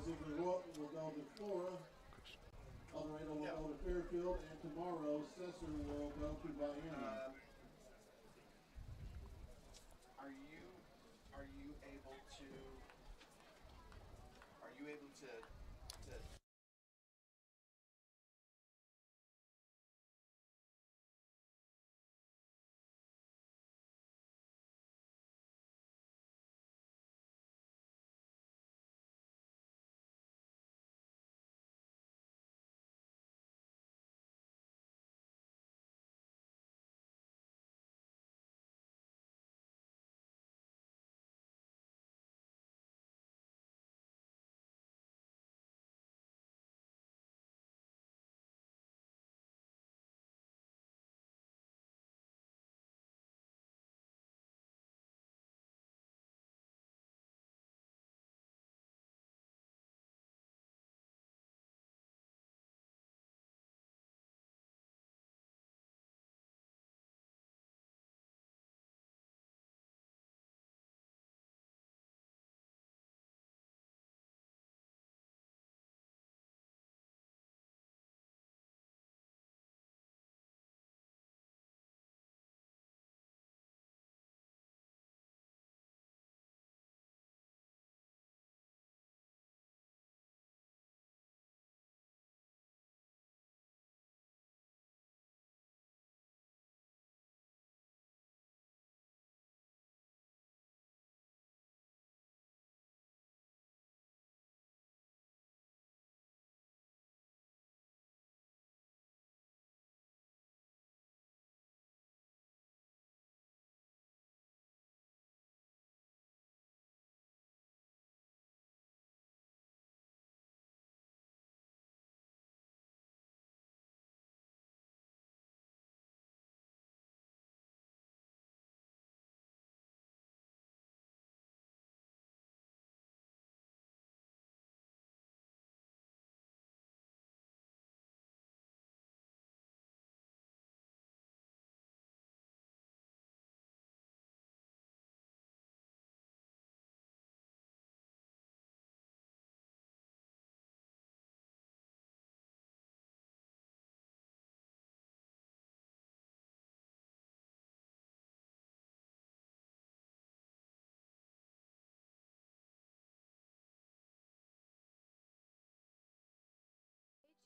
Ziegler will go to Flora. El Dorado will go to Fairfield, and tomorrow Cesar will go to Miami. Are you able to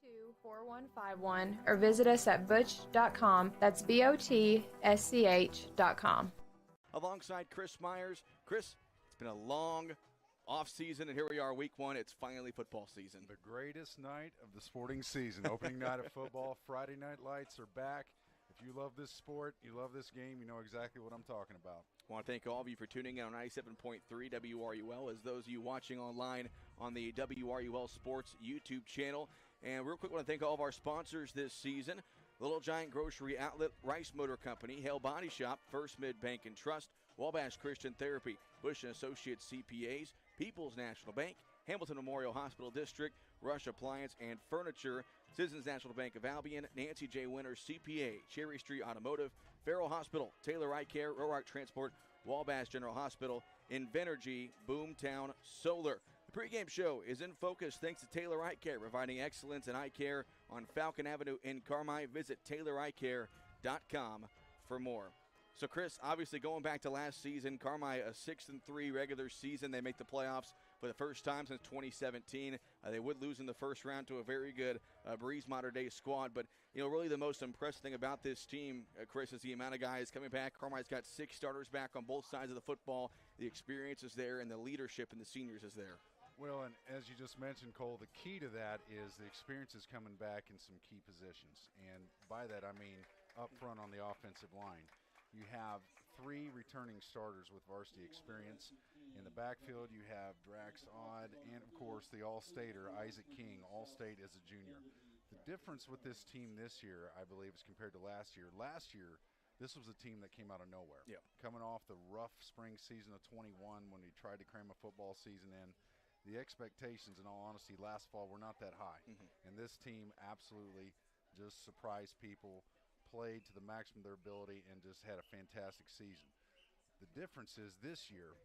to 4151 or visit us at butch.com. That's BOTSCH.com. Alongside Chris Myers. Chris, it's been a long off season, and here we are, week one. It's finally football season. The greatest night of the sporting season. Opening night of football. Friday night lights are back. If you love this sport, you love this game, you know exactly what I'm talking about. I want to thank all of you for tuning in on 97.3 WRUL, as those of you watching online on the WRUL Sports YouTube channel. And real quick, I want to thank all of our sponsors this season. Little Giant Grocery Outlet, Rice Motor Company, Hale Body Shop, First Mid Bank and Trust, Wabash Christian Therapy, Bush & Associates CPAs, People's National Bank, Hamilton Memorial Hospital District, Rush Appliance and Furniture, Citizens National Bank of Albion, Nancy J. Winters CPA, Cherry Street Automotive, Farrell Hospital, Taylor Eye Care, Roark Transport, Wabash General Hospital, Invenergy, Boomtown Solar. The pregame show is in focus thanks to Taylor Eye Care, providing excellence in eye care on Falcon Avenue in Carmi. Visit TaylorEyeCare.com for more. So, Chris, obviously going back to last season, Carmi, a 6-3 regular season. They make the playoffs for the first time since 2017. They would lose in the first round to a very good Breeze Modern Day squad. But, you know, really the most impressive thing about this team, Chris, is the amount of guys coming back. Carmi's got 6 starters back on both sides of the football. The experience is there, and the leadership and the seniors is there. Well, and as you just mentioned, Cole, the key to that is the experience is coming back in some key positions. And by that, I mean up front on the offensive line. You have 3 returning starters with varsity experience. In the backfield, you have Drax Odd and, of course, the All-Stater, Isaac King, All-State as a junior. The difference with this team this year, I believe, is compared to last year. Last year, this was a team that came out of nowhere. Yep. Coming off the rough spring season of 21 when we tried to cram a football season in, the expectations, in all honesty, last fall were not that high. And this team absolutely just surprised people, played to the maximum of their ability, and just had a fantastic season. The difference is this year,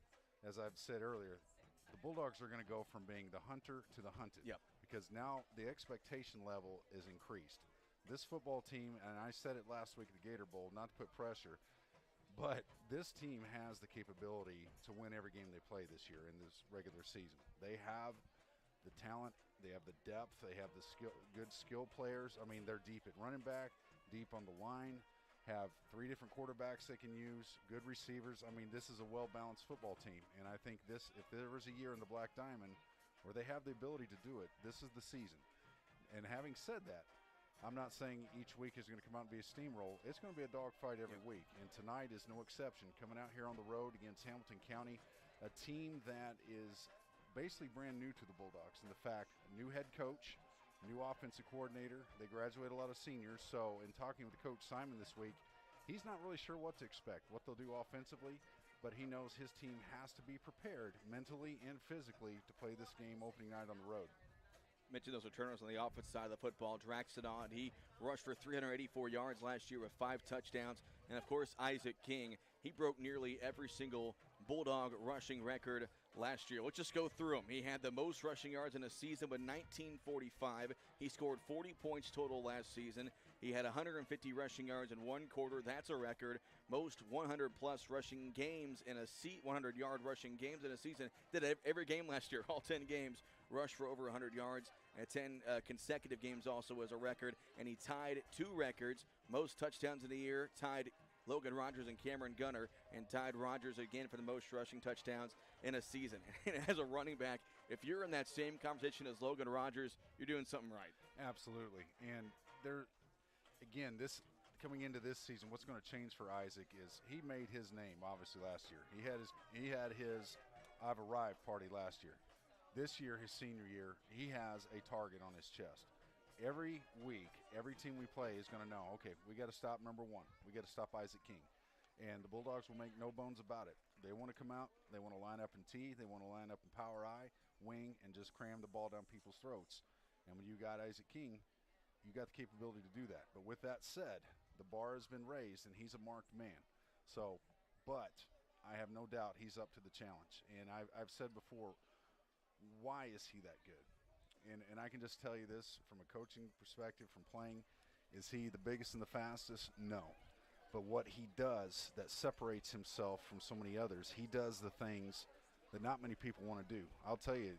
as I've said earlier, the Bulldogs are going to go from being the hunter to the hunted. Yep. Because now the expectation level is increased. This football team, and I said it last week at the Gator Bowl, not to put pressure, but this team has the capability to win every game they play this year in this regular season. They have the talent, they have the depth, they have the good skill players. I mean, they're deep at running back, deep on the line, have 3 different quarterbacks they can use, good receivers. I mean, this is a well-balanced football team, and I think this, if there was a year in the Black Diamond where they have the ability to do it, this is the season. And having said that, I'm not saying each week is going to come out and be a steamroll. It's going to be a dogfight every week, and tonight is no exception. Coming out here on the road against Hamilton County, a team that is basically brand new to the Bulldogs. And the fact, new head coach, new offensive coordinator, they graduate a lot of seniors. So in talking with Coach Simon this week, he's not really sure what to expect, what they'll do offensively, but he knows his team has to be prepared mentally and physically to play this game opening night on the road. Mentioned those returners on the offensive side of the football. Draxidon, he rushed for 384 yards last year with 5 touchdowns. And, of course, Isaac King, he broke nearly every single Bulldog rushing record last year. Let's just go through them. He had the most rushing yards in a season with 1945. He scored 40 points total last season. He had 150 rushing yards in 1 quarter. That's a record. Most 100-plus rushing games in a 100-yard rushing games in a season. Did every game last year, all 10 games, rushed for over 100 yards. And 10 consecutive games also as a record. And he tied 2 records, most touchdowns in the year, tied Logan Rogers and Cameron Gunner, and tied Rogers again for the most rushing touchdowns in a season. And as a running back, if you're in that same conversation as Logan Rogers, you're doing something right. Absolutely. And there, again, this coming into this season, what's going to change for Isaac is he made his name, obviously, last year. He had his I've Arrived party last year. This year, his senior year, he has a target on his chest. Every week, every team we play is going to know, okay, we got to stop number 1. We got to stop Isaac King. And the Bulldogs will make no bones about it. They want to come out. They want to line up in T. They want to line up in power I, wing, and just cram the ball down people's throats. And when you got Isaac King, you got the capability to do that. But with that said, the bar has been raised, and he's a marked man. So, but I have no doubt he's up to the challenge. And I've said before, why is he that good? And I can just tell you this from a coaching perspective, from playing, is he the biggest and the fastest? No. But what he does that separates himself from so many others, he does the things that not many people want to do. I'll tell you,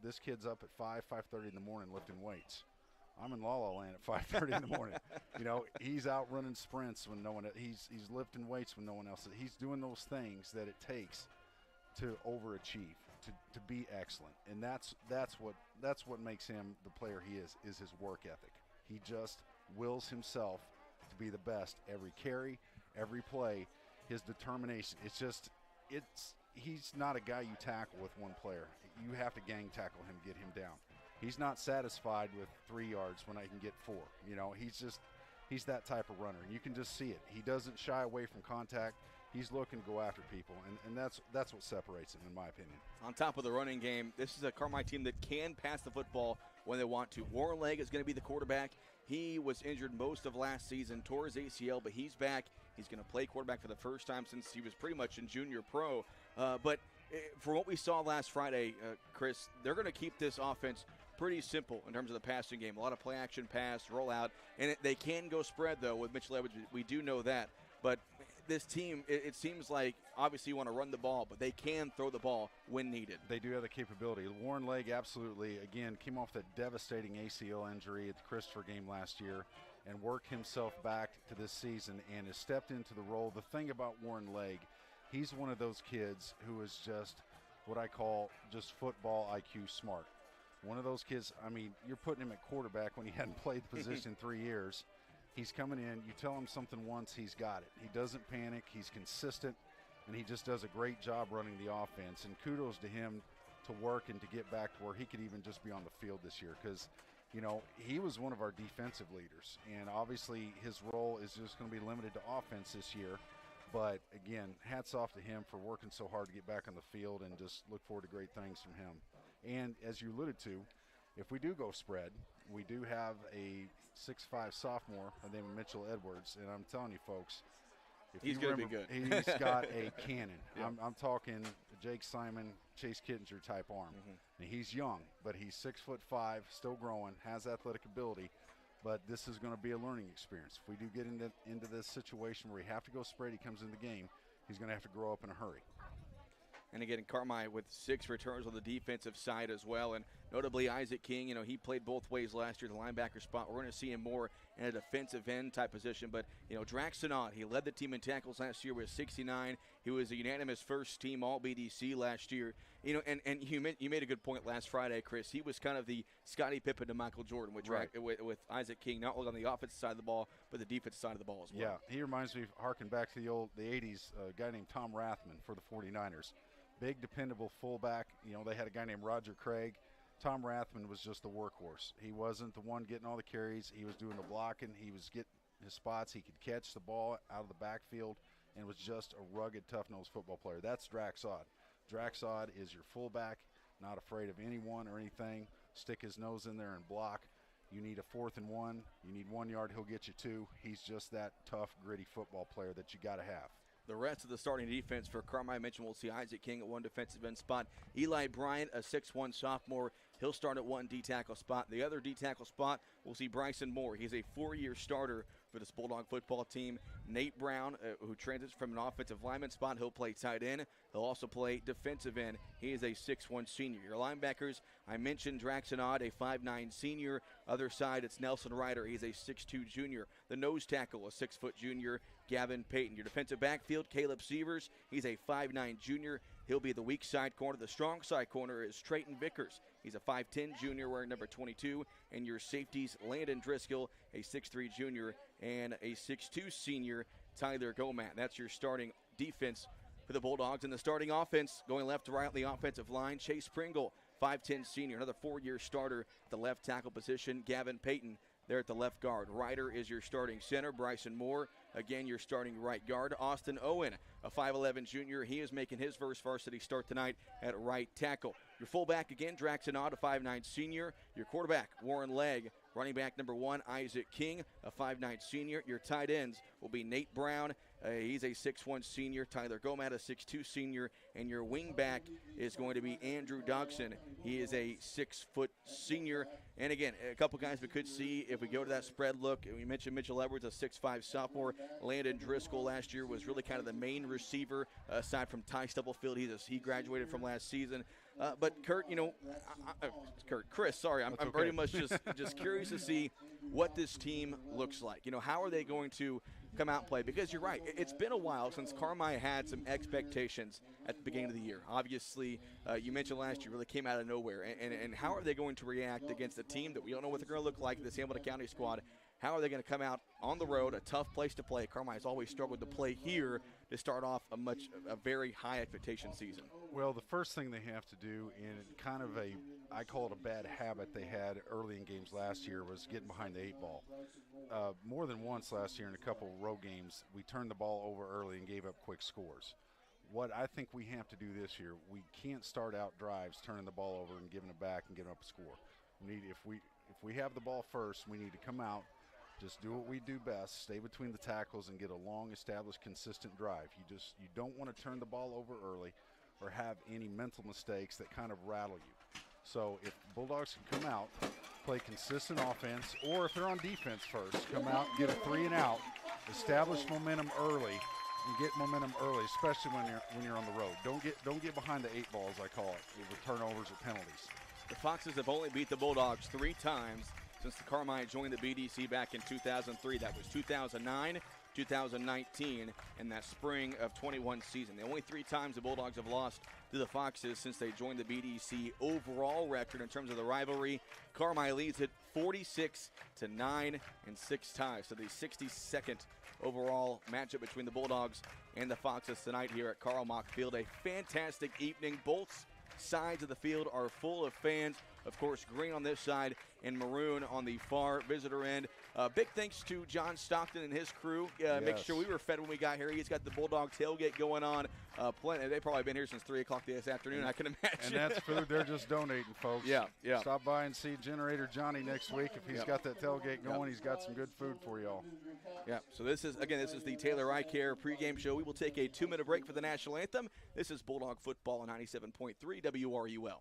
this kid's up at 5:30 in the morning lifting weights. I'm in La La Land at 5:30 in the morning. He's out running sprints when no one. He's lifting weights when no one else is. He's doing those things that it takes to overachieve, to be excellent, and that's what makes him the player he is his work ethic. He just wills himself to be the best every carry, every play. His determination. He's not a guy you tackle with one player. You have to gang tackle him, get him down. He's not satisfied with 3 yards when I can get 4. He's that type of runner, and you can just see it. He doesn't shy away from contact. He's looking to go after people, and that's what separates him, in my opinion. On top of the running game, this is a Carmi team that can pass the football when they want to. Warren Legg is going to be the quarterback. He was injured most of last season, tore his ACL, but he's back. He's going to play quarterback for the first time since he was pretty much in junior pro. But for what we saw last Friday, Chris, they're going to keep this offense pretty simple in terms of the passing game. A lot of play-action pass, rollout, and they can go spread, though, with Mitchell Edwards. We do know that. But this team, it seems like obviously you want to run the ball, but they can throw the ball when needed. They do have the capability. Warren Legg absolutely, again, came off that devastating ACL injury at the Christopher game last year and worked himself back to this season and has stepped into the role. The thing about Warren Legg, he's one of those kids who is just what I call just football IQ smart. One of those kids, I mean, you're putting him at quarterback when he hadn't played the position 3 years. He's coming in, you tell him something once, he's got it. He doesn't panic, he's consistent, and he just does a great job running the offense. And kudos to him to work and to get back to where he could even just be on the field this year because, he was one of our defensive leaders. And obviously his role is just going to be limited to offense this year. But, again, hats off to him for working so hard to get back on the field and just look forward to great things from him. And as you alluded to, if we do go spread, we do have a 6'5" sophomore by the name of Mitchell Edwards, and I'm telling you, folks, he's going to be good. He's got a cannon. Yeah. I'm talking Jake Simon, Chase Kittinger type arm. And he's young, but he's 6'5", still growing, has athletic ability. But this is going to be a learning experience. If we do get into this situation where we have to go spread, he comes in the game, he's going to have to grow up in a hurry. And again, Carmi with 6 returns on the defensive side as well. And notably, Isaac King, you know, he played both ways last year, the linebacker spot. We're going to see him more in a defensive end type position. But, you know, Draxonot, he led the team in tackles last year with 69. He was a unanimous first-team All-BDC last year. You know, and you made a good point last Friday, Chris. He was kind of the Scottie Pippen to Michael Jordan with Isaac King, not only on the offensive side of the ball, but the defensive side of the ball as well. Yeah, he reminds me, harking back to the 80s, a guy named Tom Rathman for the 49ers. Big, dependable fullback. You know, they had a guy named Roger Craig. Tom Rathman was just the workhorse. He wasn't the one getting all the carries. He was doing the blocking. He was getting his spots. He could catch the ball out of the backfield and was just a rugged, tough-nosed football player. That's Draxod. Draxod is your fullback, not afraid of anyone or anything. Stick his nose in there and block. You need a 4th and 1. You need 1 yard, he'll get you 2. He's just that tough, gritty football player that you got to have. The rest of the starting defense for Carmi, I mentioned we'll see Isaac King at 1 defensive end spot. Eli Bryant, a 6'1 sophomore. He'll start at 1 D-tackle spot. The other D-tackle spot, we'll see Bryson Moore. He's a 4-year starter for this Bulldog football team. Nate Brown, who transits from an offensive lineman spot, he'll play tight end. He'll also play defensive end. He is a 6'1 senior. Your linebackers, I mentioned Draxonod, a 5'9 senior. Other side, it's Nelson Ryder. He's a 6'2 junior. The nose tackle, a 6-foot junior, Gavin Payton. Your defensive backfield, Caleb Sievers. He's a 5'9 junior. He'll be the weak side corner. The strong side corner is Trayton Vickers. He's a 5'10 junior wearing number 22. And your safeties, Landon Driscoll, a 6'3 junior, and a 6'2 senior, Tyler Gomat. That's your starting defense for the Bulldogs. And the starting offense, going left to right on the offensive line, Chase Pringle, 5'10 senior, another 4-year starter at the left tackle position, Gavin Payton there at the left guard. Ryder is your starting center. Bryson Moore, again, your starting right guard. Austin Owen, a 5'11 junior. He is making his first varsity start tonight at right tackle. Your fullback, again, Draxonot, a 5'9 senior. Your quarterback, Warren Legg. Running back number 1, Isaac King, a 5'9 senior. Your tight ends will be Nate Brown. He's a 6'1 senior. Tyler Gomat, a 6'2 senior. And your wing back is going to be Andrew Dodson. He is a 6-foot senior. And again, a couple guys we could see if we go to that spread look. We mentioned Mitchell Edwards, a 6'5 sophomore. Landon Driscoll last year was really kind of the main receiver, aside from Ty Stubblefield. He graduated from last season. But Kurt, you know, Chris, sorry, I'm okay. very much just curious to see what this team looks like. You know, how are they going to come out and play? Because you're right, it's been a while since Carmi had some expectations at the beginning of the year. Obviously, you mentioned last year really came out of nowhere. And how are they going to react against a team that we don't know what they're going to look like, this Hamilton County squad? How are they going to come out on the road, a tough place to play? Carmi has always struggled to play here to start off a very high expectation season. Well, the first thing they have to do, in kind of I call it a bad habit they had early in games last year, was getting behind the 8 ball. More than once last year in a couple road games, we turned the ball over early and gave up quick scores. What I think we have to do this year, we can't start out drives turning the ball over and giving it back and giving up a score. If we have the ball first, we need to come out, just do what we do best, stay between the tackles and get a long, established, consistent drive. You don't want to turn the ball over early or have any mental mistakes that kind of rattle you. So if Bulldogs can come out, play consistent offense, or if they're on defense first, come out, get a 3 and out, establish momentum early, and get momentum early, especially when you're on the road. Don't get behind the 8 balls, I call it, with turnovers or penalties. The Foxes have only beat the Bulldogs 3 times since the Carmi joined the BDC back in 2003. That was 2009, 2019, and that spring of 21 season. The only 3 times the Bulldogs have lost to the Foxes since they joined the BDC. Overall record in terms of the rivalry, Carmi leads it 46-9 and 6 ties. So the 62nd overall matchup between the Bulldogs and the Foxes tonight here at Carl Mock Field. A fantastic evening. Both sides of the field are full of fans. Of course, green on this side and maroon on the far visitor end. Big thanks to John Stockton and his crew. Make sure we were fed when we got here. He's got the Bulldog tailgate going on. They've probably been here since 3 o'clock this afternoon, I can imagine. And that's food they're just donating, folks. Yeah. Stop by and see Generator Johnny next week. If he's got that tailgate going, he's got some good food for y'all. Yeah, so this is the Taylor Eye Care pregame show. We will take a 2-minute break for the national anthem. This is Bulldog Football on 97.3 WRUL.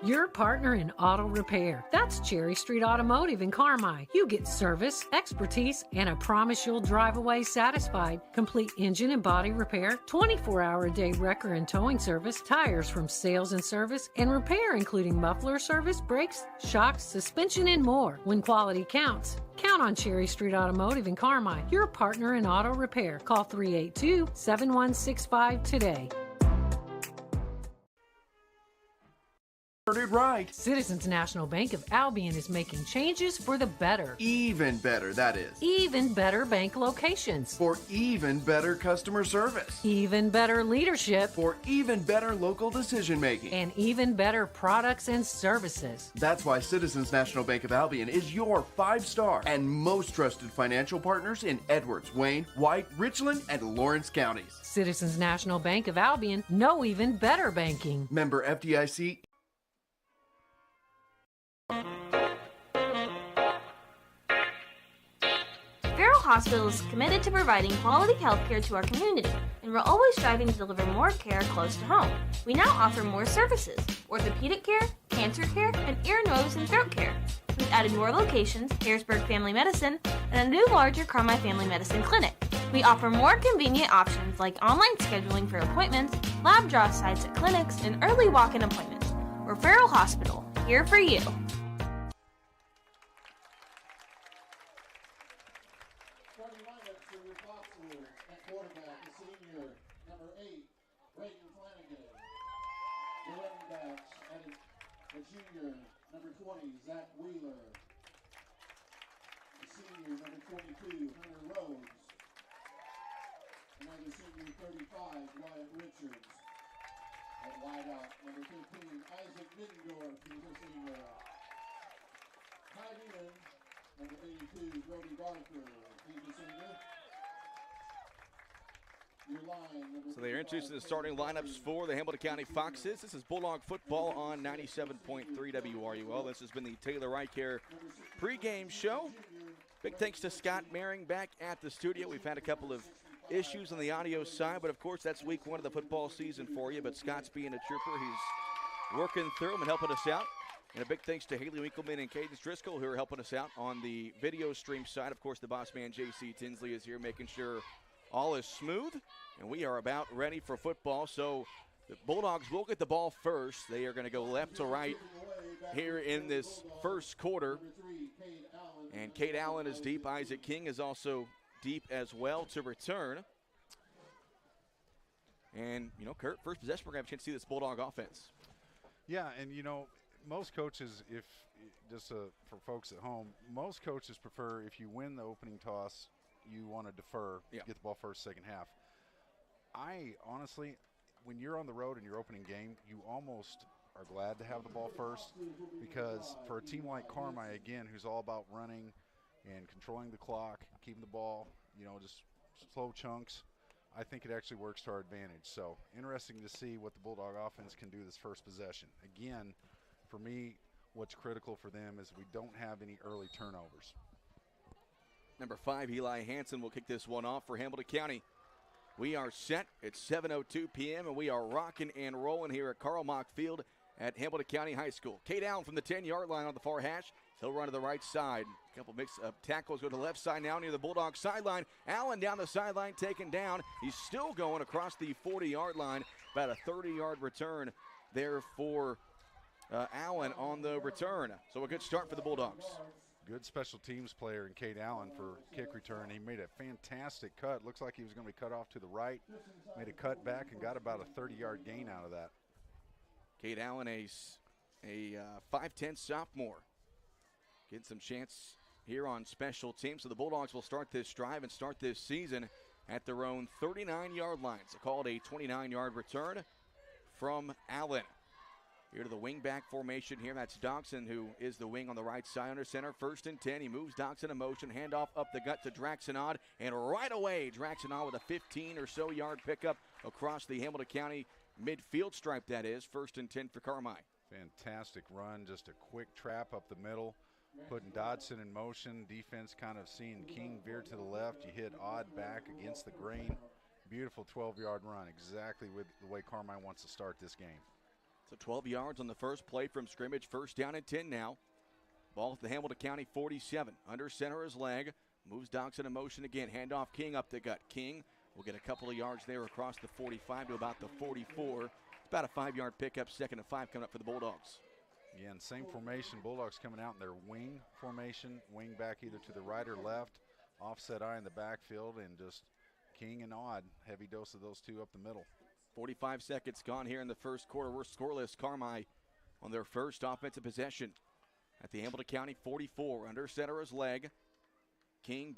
Your partner in auto repair. That's Cherry Street Automotive in Carmi. You get service, expertise, and a promise you'll drive away satisfied. Complete engine and body repair, 24-hour-a-day wrecker and towing service, tires from sales and service, and repair including muffler service, brakes, shocks, suspension, and more. When quality counts, count on Cherry Street Automotive in Carmi. Your partner in auto repair. Call 382-7165 today. Right. Citizens National Bank of Albion is making changes for the better. Even better, that is. Even better bank locations. For even better customer service. Even better leadership. For even better local decision making. And even better products and services. That's why Citizens National Bank of Albion is your 5-star and most trusted financial partners in Edwards, Wayne, White, Richland, and Lawrence counties. Citizens National Bank of Albion, know even better banking. Member FDIC. Farrell Hospital is committed to providing quality health care to our community, and we're always striving to deliver more care close to home. We now offer more services: orthopedic care, cancer care, and ear, nose, and throat care. We've added more locations, Harrisburg Family Medicine, and a new larger Carmi Family Medicine clinic. We offer more convenient options like online scheduling for appointments, lab draw sites at clinics, and early walk-in appointments. We're Farrell Hospital, here for you. At quarterback, the senior, number 8, Braden Flanagan. The running backs, the junior, number 20, Zach Wheeler. The senior, number 22, Hunter Rhodes. And then the senior, 35, Wyatt Richards. At wideout, number 15, Isaac Middendorf, he's a senior. Tight end, number 82, Brody Barker, he's a senior. So they are introducing the starting lineups for the Hamilton County Foxes. This is Bulldog Football on 97.3 WRUL. This has been the Taylor Eye Care pregame show. Big thanks to Scott Maring back at the studio. We've had a couple of issues on the audio side, but of course that's week 1 of the football season for you. But Scott's being a trooper. He's working through them and helping us out. And a big thanks to Haley Winkleman and Cadence Driscoll, who are helping us out on the video stream side. Of course, the boss man, J.C. Tinsley, is here making sure all is smooth, and we are about ready for football. So the Bulldogs will get the ball first. They are going to go left to right here in this first quarter. And Kate Allen is deep. Isaac King is also deep as well to return. And, you know, Kurt, first possession, we're going to have a chance to see this Bulldog offense. Yeah, and, you know, most coaches, for folks at home, most coaches prefer if you win the opening toss, you want to defer, get the ball first, second half. I honestly, when you're on the road in your opening game, you almost are glad to have the ball first, because for a team like Carmi, again, who's all about running and controlling the clock, keeping the ball, you know, just slow chunks, I think it actually works to our advantage. So interesting to see what the Bulldog offense can do this first possession. Again, for me, what's critical for them is we don't have any early turnovers. Number 5, Eli Hansen will kick this one off for Hamilton County. We are set at 7:02 p.m. and we are rocking and rolling here at Carl Mock Field at Hamilton County High School. Kate Allen from the 10-yard line on the far hash. He'll run to the right side. A couple mix of tackles go to the left side now near the Bulldog sideline. Allen down the sideline, taken down. He's still going across the 40-yard line. About a 30-yard return there for Allen on the return. So a good start for the Bulldogs. Good special teams player in Kate Allen for kick return. He made a fantastic cut. Looks like he was going to be cut off to the right. Made a cut back and got about a 30-yard gain out of that. Kate Allen, a 5'10 sophomore. Getting some chance here on special teams. So the Bulldogs will start this drive and start this season at their own 39-yard line. So called a 29-yard return from Allen. Here to the wing back formation here. That's Doxson, who is the wing on the right side under center. 1st and 10. He moves Doxson in motion. Handoff up the gut to Draxenod. And right away, Draxenod with a 15 or so yard pickup across the Hamilton County midfield stripe, that is. 1st and 10 for Carmi. Fantastic run. Just a quick trap up the middle. Putting Dodson in motion. Defense kind of seeing King veer to the left. You hit Odd back against the grain. Beautiful 12-yard run. Exactly with the way Carmi wants to start this game. So 12 yards on the first play from scrimmage. 1st down and 10 now. Ball at the Hamilton County 47. Under center is Legg. Moves Doxson in motion again. Handoff King up the gut. King will get a couple of yards there across the 45 to about the 44. It's about a 5-yard pickup. 2nd and 5 coming up for the Bulldogs. Again, same formation. Bulldogs coming out in their wing formation. Wing back either to the right or left. Offset eye in the backfield, and just King and Odd. Heavy dose of those two up the middle. 45 seconds gone here in the first quarter. We're scoreless. Carmi on their first offensive possession at the Hamilton County 44. Under center is Legg. King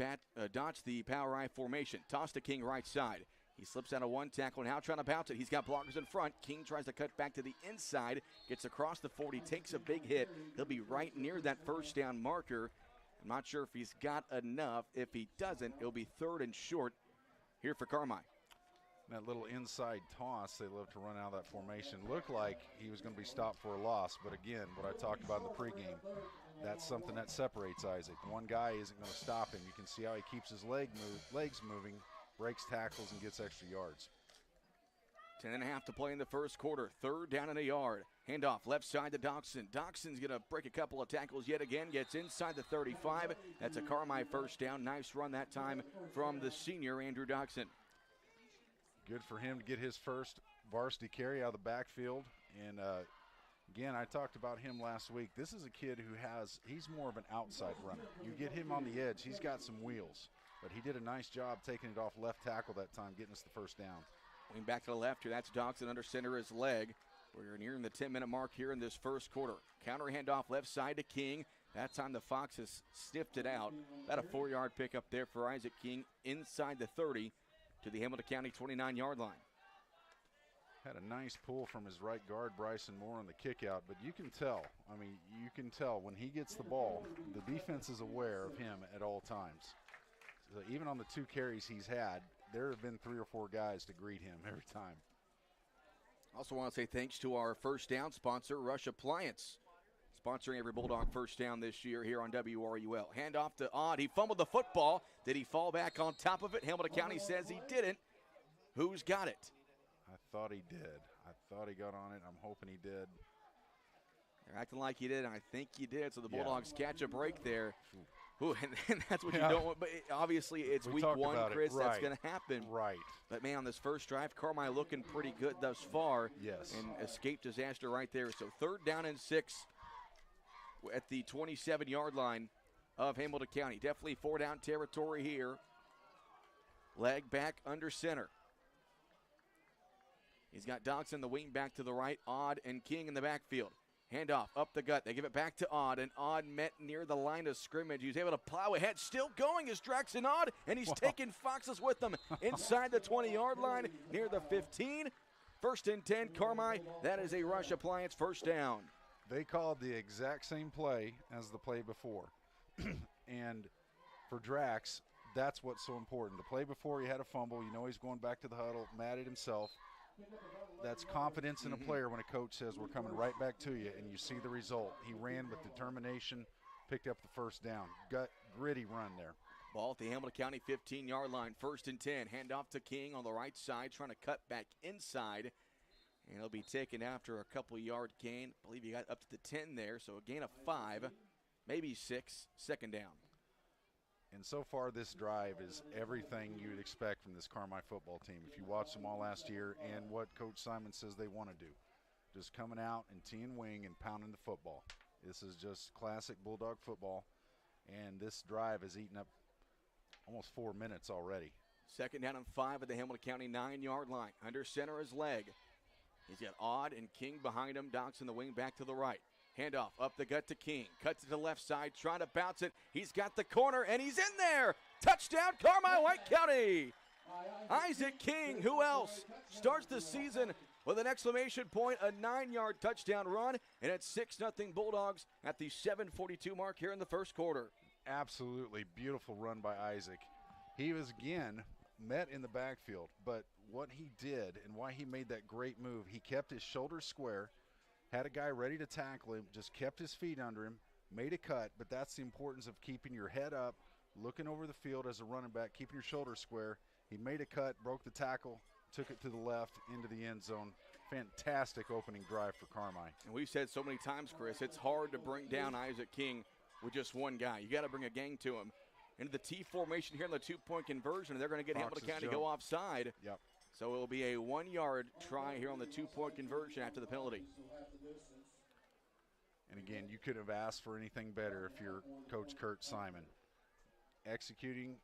dots the power I formation. Toss to King right side. He slips out of one tackle, now trying to bounce it. He's got blockers in front. King tries to cut back to the inside. Gets across the 40, takes a big hit. He'll be right near that 1st down marker. I'm not sure if he's got enough. If he doesn't, it'll be 3rd and short here for Carmi. That little inside toss, they love to run out of that formation. Looked like he was going to be stopped for a loss, but again, what I talked about in the pregame, that's something that separates Isaac. One guy isn't going to stop him. You can see how he keeps his legs moving, breaks tackles, and gets extra yards. 10.5 to play in the first quarter. 3rd down and a yard. Handoff left side to Doxson. Doxson's going to break a couple of tackles yet again. Gets inside the 35. That's a Carmi 1st down. Nice run that time from the senior, Andrew Doxson. Good for him to get his first varsity carry out of the backfield. And again, I talked about him last week. This is a kid who he's more of an outside runner. You get him on the edge, he's got some wheels. But he did a nice job taking it off left tackle that time, getting us the 1st down. Wing back to the left here, that's Doxson. Under center is Legg. We're nearing the 10-minute mark here in this first quarter. Counter handoff left side to King. That time the Foxes sniffed it out. About a 4-yard pickup there for Isaac King inside the 30 to the Hamilton County 29-yard line. Had a nice pull from his right guard, Bryson Moore, on the kick out, but you can tell, you can tell when he gets the ball, the defense is aware of him at all times. So even on the 2 carries he's had, there have been 3 or 4 guys to greet him every time. Also want to say thanks to our first down sponsor, Rush Appliance, sponsoring every Bulldog first down this year here on WRUL. Handoff to Odd. He fumbled the football. Did he fall back on top of it? Hamilton County says he didn't. Who's got it? I thought he did. I thought he got on it. I'm hoping he did. They're acting like he did, and I think he did. So the Bulldogs catch a break there. Ooh, and that's what you don't want. But obviously, it's week 1, Chris. Right. That's going to happen. Right. But, man, on this first drive, Carmi looking pretty good thus far. Yes. And escape disaster right there. So 3rd down and 6 at the 27-yard line of Hamilton County. Definitely 4-down territory here. Legg back under center. He's got Doxson, the wing back to the right. Odd and King in the backfield. Handoff up the gut. They give it back to Odd, and Odd met near the line of scrimmage. He was able to plow ahead. Still going is Draxenod, and he's taking Foxes with him inside the 20-yard line near the 15. 1st and 10, Carmi. That is a Rush Appliance 1st down. They called the exact same play as the play before. And for Drax, that's what's so important. The play before, he had a fumble. You know he's going back to the huddle, mad at himself. That's confidence in a player when a coach says we're coming right back to you, and you see the result. He ran with determination, picked up the 1st down. Gritty run there. Ball at the Hamilton County 15-yard line. 1st and 10. Handoff to King on the right side, trying to cut back inside. And he'll be taken after a couple-yard gain. I believe he got up to the 10 there, so a gain of 5, maybe 6, 2nd down. And so far this drive is everything you'd expect from this Carmi football team. If you watched them all last year and what Coach Simon says they want to do. Just coming out and teeing wing and pounding the football. This is just classic Bulldog football. And this drive has eaten up almost 4 minutes already. 2nd down and 5 at the Hamilton County 9-yard line. Under center is Legg. He's got Odd and King behind him. Doxson the wing back to the right. Handoff up the gut to King. Cuts to the left side, trying to bounce it. He's got the corner, and he's in there. Touchdown, Carmi, White County. Isaac King, who else, starts the season with an exclamation point, a 9-yard touchdown run, and it's 6-0 Bulldogs at the 7:42 mark here in the first quarter. Absolutely beautiful run by Isaac. He was, again, met in the backfield, but what he did and why he made that great move, he kept his shoulders square, had a guy ready to tackle him, just kept his feet under him, made a cut, but that's the importance of keeping your head up, looking over the field as a running back, keeping your shoulders square. He made a cut, broke the tackle, took it to the left into the end zone. Fantastic opening drive for Carmi. And we've said so many times, Chris, it's hard to bring down Isaac King with just one guy. You got to bring a gang to him. Into the T formation here in the 2-point conversion, and they're going to get Hamilton County to go offside. Yep. So it will be a 1-yard try here on the 2-point conversion after the penalty. And again, you couldn't have asked for anything better if you're Coach Kurt Simon. Executing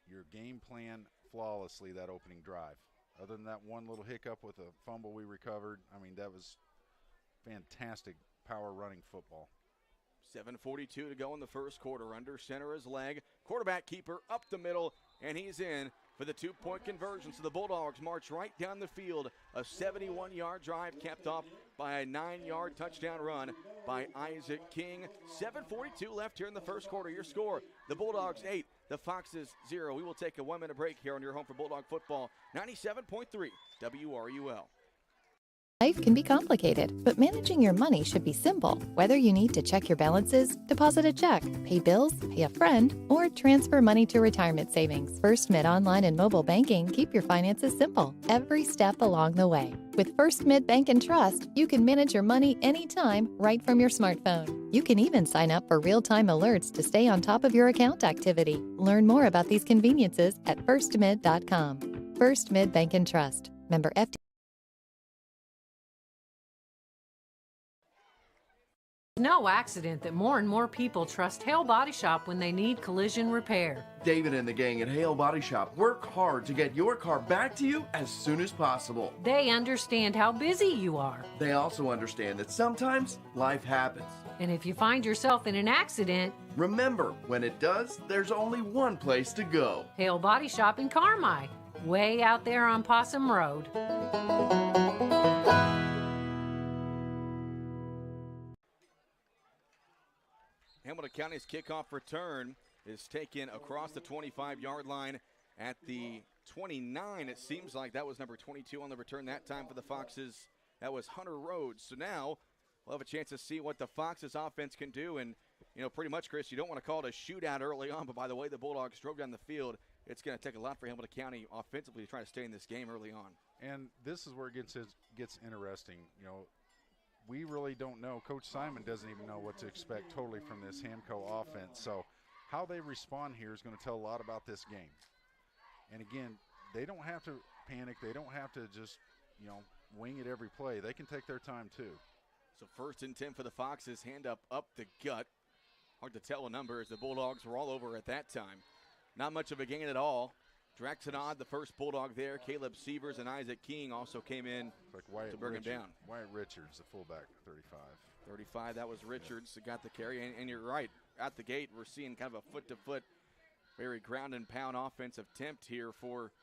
your game plan flawlessly that opening drive. Other than that one little hiccup with a fumble we recovered, I mean, that was fantastic power running football. 7:42 to go in the first quarter. Under center is Legg. Quarterback keeper up the middle, and he's in for the 2-point conversion. So the Bulldogs march right down the field. A 71-yard drive capped off by a 9-yard touchdown run by Isaac King. 7:42 left here in the first quarter. Your score, the Bulldogs 8, the Foxes 0. We will take a 1-minute break here on your home for Bulldog football, 97.3 WRUL. Life can be complicated, but managing your money should be simple. Whether you need to check your balances, deposit a check, pay bills, pay a friend, or transfer money to retirement savings, First Mid Online and Mobile Banking keep your finances simple every step along the way. With First Mid Bank and Trust, you can manage your money anytime right from your smartphone. You can even sign up for real-time alerts to stay on top of your account activity. Learn more about these conveniences at firstmid.com. First Mid Bank and Trust. Member FD. No accident that more and more people trust Hale Body Shop when they need collision repair. David and the gang at Hale Body Shop work hard to get your car back to you as soon as possible. They understand how busy you are. They also understand that sometimes life happens. And if you find yourself in an accident, remember, when it does, there's only one place to go. Hale Body Shop in Carmi, way out there on Possum Road. Hamilton County's kickoff return is taken across the 25-yard line at the 29. It seems like that was number 22 on the return that time for the Foxes. That was Hunter Rhodes. So now we'll have a chance to see what the Foxes offense can do. And, you know, pretty much, Chris, you don't want to call it a shootout early on, but by the way the Bulldogs drove down the field, it's going to take a lot for Hamilton County offensively to try to stay in this game early on. And this is where it gets interesting. You know, we really don't know. Coach Simon doesn't even know what to expect totally from this Hamco offense. So how they respond here is going to tell a lot about this game. And again, they don't have to panic. They don't have to just, you know, wing it every play. They can take their time too. So 1st and 10 for the Foxes. Hand up the gut. Hard to tell a number as the Bulldogs were all over at that time. Not much of a gain at all. Draxonod, the first Bulldog there. Caleb Sievers and Isaac King also came in to bring him down. Wyatt Richards, the fullback, 35. 35, that was Richards that got the carry. And you're right, at the gate, we're seeing kind of a foot-to-foot, very ground-and-pound offensive attempt here for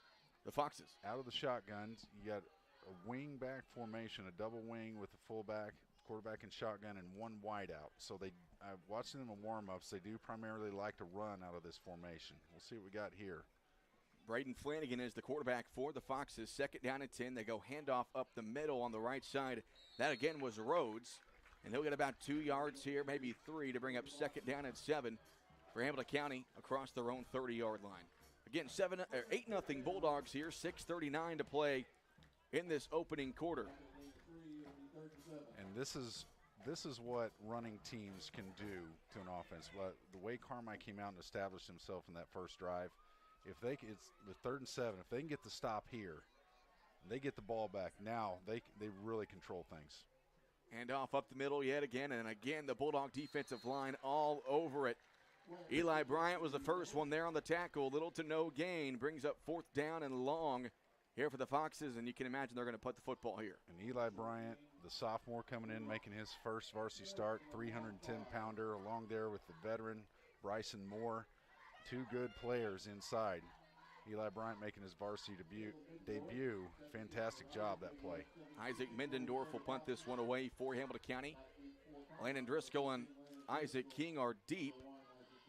the Foxes. Out of the shotguns, you got a wing back formation, a double wing with the fullback, quarterback and shotgun, and one wide out. So I've watched them in warm-ups. They do primarily like to run out of this formation. We'll see what we got here. Braden Flanagan is the quarterback for the Foxes. 2nd down and 10. They go handoff up the middle on the right side. That again was Rhodes. And he'll get about 2 yards here, maybe 3, to bring up 2nd down and 7 for Hamilton County across their own 30-yard line. Again, 8-0 Bulldogs here. 6:39 to play in this opening quarter. And this is what running teams can do to an offense. But the way Carmi came out and established himself in that first drive, it's the 3rd and 7. If they can get the stop here, they get the ball back. Now they really control things. Hand off up the middle yet again, and again the Bulldog defensive line all over it. Eli Bryant was the first one there on the tackle. Little to no gain. Brings up 4th down and long here for the Foxes, and you can imagine they're going to put the football here. And Eli Bryant, the sophomore coming in, making his first varsity start, 310-pounder, along there with the veteran Bryson Moore. 2 good players inside. Eli Bryant making his varsity debut. Fantastic job that play. Isaac Mindendorf will punt this one away for Hamilton County. Landon Driscoll and Isaac King are deep.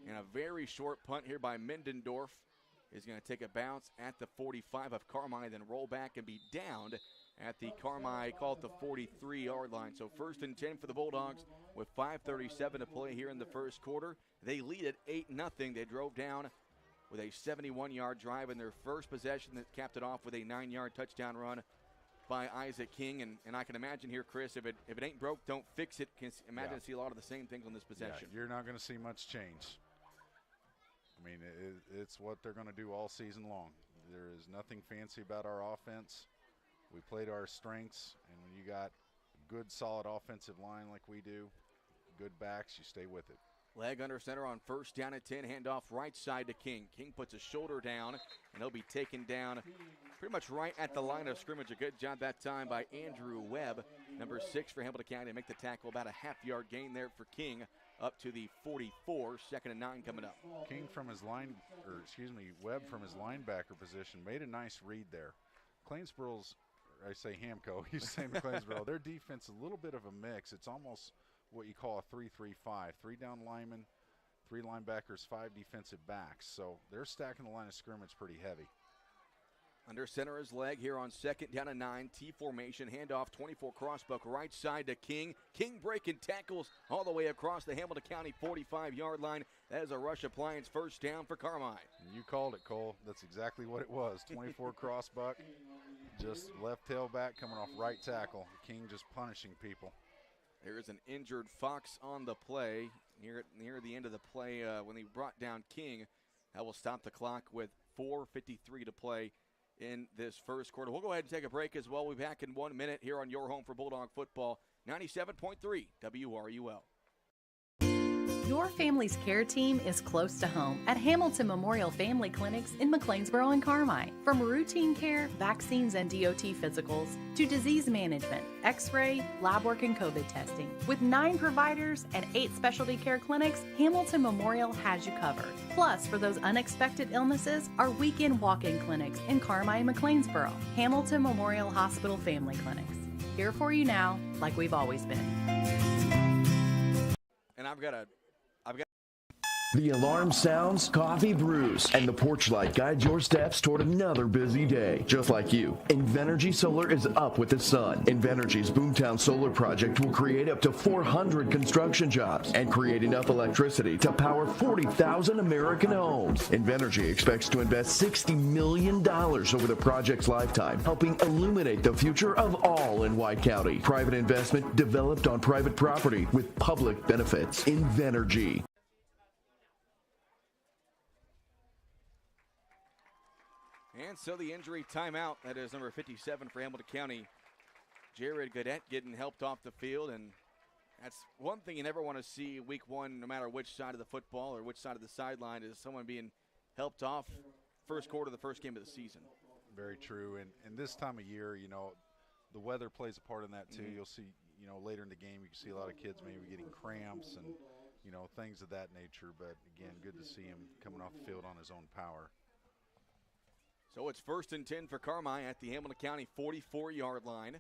And a very short punt here by Mindendorf is going to take a bounce at the 45 of Carmi, then roll back and be downed at the Carmi, call it the 43-yard line. So 1st and 10 for the Bulldogs with 5:37 to play here in the first quarter. They lead it 8-0. They drove down with a 71-yard drive in their first possession that capped it off with a 9-yard touchdown run by Isaac King. And I can imagine here, Chris, if it ain't broke, don't fix it. Can imagine see a lot of the same things on this possession. Yeah, you're not going to see much change. I mean, it's what they're going to do all season long. There is nothing fancy about our offense. We played our strengths, and when you got a good, solid offensive line like we do, good backs, you stay with it. Legg under center on 1st down at 10, handoff right side to King. King puts a shoulder down, and he'll be taken down pretty much right at the line of scrimmage. A good job that time by Andrew Webb, number 6 for Hamilton County, to make the tackle. About a half-yard gain there for King, up to the 44. 2nd and 9 coming up. King from his Webb from his linebacker position made a nice read there. Clainsboro's, I say Hamco, he's saying Clainsboro. Their defense a little bit of a mix. It's almost what you call a 3-3-5. 3 down linemen, 3 linebackers, 5 defensive backs. So they're stacking the line of scrimmage pretty heavy. Under center is Legg here on 2nd down and 9. T formation, handoff, 24 crossbuck right side to King. King breaking tackles all the way across the Hamilton County 45-yard line. That is a Rush Appliance 1st down for Carmi. You called it, Cole. That's exactly what it was. 24 crossbuck, just left tailback coming off right tackle. King just punishing people. There is an injured Fox on the play near the end of the play when he brought down King. That will stop the clock with 4:53 to play in this first quarter. We'll go ahead and take a break as well. We'll be back in 1 minute here on your home for Bulldog football, 97.3 WRUL. Your family's care team is close to home at Hamilton Memorial Family Clinics in McLeansboro and Carmi. From routine care, vaccines and DOT physicals, to disease management, x-ray, lab work, and COVID testing. With 9 providers and 8 specialty care clinics, Hamilton Memorial has you covered. Plus, for those unexpected illnesses, our weekend walk-in clinics in Carmi and McLeansboro. Hamilton Memorial Hospital Family Clinics. Here for you now, like we've always been. And I've got The alarm sounds, coffee brews, and the porch light guides your steps toward another busy day. Just like you, Invenergy Solar is up with the sun. Invenergy's Boomtown Solar project will create up to 400 construction jobs and create enough electricity to power 40,000 American homes. Invenergy expects to invest $60 million over the project's lifetime, helping illuminate the future of all in White County. Private investment developed on private property with public benefits. Invenergy. And so the injury timeout, that is number 57 for Hamilton County. Jared Gaudette getting helped off the field, and that's one thing you never want to see week 1, no matter which side of the football or which side of the sideline, is someone being helped off first quarter of the first game of the season. Very true, and this time of year, you know, the weather plays a part in that too. You'll see, you know, later in the game, you can see a lot of kids maybe getting cramps and, you know, things of that nature. But again, good to see him coming off the field on his own power. So it's 1st and 10 for Carmi at the Hamilton County 44-yard line.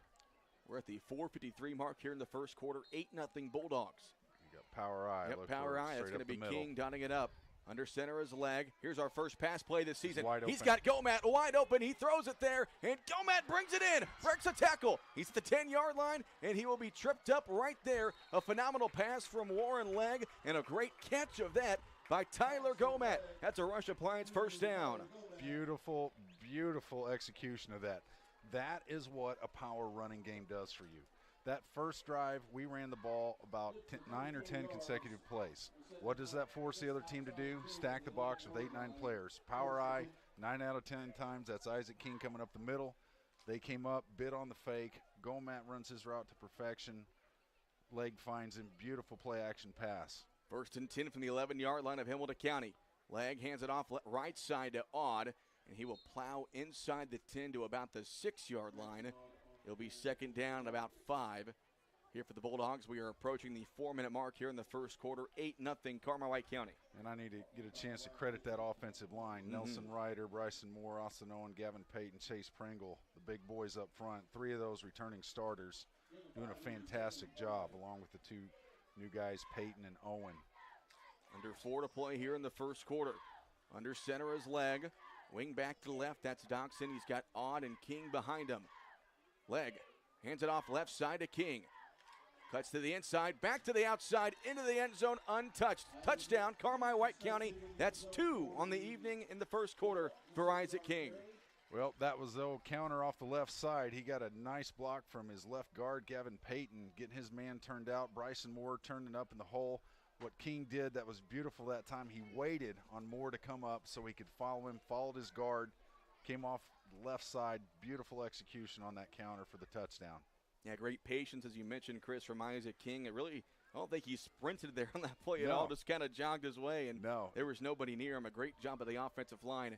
We're at the 4:53 mark here in the first quarter. 8-0 Bulldogs. You got power eye. Yep, power eye. That's going to be King donning it up. Under center is Legg. Here's our first pass play this season. He's got Gomat wide open. He throws it there, and Gomat brings it in. Breaks a tackle. He's at the 10-yard line, and he will be tripped up right there. A phenomenal pass from Warren Legg, and a great catch of that by Tyler Gomat. That's a Rush Appliance 1st down. Beautiful, beautiful execution of that. That is what a power running game does for you. That first drive, we ran the ball about 9 or 10 consecutive plays. What does that force the other team to do? Stack the box with 8-9 players. Power eye, 9 out of 10 times. That's Isaac King coming up the middle. They came up, bid on the fake. Gomat runs his route to perfection. Legg finds him. Beautiful play action pass. 1st and 10 from the 11-yard line of Hamilton County. Legg hands it off right side to Odd, and he will plow inside the 10 to about the 6-yard line. It'll be 2nd down at about 5. here for the Bulldogs. We are approaching the 4-minute mark here in the first quarter. 8-0 Carmi White County. And I need to get a chance to credit that offensive line. Nelson Ryder, Bryson Moore, Austin Owen, Gavin Payton, Chase Pringle, the big boys up front. 3 of those returning starters doing a fantastic job, along with the 2 new guys, Payton and Owen. Under 4 to play here in the first quarter. Under center is Legg. Wing back to the left, that's Doxson. He's got Odd and King behind him. Legg hands it off left side to King. Cuts to the inside, back to the outside, into the end zone, untouched. Touchdown, Carmi White County. That's 2 on the evening in the first quarter for Isaac King. Well, that was the old counter off the left side. He got a nice block from his left guard, Gavin Payton, getting his man turned out. Bryson Moore turning up in the hole. What King did that was beautiful that time, he waited on Moore to come up so he could follow him, followed his guard, came off the left side. Beautiful execution on that counter for the touchdown. Yeah, great patience, as you mentioned, Chris, from Isaac King. It really, I don't think he sprinted there on that play at all, just kind of jogged his way, and there was nobody near him. A great job of the offensive line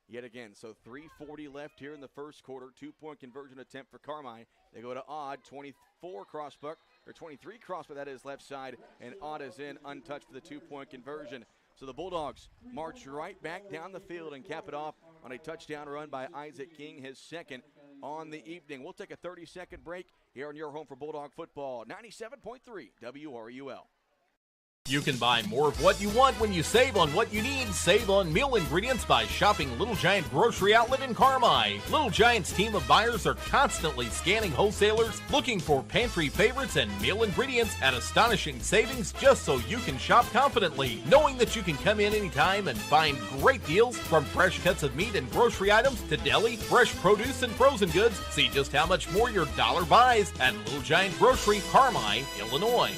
yet again. So 3:40 left here in the first quarter. 2-point conversion attempt for Carmi. They go to Odd, 24 crossbuck, or 23 crossbuck, that is left side, and Odd is in untouched for the 2-point conversion. So the Bulldogs march right back down the field and cap it off on a touchdown run by Isaac King, his second on the evening. We'll take a 30-second break here on your home for Bulldog football, 97.3 WRUL. You can buy more of what you want when you save on what you need. Save on meal ingredients by shopping Little Giant Grocery Outlet in Carmi. Little Giant's team of buyers are constantly scanning wholesalers, looking for pantry favorites and meal ingredients at astonishing savings just so you can shop confidently, knowing that you can come in anytime and find great deals from fresh cuts of meat and grocery items to deli, fresh produce, and frozen goods. See just how much more your dollar buys at Little Giant Grocery, Carmi, Illinois.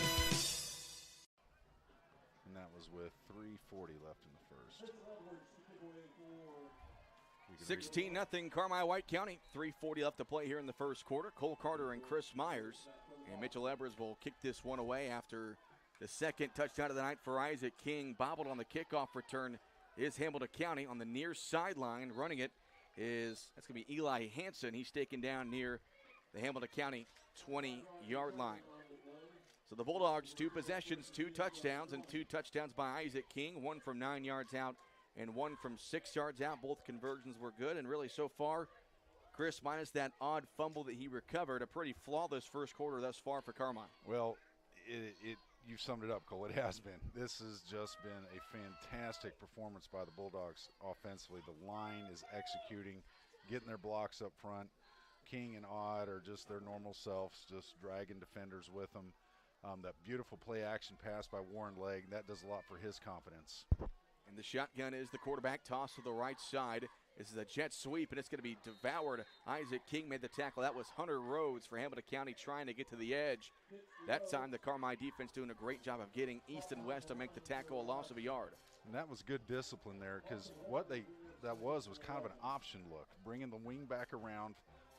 16-0 Carmi White County. 3:40 left to play here in the first quarter. Cole Carter and Chris Myers. And Mitchell Evers will kick this one away after the second touchdown of the night for Isaac King. Bobbled on the kickoff return is Hamilton County on the near sideline. Running it that's going to be Eli Hansen. He's taken down near the Hamilton County 20-yard line. So the Bulldogs, 2 possessions, 2 touchdowns, and 2 touchdowns by Isaac King. 1 from 9 yards out and 1 from 6 yards out. Both conversions were good, and really so far, Chris, minus that odd fumble that he recovered, a pretty flawless first quarter thus far for Carmi. Well, you summed it up, Cole. It has been. This has just been a fantastic performance by the Bulldogs offensively. The line is executing, getting their blocks up front. King and Odd are just their normal selves, just dragging defenders with them. That beautiful play action pass by Warren Legg, that does a lot for his confidence. And the shotgun is the quarterback toss to the right side. This is a jet sweep, and it's going to be devoured. Isaac King made the tackle. That was Hunter Rhodes for Hamilton County trying to get to the edge. That time, the Carmi defense doing a great job of getting east and west to make the tackle a loss of a yard. And that was good discipline there, because what that was kind of an option look, bringing the wing back around,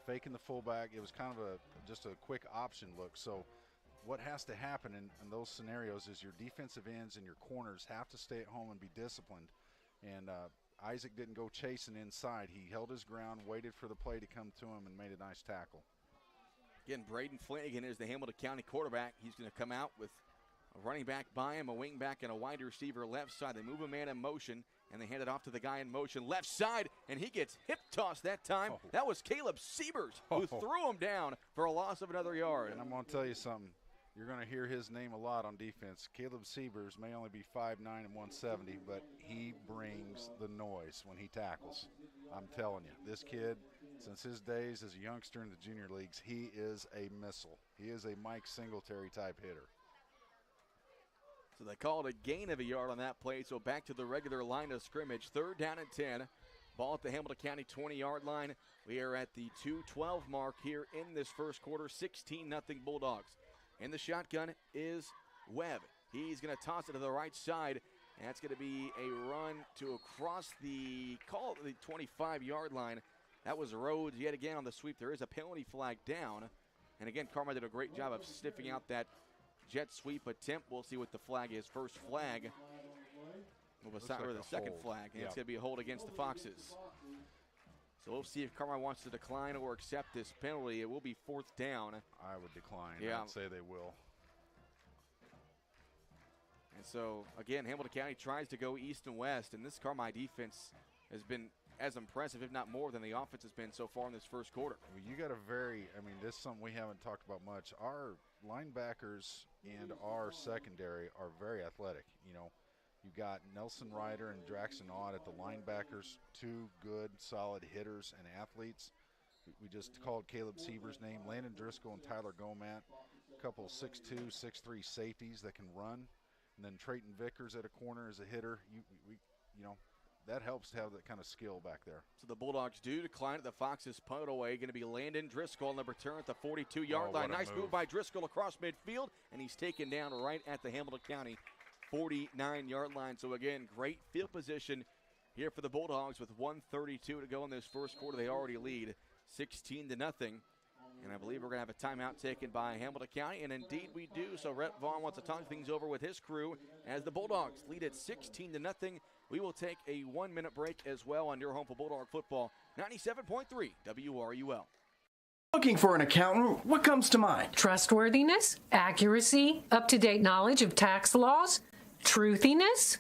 faking the fullback. It was kind of just a quick option look. So what has to happen in those scenarios is your defensive ends and your corners have to stay at home and be disciplined. And Isaac didn't go chasing inside. He held his ground, waited for the play to come to him, and made a nice tackle. Again, Braden Flanagan is the Hamilton County quarterback. He's going to come out with a running back by him, a wing back, and a wide receiver left side. They move a man in motion, and they hand it off to the guy in motion left side, and he gets hip tossed that time. That was Caleb Siebers who threw him down for a loss of another yard. And I'm going to tell you something. You're going to hear his name a lot on defense. Caleb Siebers may only be 5'9" and 170, but he brings the noise when he tackles. I'm telling you, this kid, since his days as a youngster in the junior leagues, he is a missile. He is a Mike Singletary type hitter. So they called a gain of a yard on that play, so back to the regular line of scrimmage. 3rd down and 10. Ball at the Hamilton County 20-yard line. We are at the 2:12 mark here in this first quarter. 16-0 Bulldogs. And the shotgun is Webb. He's going to toss it to the right side. And that's going to be a run to across the 25-yard line. That was Rhodes yet again on the sweep. There is a penalty flag down. And again, Carmi did a great job of sniffing out that jet sweep attempt. We'll see what the flag is. First flag. Or the second flag. And it's going to be a hold against the Foxes. So we'll see if Carmi wants to decline or accept this penalty. It will be 4th down. I would decline. Yeah. I'd say they will. And so, again, Hamilton County tries to go east and west, and this Carmi defense has been as impressive, if not more, than the offense has been so far in this first quarter. Well, you got a this is something we haven't talked about much. Our linebackers and our secondary are very athletic. You know, you got Nelson Ryder and Draxton Ott at the linebackers, 2 good, solid hitters and athletes. We just called Caleb Seaver's name. Landon Driscoll and Tyler Gomat, a couple 6'2", 6'3" safeties that can run. And then Trayton Vickers at a corner as a hitter. That helps to have that kind of skill back there. So the Bulldogs do decline it. The Foxes punt it away. Going to be Landon Driscoll on the return at the 42-yard line. Nice move by Driscoll across midfield, and he's taken down right at the Hamilton County 49-yard line. So again, great field position here for the Bulldogs with 1:32 to go in this first quarter. They already lead 16-0. And I believe we're going to have a timeout taken by Hamilton County, and indeed we do. So Rhett Vaughn wants to talk things over with his crew as the Bulldogs lead at 16-0. We will take a 1-minute break as well on your home for Bulldog football, 97.3 WRUL. Looking for an accountant? What comes to mind? Trustworthiness, accuracy, up-to-date knowledge of tax laws, truthiness.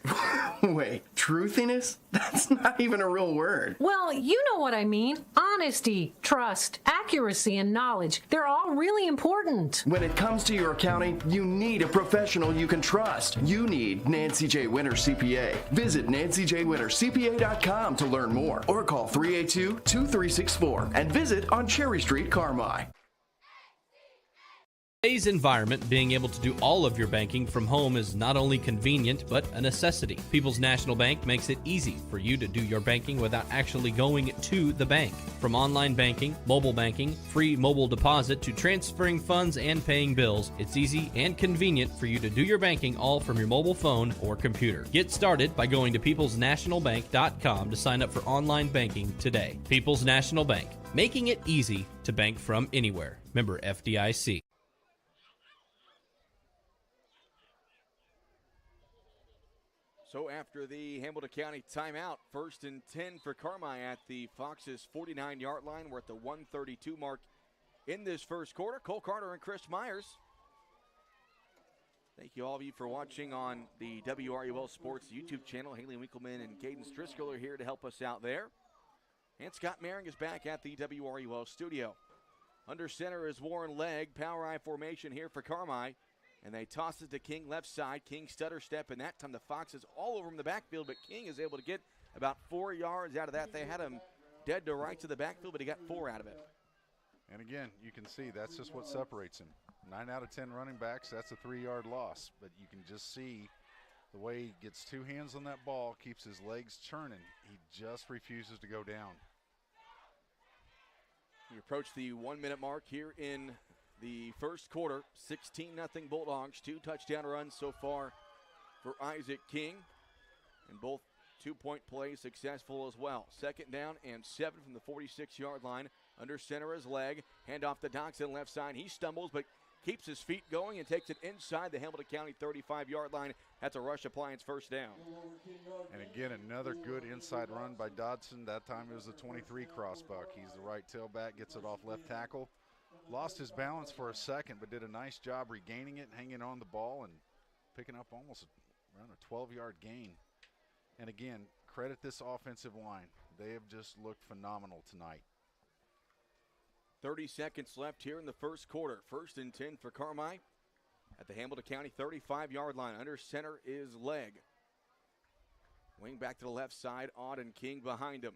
Wait, truthiness? That's not even a real word. Well, you know what I mean. Honesty, trust, accuracy, and knowledge. They're all really important. When it comes to your accounting, you need a professional you can trust. You need Nancy J. Winter CPA. Visit NancyJWinterCPA.com to learn more or call 382-2364 and visit on Cherry Street, Carmi. Today's environment, being able to do all of your banking from home is not only convenient, but a necessity. People's National Bank makes it easy for you to do your banking without actually going to the bank. From online banking, mobile banking, free mobile deposit, to transferring funds and paying bills, it's easy and convenient for you to do your banking all from your mobile phone or computer. Get started by going to peoplesnationalbank.com to sign up for online banking today. People's National Bank, making it easy to bank from anywhere. Member FDIC. So after the Hamilton County timeout, 1st and 10 for Carmi at the Foxes 49-yard line. We're at the 1:32 mark in this first quarter. Cole Carter and Chris Myers. Thank you all of you for watching on the WRUL Sports YouTube channel. Haley Winkleman and Cadence Driscoll are here to help us out there. And Scott Maring is back at the WRUL studio. Under center is Warren Legg. Power I formation here for Carmi. And they toss it to King left side. King stutter step, and that time the Foxes all over him in the backfield, but King is able to get about 4 yards out of that. They had him dead to right to the backfield, but he got 4 out of it. And again, you can see that's just what separates him. 9 out of 10 running backs, that's a 3-yard loss. But you can just see the way he gets 2 hands on that ball, keeps his legs churning. He just refuses to go down. We approach the 1-minute mark here in the first quarter. 16-0 Bulldogs. 2 touchdown runs so far for Isaac King. And both 2-point plays successful as well. 2nd down and 7 from the 46-yard line. Under center is Legg. Hand off to Doxson left side. He stumbles but keeps his feet going and takes it inside the Hamilton County 35-yard line. That's a Rush Appliance 1st down. And again, another good inside run by Dodson. That time it was a 23 crossbuck. He's the right tailback, gets it off left tackle. Lost his balance for a second, but did a nice job regaining it, hanging on the ball, and picking up almost around a 12-yard gain. And again, credit this offensive line. They have just looked phenomenal tonight. 30 seconds left here in the first quarter. 1st and 10 for Carmi at the Hamilton County 35-yard line. Under center is Legg. Wing back to the left side, Ott and King behind him.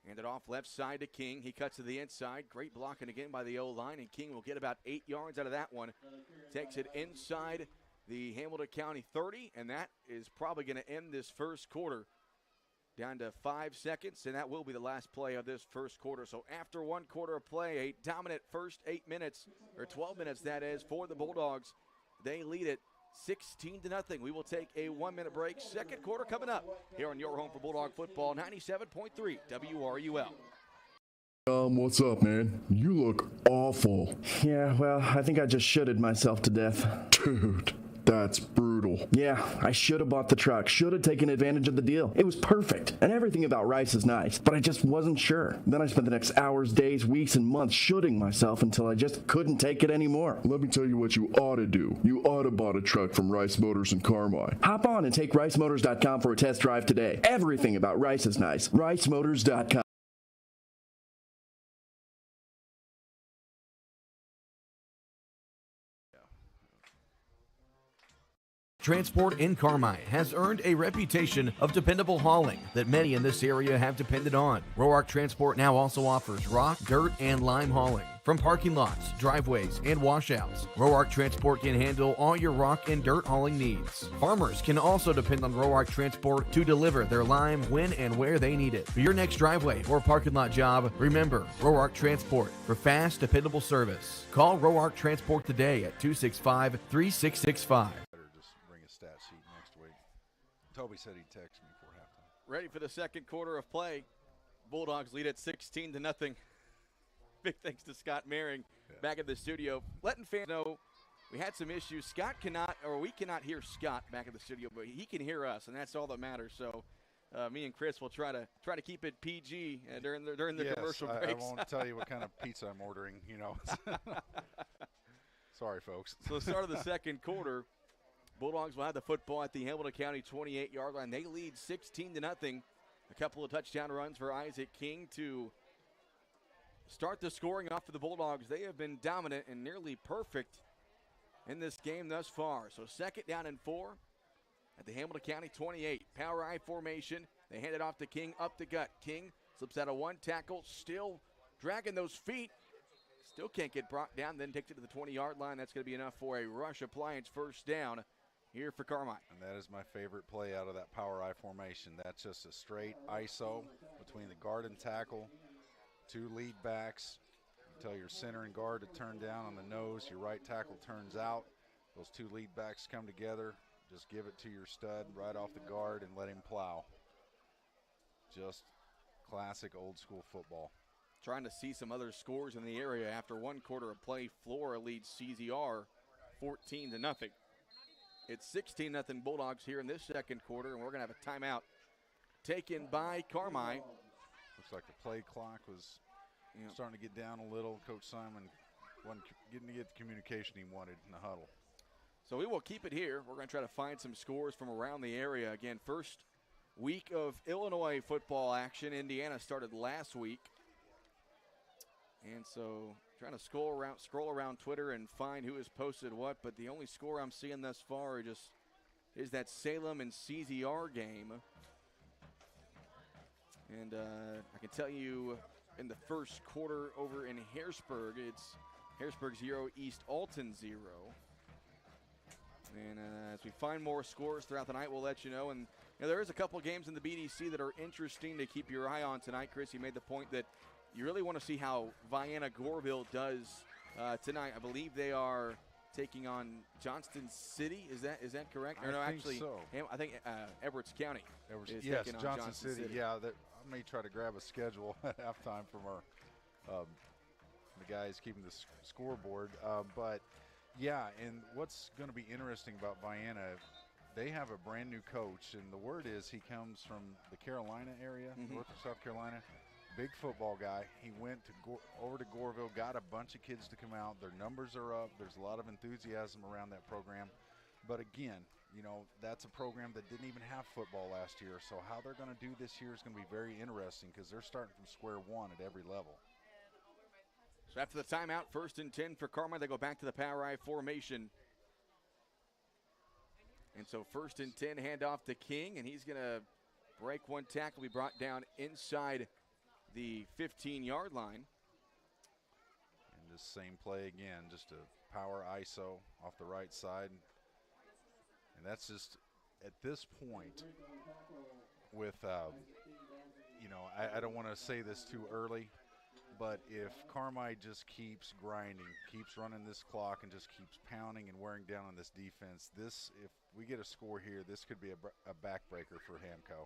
Hand it off left side to King. He cuts to the inside. Great blocking again by the O-line, and King will get about 8 yards out of that one. Takes it inside the Hamilton County 30, and that is probably going to end this first quarter. Down to 5 seconds, and that will be the last play of this first quarter. So after 1 quarter of play, a dominant first 8 minutes, or 12 minutes that is, for the Bulldogs. They lead it 16-0. We will take a 1-minute break. Second quarter coming up here on your home for Bulldog football, 97.3 WRUL. What's up, man? You look awful. Yeah, well, I think I just shitted myself to death. Dude, That's brutal. Yeah, I should have bought the truck, should have taken advantage of the deal. It was perfect, and everything about Rice is nice, but I just wasn't sure. Then I spent the next hours, days, weeks, and months shooting myself until I just couldn't take it anymore. Let me tell you what you ought to do. You ought to bought a truck from Rice Motors in Carmi. Hop on and take ricemotors.com for a test drive today. Everything about Rice is nice. ricemotors.com. Transport in Carmi has earned a reputation of dependable hauling that many in this area have depended on. Roark Transport now also offers rock, dirt, and lime hauling. From parking lots, driveways, and washouts, Roark Transport can handle all your rock and dirt hauling needs. Farmers can also depend on Roark Transport to deliver their lime when and where they need it. For your next driveway or parking lot job, remember Roark Transport for fast, dependable service. Call Roark Transport today at 265-3665. Stat sheet next week. Toby said he'd text me before halftime. Ready for the second quarter of play. Bulldogs lead at 16-0. Big thanks to Scott Maring back at the studio. Letting fans know we had some issues. We cannot hear Scott back at the studio, but he can hear us, and that's all that matters. So me and Chris will try to keep it PG during the commercial breaks. I won't tell you what kind of pizza I'm ordering, you know. Sorry, folks. So the start of the second quarter, Bulldogs will have the football at the Hamilton County 28-yard line. They lead 16-0. A couple of touchdown runs for Isaac King to start the scoring off for the Bulldogs. They have been dominant and nearly perfect in this game thus far. So second down and 4 at the Hamilton County 28. Power I formation. They hand it off to King up the gut. King slips out of one tackle, still dragging those feet. Still can't get brought down, then takes it to the 20-yard line. That's going to be enough for a Rush Appliance first down here for Carmi. And that is my favorite play out of that power I formation. That's just a straight ISO between the guard and tackle, two lead backs. You tell your center and guard to turn down on the nose. Your right tackle turns out. Those two lead backs come together. Just give it to your stud right off the guard and let him plow. Just classic old school football. Trying to see some other scores in the area after one quarter of play. Flora leads CZR 14-0. It's 16-0 Bulldogs here in this second quarter, and we're going to have a timeout taken by Carmi. Looks like the play clock was starting to get down a little. Coach Simon wasn't getting to get the communication he wanted in the huddle. So we will keep it here. We're going to try to find some scores from around the area. Again, first week of Illinois football action. Indiana started last week. And so trying to scroll around Twitter and find who has posted what, but the only score I'm seeing thus far is that Salem and CZR game. And I can tell you in the first quarter over in Harrisburg, it's Harrisburg 0, East Alton 0. And as we find more scores throughout the night, we'll let you know. And there is a couple games in the BDC that are interesting to keep your eye on tonight. Chris, you made the point that you really want to see how Vienna-Goreville does tonight. I believe they are taking on Johnston City. Is that correct? I think so. I think Edwards County is taking on Johnston City. Yeah, I may try to grab a schedule at halftime from our the guys keeping the scoreboard. But yeah, and what's going to be interesting about Vienna, they have a brand new coach, and the word is he comes from the Carolina area, north of South Carolina. Big football guy. He went over to Goreville, got a bunch of kids to come out. Their numbers are up. There's a lot of enthusiasm around that program. But again, that's a program that didn't even have football last year. So how they're going to do this year is going to be very interesting because they're starting from square one at every level. So after the timeout, 1st and 10 for Carmi. They go back to the power I formation. And so 1st and 10, handoff to King, and he's going to break one tackle. Be brought down inside the 15-yard line. And this same play again, just a power ISO off the right side. And that's just, at this point, with, I don't want to say this too early, but if Carmi just keeps grinding, keeps running this clock, and just keeps pounding and wearing down on this defense, if we get a score here, this could be a backbreaker for Hamco.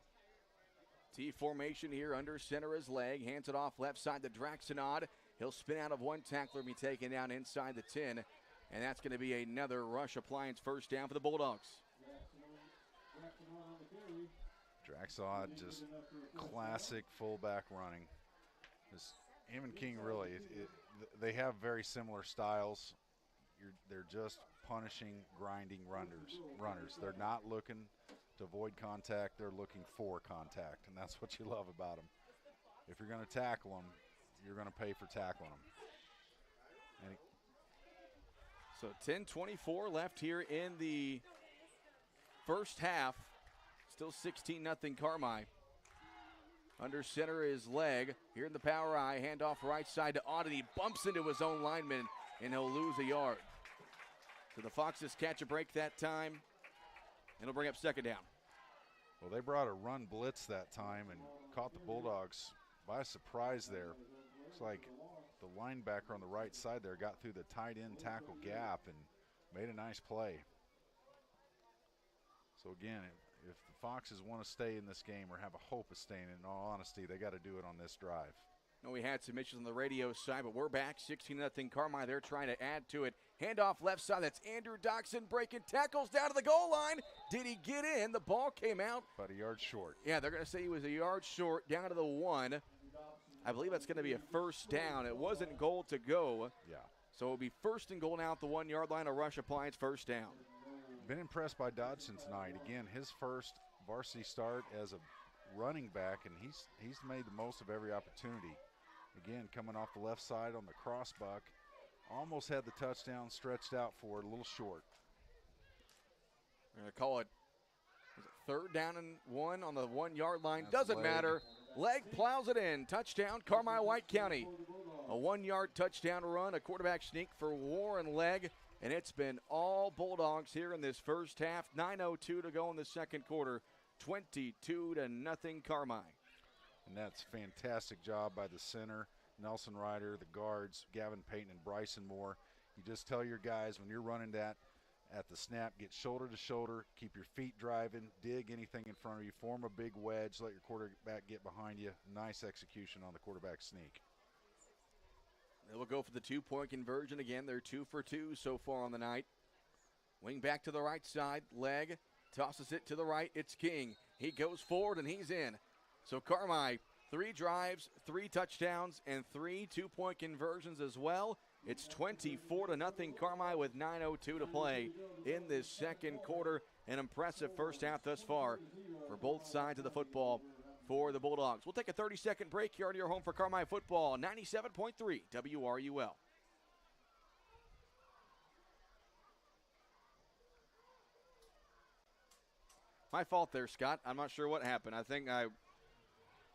T formation here, under center is Legg. Hands it off left side to Draxenod. He'll spin out of one tackler, be taken down inside the 10. And that's going to be another Rush Appliance first down for the Bulldogs. Draxod, just classic fullback running. Him and King really, they have very similar styles. They're just punishing, grinding runners. They're not looking to avoid contact. They're looking for contact, and that's what you love about them. If you're going to tackle them, you're going to pay for tackling them. So 10:24 left here in the first half. Still 16-0 Carmi. Under center is Legg. Here in the power eye, handoff right side to Audit. He bumps into his own lineman, and he'll lose a yard. So the Foxes catch a break that time, and it'll bring up second down. Well, they brought a run blitz that time and caught the Bulldogs by surprise there. Looks like the linebacker on the right side there got through the tight end tackle gap and made a nice play. So again, if the Foxes want to stay in this game or have a hope of staying, in all honesty, they got to do it on this drive. No, we had some issues on the radio side, but we're back. 16-0 Carmi. They're trying to add to it. Handoff left side. That's Andrew Doxson breaking tackles down to the goal line. Did he get in? The ball came out. About a yard short. Yeah, they're going to say he was a yard short down to the 1. I believe that's going to be a first down. It wasn't goal to go. Yeah. So it'll be first and goal now at the 1 yard line. A Rush Appliance first down. Been impressed by Dodson tonight. Again, his first varsity start as a running back, and he's made the most of every opportunity. Again, coming off the left side on the crossbuck. Almost had the touchdown stretched out for it, a little short. We're going to call it third down and 1 on the 1 yard line. That's Doesn't Legg. matter. Legg plows it in. Touchdown, Carmi White County. A 1 yard touchdown run, a quarterback sneak for Warren Legg. And it's been all Bulldogs here in this first half. 9:02 to go in the second quarter. 22-0 Carmi. And that's a fantastic job by the center, Nelson Ryder, the guards, Gavin Payton and Bryson Moore. You just tell your guys when you're running that at the snap, get shoulder to shoulder, keep your feet driving, dig anything in front of you, form a big wedge, let your quarterback get behind you. Nice execution on the quarterback sneak. They will go for the 2-point conversion again. They're 2 for 2 so far on the night. Wing back to the right side. Legg tosses it to the right. It's King. He goes forward and he's in. So Carmi, 3 drives, 3 touchdowns, and 3 2-point conversions as well. It's 24-0 Carmi with 9:02 to play in this second quarter. An impressive first half thus far for both sides of the football for the Bulldogs. We'll take a 30-second break here on your home for Carmi football, 97.3 WRUL. My fault there, Scott. I'm not sure what happened. I think I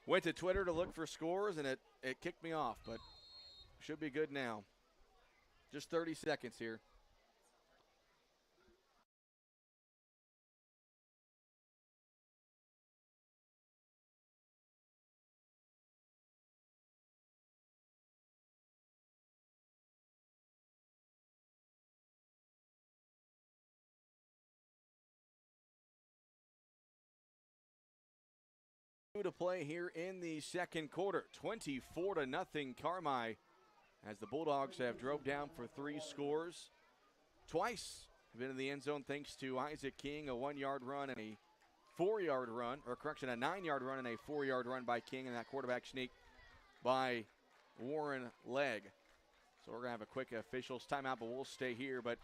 went to Twitter to look for scores, and it kicked me off, but should be good now. Just 30 seconds here. To play here in the second quarter, 24-0 Carmi, as the Bulldogs have drove down for 3 scores. Twice been in the end zone thanks to Isaac King, a 1-yard run and a 4-yard run, or correction, a 9-yard run and a 4-yard run by King, and that quarterback sneak by Warren Legg. So we're going to have a quick officials timeout, but we'll stay here. But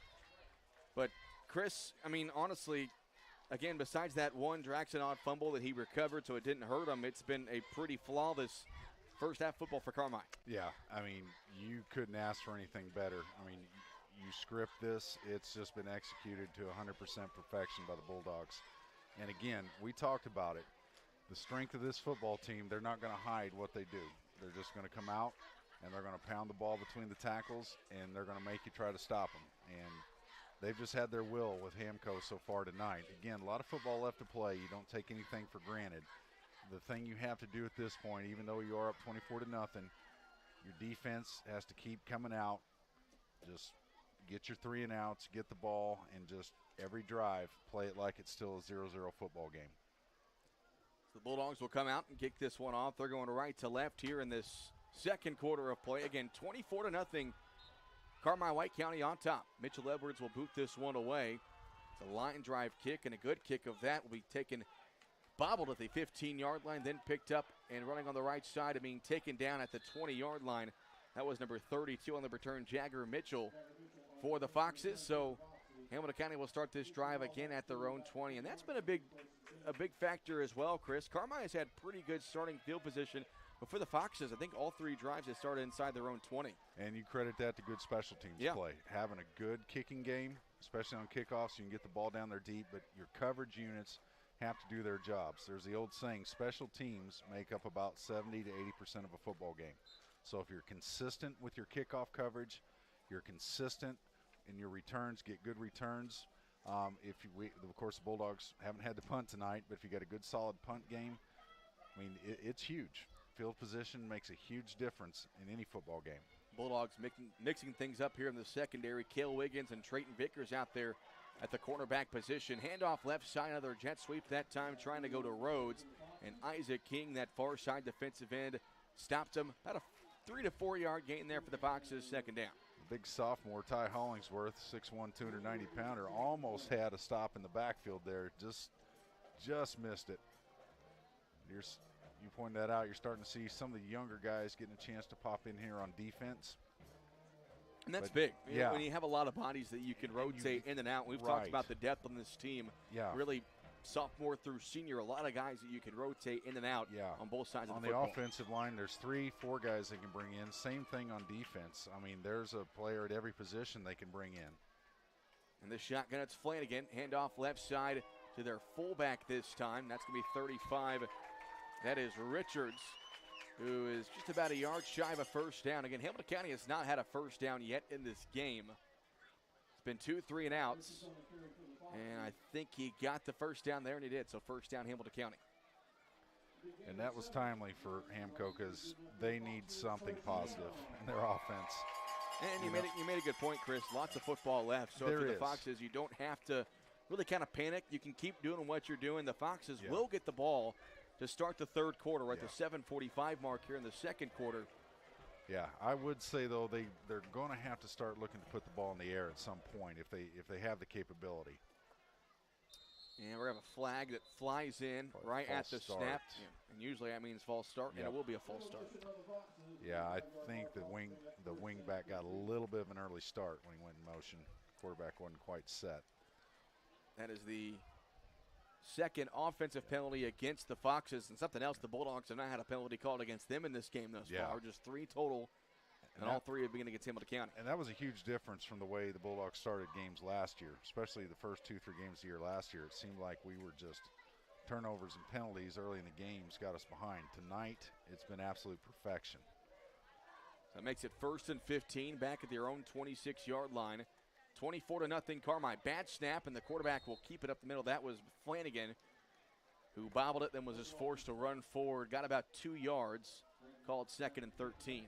Chris, I mean, honestly, again, besides that one Draxon fumble that he recovered so it didn't hurt him, it's been a pretty flawless first half football for Carmi. Yeah, I mean, you couldn't ask for anything better. I mean, you script this, it's just been executed to 100% perfection by the Bulldogs. And again, we talked about it. The strength of this football team, they're not going to hide what they do. They're just going to come out and they're going to pound the ball between the tackles and they're going to make you try to stop them. And they've just had their will with Hamco so far tonight. Again, a lot of football left to play. You don't take anything for granted. The thing you have to do at this point, even though you are up 24-0, your defense has to keep coming out. Just get your 3 and outs, get the ball, and just every drive, play it like it's still a 0-0 football game. The Bulldogs will come out and kick this one off. They're going right to left here in this second quarter of play. Again, 24-0 Carmi White County on top. Mitchell Edwards will boot this one away. It's a line drive kick, and a good kick of that will be taken, bobbled at the 15-yard line, then picked up and running on the right side and being taken down at the 20-yard line. That was number 32 on the return, Jagger Mitchell, for the Foxes. So Hamilton County will start this drive again at their own 20, and that's been a big factor as well, Chris. Carmi has had pretty good starting field position, but for the Foxes, I think all three drives have started inside their own 20. And you credit that to good special teams play. Having a good kicking game, especially on kickoffs, you can get the ball down there deep, but your coverage units have to do their jobs. There's the old saying, special teams make up about 70 to 80% of a football game. So if you're consistent with your kickoff coverage, you're consistent in your returns, get good returns. Of course, the Bulldogs haven't had to punt tonight, but if you got a good solid punt game, I mean, it's huge. Field position makes a huge difference in any football game. Bulldogs mixing things up here in the secondary. Cale Wiggins and Trayton Vickers out there at the cornerback position. Handoff left side, another jet sweep that time, trying to go to Rhodes. And Isaac King, that far side defensive end, stopped him. About a 3 to 4 yard gain there for the Foxes, second down. Big sophomore Ty Hollingsworth, 6'1", 290-pounder, almost had a stop in the backfield there. Just missed it. You pointed that out. You're starting to see some of the younger guys getting a chance to pop in here on defense. And that's big. When you have a lot of bodies that you can rotate in and out. We've talked about the depth on this team. Really, sophomore through senior, a lot of guys that you can rotate in and out on both sides of the football. On the offensive line, there's 3-4 guys they can bring in. Same thing on defense. I mean, there's a player at every position they can bring in. And the shotgun, it's Flanagan. Handoff left side to their fullback this time. That's going to be 35. That is Richards, who is just about a yard shy of a first down. Again, Hamilton County has not had a first down yet in this game. It's been 2 3-and-outs. And I think he got the first down there, and he did. So first down, Hamilton County. And that was timely for Hamco because they need something positive in their offense. And you made a good point, Chris. Lots of football left. So if you're the Foxes, you don't have to really kind of panic. You can keep doing what you're doing. The Foxes will get the ball to start the third quarter. We're at the 7:45 mark here in the second quarter. Yeah, I would say though they're going to have to start looking to put the ball in the air at some point if they have the capability. And we're going to have a flag that flies in right at the snap. Yeah. And usually that means false start, and it will be a false start. Yeah, I think the wing back got a little bit of an early start when he went in motion. Quarterback wasn't quite set. That is the second offensive penalty against the Foxes, and something else, the Bulldogs have not had a penalty called against them in this game thus far. Just 3 total, and all 3 have been against Hamilton County. And that was a huge difference from the way the Bulldogs started games last year, especially the first 2-3 games of the year last year. It seemed like we were just turnovers and penalties early in the games got us behind. Tonight, it's been absolute perfection. That makes it 1st and 15 back at their own 26-yard line. 24-0 Carmi. Bad snap, and the quarterback will keep it up the middle. That was Flanagan, who bobbled it, then was just forced to run forward. Got about 2 yards, called 2nd and 13.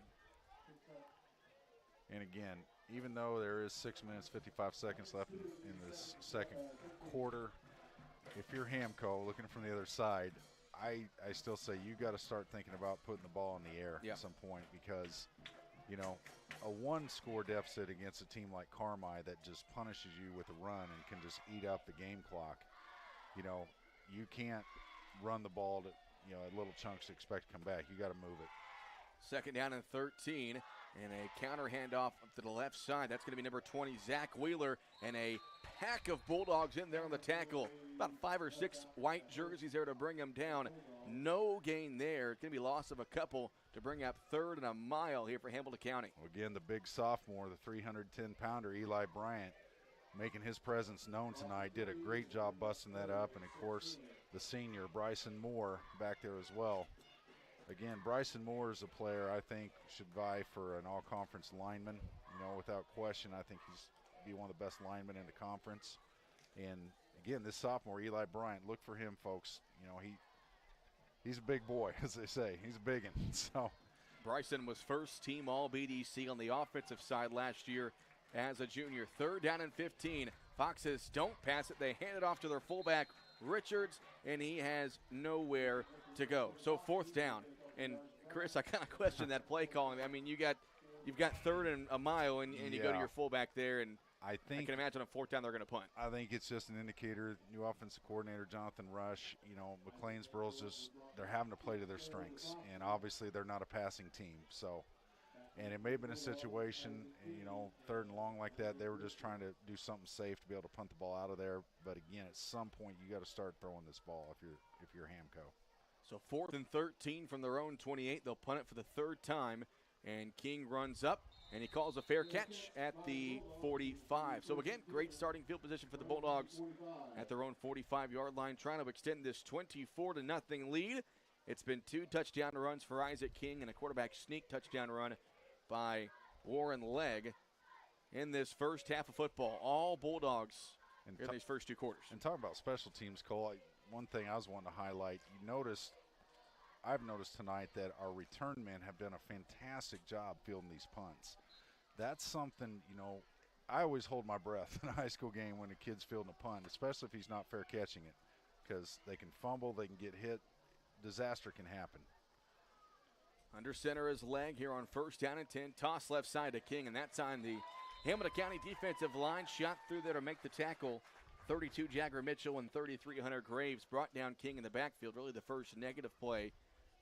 And again, even though there is 6 minutes, 55 seconds left in this second quarter, if you're Hamco looking from the other side, I still say you got to start thinking about putting the ball in the air at some point because, you know, a 1-score deficit against a team like Carmi that just punishes you with a run and can just eat up the game clock, you know, you can't run the ball to, you know, at little chunks to expect to come back. You got to move it. 2nd down and 13, and a counter handoff to the left side. That's going to be number 20, Zach Wheeler, and a pack of Bulldogs in there on the tackle. About 5 or 6 white jerseys there to bring him down. No gain there. It's going to be loss of a couple to bring up 3rd and a mile here for Hamilton County. Well, again, the big sophomore, the 310-pounder, Eli Bryant, making his presence known tonight. Did a great job busting that up. And, of course, the senior, Bryson Moore, back there as well. Again, Bryson Moore is a player I think should vie for an all-conference lineman. You know, without question, I think he's be one of the best linemen in the conference. And, again, this sophomore, Eli Bryant, look for him, folks. You know, he's a big boy, as they say. He's a big one. So Bryson was first team All-BDC on the offensive side last year as a junior. 3rd down and 15. Foxes don't pass it. They hand it off to their fullback, Richards, and he has nowhere to go. So 4th down. And, Chris, I kind of question that play calling. I mean, you got you've got third and a mile, and you go to your fullback there, and I can imagine on fourth down they're going to punt. I think it's just an indicator. New offensive coordinator Jonathan Rush, McLeansboro's they're having to play to their strengths, and obviously they're not a passing team. So, and it may have been a situation, third and long like that. They were just trying to do something safe to be able to punt the ball out of there. But again, at some point you got to start throwing this ball if you're Hamco. So 4th and 13 from their own 28. They'll punt it for the third time. And King runs up, and he calls a fair catch at the 45. So, again, great starting field position for the Bulldogs at their own 45-yard line, trying to extend this 24-0 lead. It's been 2 touchdown runs for Isaac King and a quarterback sneak touchdown run by Warren Legg in this first half of football. All Bulldogs in these first 2 quarters. And talking about special teams, Cole, one thing I was wanting to highlight, I've noticed tonight that our return men have done a fantastic job fielding these punts. That's something, I always hold my breath in a high school game when a kid's fielding a punt, especially if he's not fair catching it, because they can fumble, they can get hit, disaster can happen. Under center is Legg here on 1st down and 10. Toss left side to King, and that time the Hamilton County defensive line shot through there to make the tackle. 32 Jagger Mitchell and 33 Hunter Graves brought down King in the backfield, really the first negative play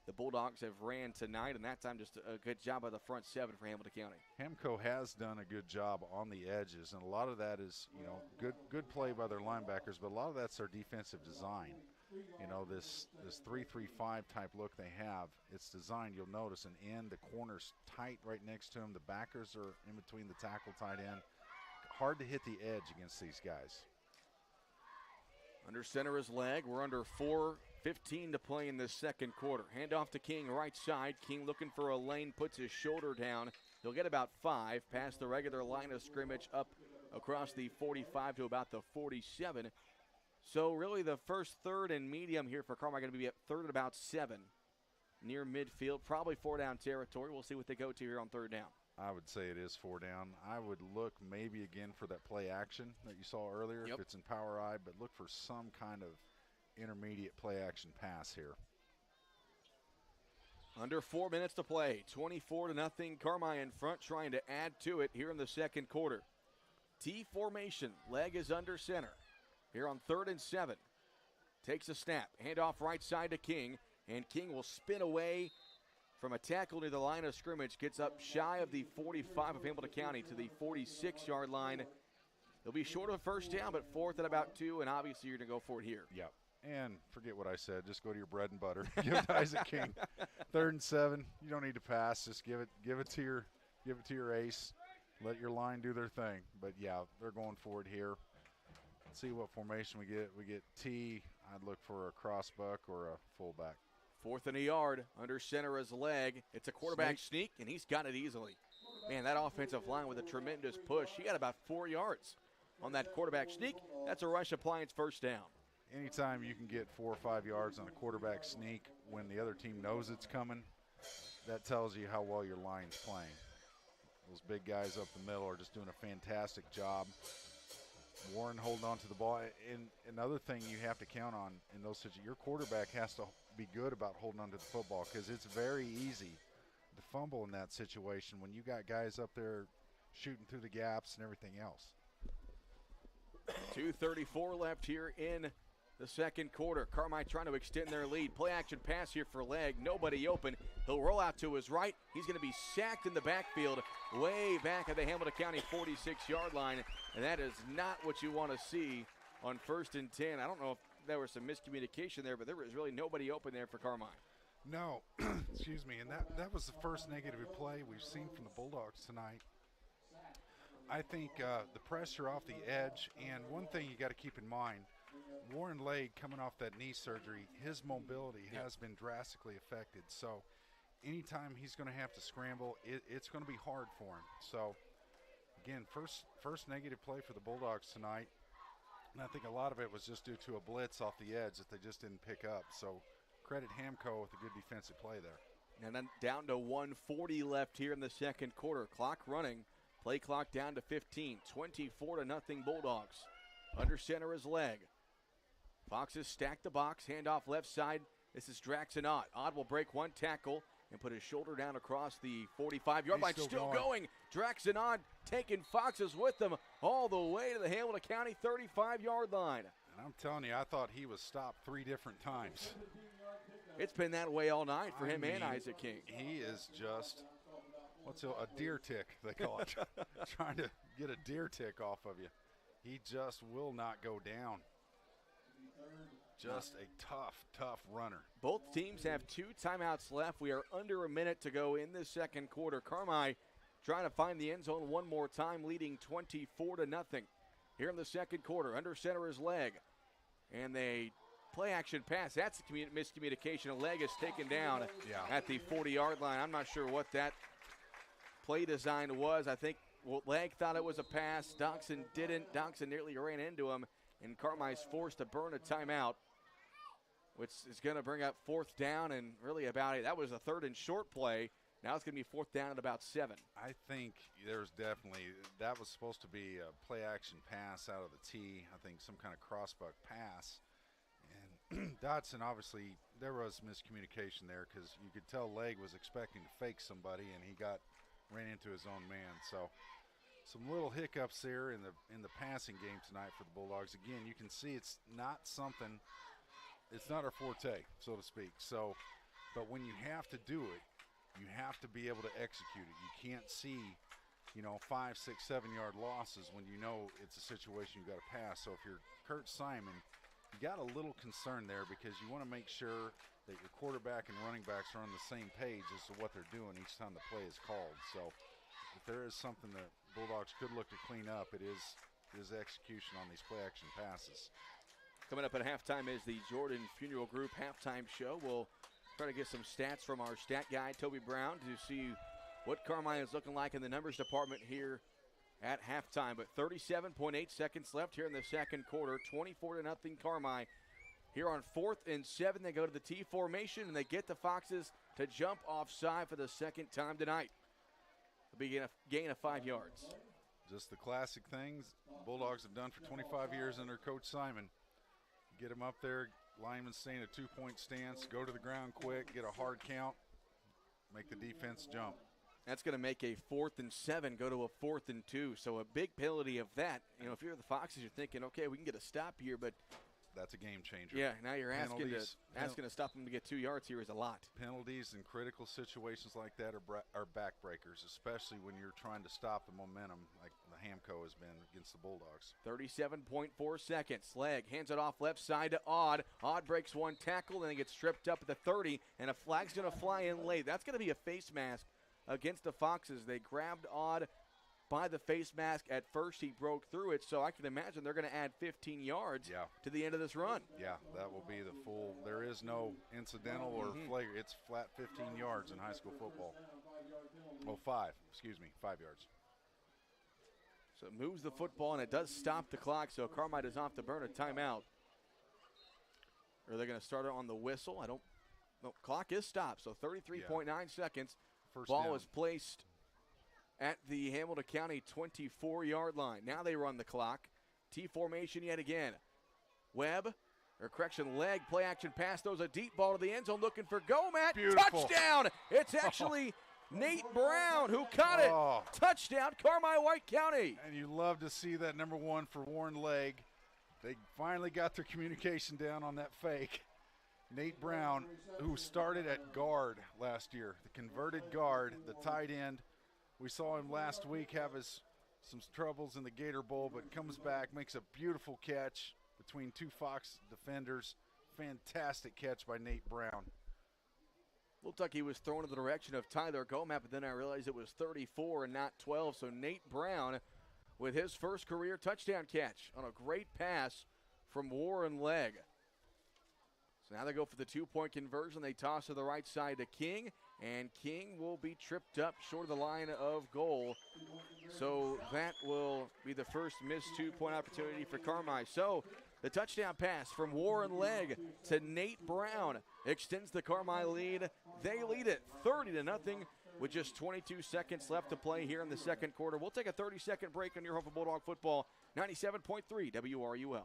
the Bulldogs have ran tonight, and that time just a good job by the front 7 for Hamilton County. Hamco has done a good job on the edges, and a lot of that is, good play by their linebackers, but a lot of that's their defensive design. This 3-3-5 type look they have, it's designed, you'll notice, an end, the corner's tight right next to them, the backers are in between the tackle tight end. Hard to hit the edge against these guys. Under center is Legg. We're under 4:15 to play in this second quarter. Handoff to King, right side. King looking for a lane, puts his shoulder down. He'll get about 5 past the regular line of scrimmage up across the 45 to about the 47. So really the first third and medium here for Carmi going to be at third and about 7 near midfield, probably 4-down territory. We'll see what they go to here on 3rd down. I would say it is 4 down. I would look maybe again for that play action that you saw earlier if it's in power eye, but look for some kind of intermediate play action pass here. Under 4 minutes to play, 24-0. Carmi in front, trying to add to it here in the second quarter. T formation. Legg is under center. Here on 3rd and 7. Takes a snap. Handoff right side to King, and King will spin away from a tackle near the line of scrimmage. Gets up shy of the 45 of Hamilton County to the 46-yard line. They'll be short of a first down, but 4th at about 2, and obviously you're going to go for it here. Yep. And forget what I said. Just go to your bread and butter. Give it to Isaac King. 3rd and 7. You don't need to pass. Just give it to your ace. Let your line do their thing. But yeah, they're going for it here. Let's see what formation we get. We get T. I'd look for a cross buck or a fullback. 4th and a yard. Under center is Legg. It's a quarterback sneak, and he's got it easily. Man, that offensive line with a tremendous push. He got about 4 yards on that quarterback sneak. That's a Rush Appliance first down. Anytime you can get 4 or 5 yards on a quarterback sneak when the other team knows it's coming, that tells you how well your line's playing. Those big guys up the middle are just doing a fantastic job. Warren holding on to the ball. And another thing you have to count on in those situations, your quarterback has to be good about holding on to the football, because it's very easy to fumble in that situation when you got guys up there shooting through the gaps and everything else. 2:34 left here in the second quarter. Carmi trying to extend their lead. Play action pass here for Legg. Nobody open. He'll roll out to his right. He's going to be sacked in the backfield, way back at the Hamilton County 46-yard line. And that is not what you want to see on 1st and 10. I don't know if there was some miscommunication there, but there was really nobody open there for Carmi. No, excuse me. And that was the first negative play we've seen from the Bulldogs tonight. I think the pressure off the edge, and one thing you got to keep in mind, Warren Legg coming off that knee surgery, his mobility has been drastically affected. So anytime he's going to have to scramble, it's going to be hard for him. So again, first negative play for the Bulldogs tonight, and I think a lot of it was just due to a blitz off the edge that they just didn't pick up. So credit Hamco with a good defensive play there. And then down to 1:40 left here in the second quarter. Clock running. Play clock down to 15. 24-0 Bulldogs. Under center is Legg. Foxes stack the box. Handoff left side. This is Draxon Ott. Ott will break one tackle. and put his shoulder down across the 45-yard line. Still Still going. Draxon on, taking Foxes with them all the way to the Hamilton County 35-yard line. And I'm telling you, I thought he was stopped 3 different times. It's been that way all night for him and Isaac King. He is just, a deer tick, they call it. Trying to get a deer tick off of you. He just will not go down. Just a tough runner. Both teams have 2 timeouts left. We are under a minute to go in the second quarter. Carmi trying to find the end zone one more time, leading 24-0. Here in the second quarter, under center is Legg. And they play action pass. That's a miscommunication. Legg is taken down at the 40-yard line. I'm not sure what that play design was. I think Legg thought it was a pass. Doxson didn't. Doxson nearly ran into him, and Carmi's forced to burn a timeout, which is going to bring up 4th down and really about it. That was a 3rd and short play. Now it's going to be 4th down at about 7. I think there's definitely, that was supposed to be a play action pass out of the tee. I think some kind of crossbuck pass. And Dotson, obviously, there was miscommunication there because you could tell Legg was expecting to fake somebody, and he ran into his own man. So some little hiccups there in the passing game tonight for the Bulldogs. Again, you can see it's not our forte, so to speak. So, but when you have to do it, you have to be able to execute it. You can't see, 5, 6, 7-yard losses when you know it's a situation you've got to pass. So if you're Kurt Simon, you got a little concern there because you want to make sure that your quarterback and running backs are on the same page as to what they're doing each time the play is called. So if there is something that Bulldogs could look to clean up, it is execution on these play action passes. Coming up at halftime is the Jordan Funeral Group halftime show. We'll try to get some stats from our stat guy, Toby Brown, to see what Carmi is looking like in the numbers department here at halftime. But 37.8 seconds left here in the second quarter. 24-0 Carmi. Here on 4th and 7, they go to the T formation, and they get the Foxes to jump offside for the second time tonight. It'll be a gain of 5 yards. Just the classic things Bulldogs have done for 25 years under Coach Simon. Get them up there, linemen stay in a 2-point stance, go to the ground quick, get a hard count, make the defense jump. That's going to make a 4th and 7 go to a 4th and 2. So a big penalty of that. If you're the Foxes, you're thinking, okay, we can get a stop here, but that's a game changer. Yeah, now you're asking to stop them to get 2 yards here is a lot. Penalties in critical situations like that are backbreakers, especially when you're trying to stop the momentum like the Hamco has been against the Bulldogs. 37.4 seconds. Legg hands it off left side to Odd. Odd breaks one tackle, and he gets stripped up at the 30, and a flag's going to fly in late. That's going to be a face mask against the Foxes. They grabbed Odd by the face mask at first. He broke through it, so I can imagine they're going to add 15 yards to the end of this run. Yeah, that will be the full. There is no incidental or flagrant. It's flat 15 yards in high school football. Well, 5 yards. So it moves the football, and it does stop the clock, so Carmi is off to burn a timeout. Or they're going to start it on the whistle. No, clock is stopped, so 33.9 seconds. First ball down. is placed at the Hamilton County 24-yard line. Now they run the clock. T formation yet again. Legg, play action pass, throws a deep ball to the end zone looking for Gomat. Beautiful. Touchdown! It's actually Nate Brown who caught it. Touchdown, Carmi White County. And you love to see that number 1 for Warren Legg. They finally got their communication down on that fake. Nate Brown, who started at guard last year, the converted guard, the tight end. We saw him last week have some troubles in the Gator Bowl, but comes back, makes a beautiful catch between 2 Fox defenders. Fantastic catch by Nate Brown. Looked like he was thrown in the direction of Tyler Gomat, but then I realized it was 34 and not 12. So Nate Brown with his first career touchdown catch on a great pass from Warren Legg. So now they go for the 2-point conversion. They toss to the right side to King, and King will be tripped up short of the line of goal. So that will be the first missed 2-point opportunity for Carmi. So the touchdown pass from Warren Legg to Nate Brown extends the Carmi lead. They lead it 30-0 with just 22 seconds left to play here in the second quarter. We'll take a 30-second break on your home for Bulldog football, 97.3 WRUL.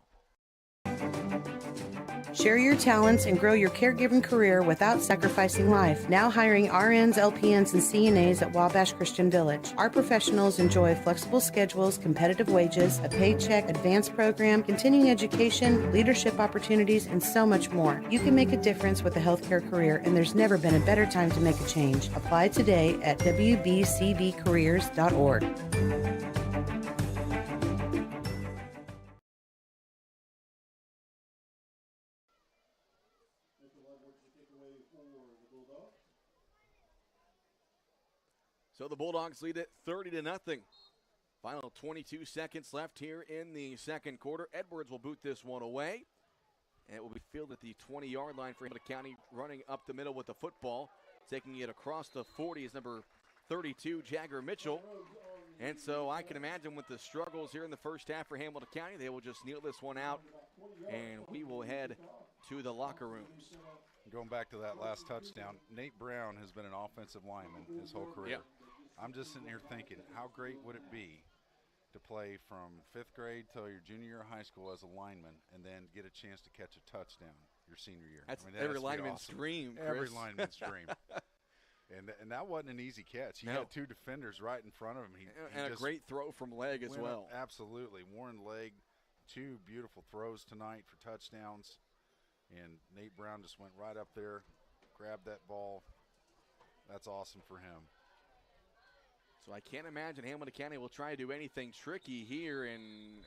Share your talents and grow your caregiving career without sacrificing life. Now hiring RNs, LPNs, and CNAs at Wabash Christian Village. Our professionals enjoy flexible schedules, competitive wages, a paycheck, advanced program, continuing education, leadership opportunities, and so much more. You can make a difference with a healthcare career, and there's never been a better time to make a change. Apply today at wbcvcareers.org. So the Bulldogs lead it 30-0. Final 22 seconds left here in the second quarter. Edwards will boot this one away. And it will be fielded at the 20-yard line for Hamilton County, running up the middle with the football. Taking it across the 40 is number 32, Jagger Mitchell. And so I can imagine with the struggles here in the first half for Hamilton County, they will just kneel this one out, and we will head to the locker rooms. Going back to that last touchdown, Nate Brown has been an offensive lineman his whole career. Yep. I'm just sitting here thinking, how great would it be to play from 5th grade till your junior year of high school as a lineman and then get a chance to catch a touchdown your senior year? That's, that every has to be lineman's awesome. dream, Chris. Every lineman's dream. And that wasn't an easy catch. He had two defenders right in front of him. And a great throw from Legg as well. Absolutely. Warren Legg, two beautiful throws tonight for touchdowns. And Nate Brown just went right up there, grabbed that ball. That's awesome for him. So I can't imagine Hamilton County will try to do anything tricky here, and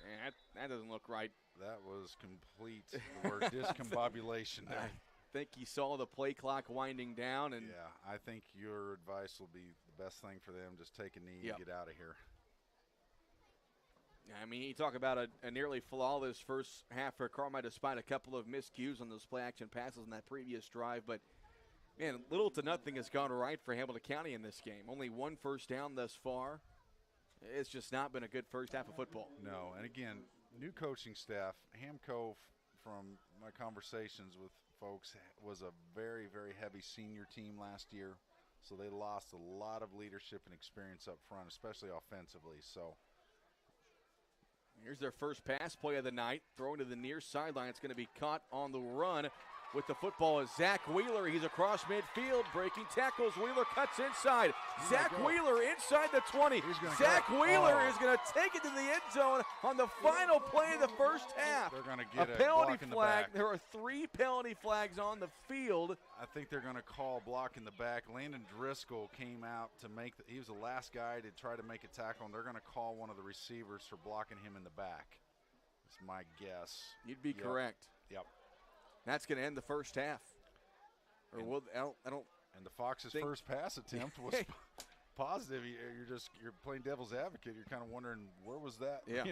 that doesn't look right. That was complete the word discombobulation there. I think he saw the play clock winding down. And yeah, I think your advice will be the best thing for them. Just take a knee and get out of here. I mean, you talk about a nearly flawless first half for Carmi despite a couple of miscues on those play-action passes in that previous drive. But, man, little to nothing has gone right for Hamilton County in this game. Only one first down thus far. It's just not been a good first half of football. No, and again, new coaching staff. Hamco, from my conversations with folks, was a very, very heavy senior team last year. So they lost a lot of leadership and experience up front, especially offensively. So here's their first pass play of the night. Thrown to the near sideline. It's going to be caught on the run. With the football is Zach Wheeler. He's across midfield, breaking tackles. Wheeler cuts inside. Zach Wheeler inside the 20. Zach Wheeler is going to take it to the end zone on the final play of the first half. They're going to get a penalty flag. There are 3 penalty flags on the field. I think they're going to call block in the back. Landon Driscoll came out to make he was the last guy to try to make a tackle, and they're going to call one of the receivers for blocking him in the back. That's my guess. You'd be correct. Yep. That's going to end the first half. Or will, I don't. And the Fox's first pass attempt was positive. You're playing devil's advocate. You're kind of wondering, where was that? Yeah.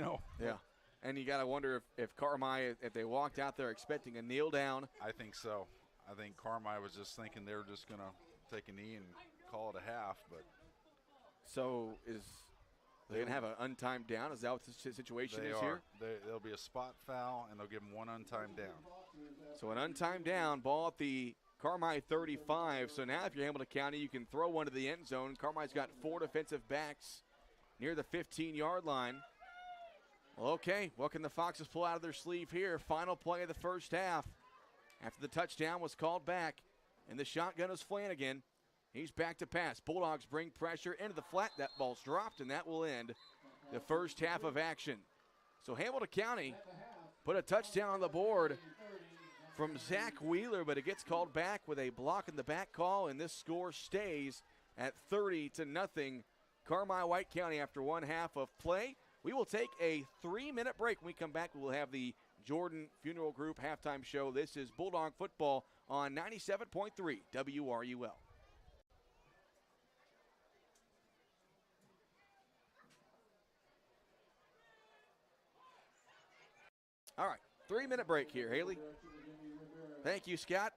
Yeah. And you got to wonder if Carmi, if they walked out there expecting a kneel down. I think so. I think Carmi was just thinking they were just going to take a knee and call it a half. But so they're going to have an untimed down? Is that what the situation is here? There'll be a spot foul, and they'll give them one untimed down. So an untimed down, ball at the Carmi 35. So now if you're Hamilton County, you can throw one to the end zone. Carmi's got 4 defensive backs near the 15-yard line. Well, okay, what can the Foxes pull out of their sleeve here? Final play of the first half. After the touchdown was called back, and the shotgun is Flanagan. He's back to pass. Bulldogs bring pressure into the flat. That ball's dropped, and that will end the first half of action. So Hamilton County put a touchdown on the board from Zach Wheeler, but it gets called back with a block in the back call, and this score stays at 30-0. Carmi White County after one half of play. We will take a 3-minute break. When we come back, we will have the Jordan Funeral Group halftime show. This is Bulldog Football on 97.3 WRUL. All right, 3-minute break here, Haley. Thank you, Scott.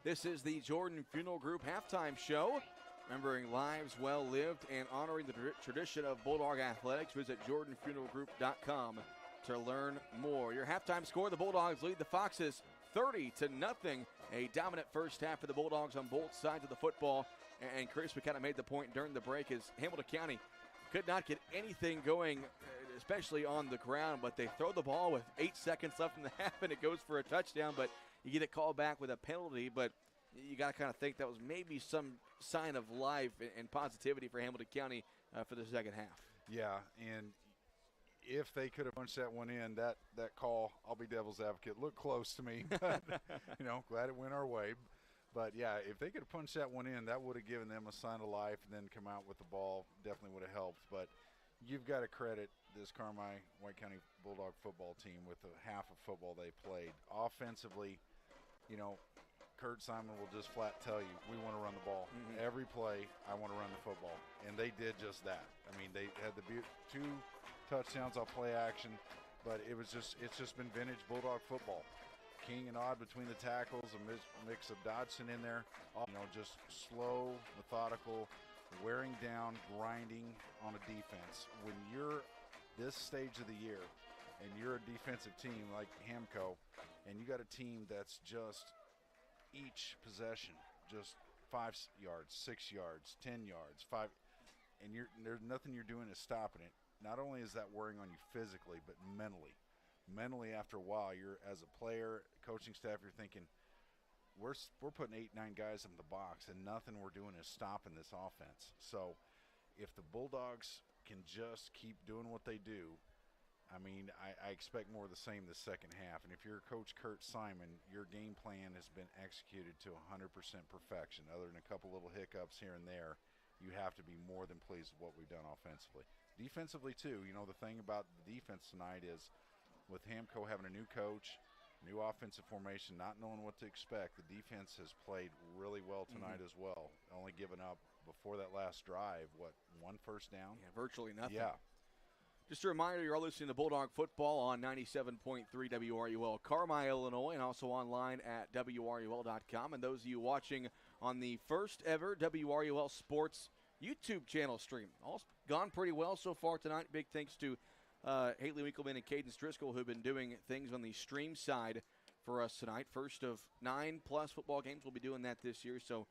This is the Jordan Funeral Group halftime show. Remembering lives well lived and honoring the tradition of Bulldog athletics. Visit jordanfuneralgroup.com to learn more. Your halftime score, the Bulldogs lead the Foxes 30-0. A dominant first half for the Bulldogs on both sides of the football. And Chris, we kind of made the point during the break, is Hamilton County could not get anything going, especially on the ground, but they throw the ball with 8 seconds left in the half and it goes for a touchdown, but you get it called back with a penalty. But you got to kind of think that was maybe some sign of life and positivity for Hamilton County for the second half. Yeah, and if they could have punched that one in, that call, I'll be devil's advocate, looked close to me. But, glad it went our way. But, yeah, if they could have punched that one in, that would have given them a sign of life and then come out with the ball. Definitely would have helped. But you've got to credit this Carmi White County Bulldog football team with the half of football they played. Offensively, Kurt Simon will just flat tell you, we want to run the ball. Mm-hmm. Every play, I want to run the football. And they did just that. I mean, they had the 2 touchdowns off play action, but it's just been vintage Bulldog football. King and Odd between the tackles, a mix of Dodson in there, just slow, methodical, wearing down, grinding on a defense. When you're this stage of the year and you're a defensive team like Hamco, and you got a team that's just each possession, just 5 yards, 6 yards, 10 yards, 5, and there's nothing you're doing is stopping it. Not only is that wearing on you physically, but mentally. Mentally, after a while, you're as a player, coaching staff, you're thinking, we're putting 8-9 guys in the box, and nothing we're doing is stopping this offense. So if the Bulldogs can just keep doing what they do, I mean, I expect more of the same this second half. And if you're Coach Kurt Simon, your game plan has been executed to 100% perfection. Other than a couple little hiccups here and there, you have to be more than pleased with what we've done offensively. Defensively, too, the thing about the defense tonight is with Hamco having a new coach, new offensive formation, not knowing what to expect, the defense has played really well tonight as well. Only giving up before that last drive, 1 first down? Yeah, virtually nothing. Yeah. Just a reminder, you're all listening to Bulldog Football on 97.3 WRUL Carmi, Illinois, and also online at WRUL.com. And those of you watching on the first ever WRUL Sports YouTube channel stream, all gone pretty well so far tonight. Big thanks to Haley Winkleman and Cadence Driscoll, who've been doing things on the stream side for us tonight. First of 9+ football games. We'll be doing that this year, so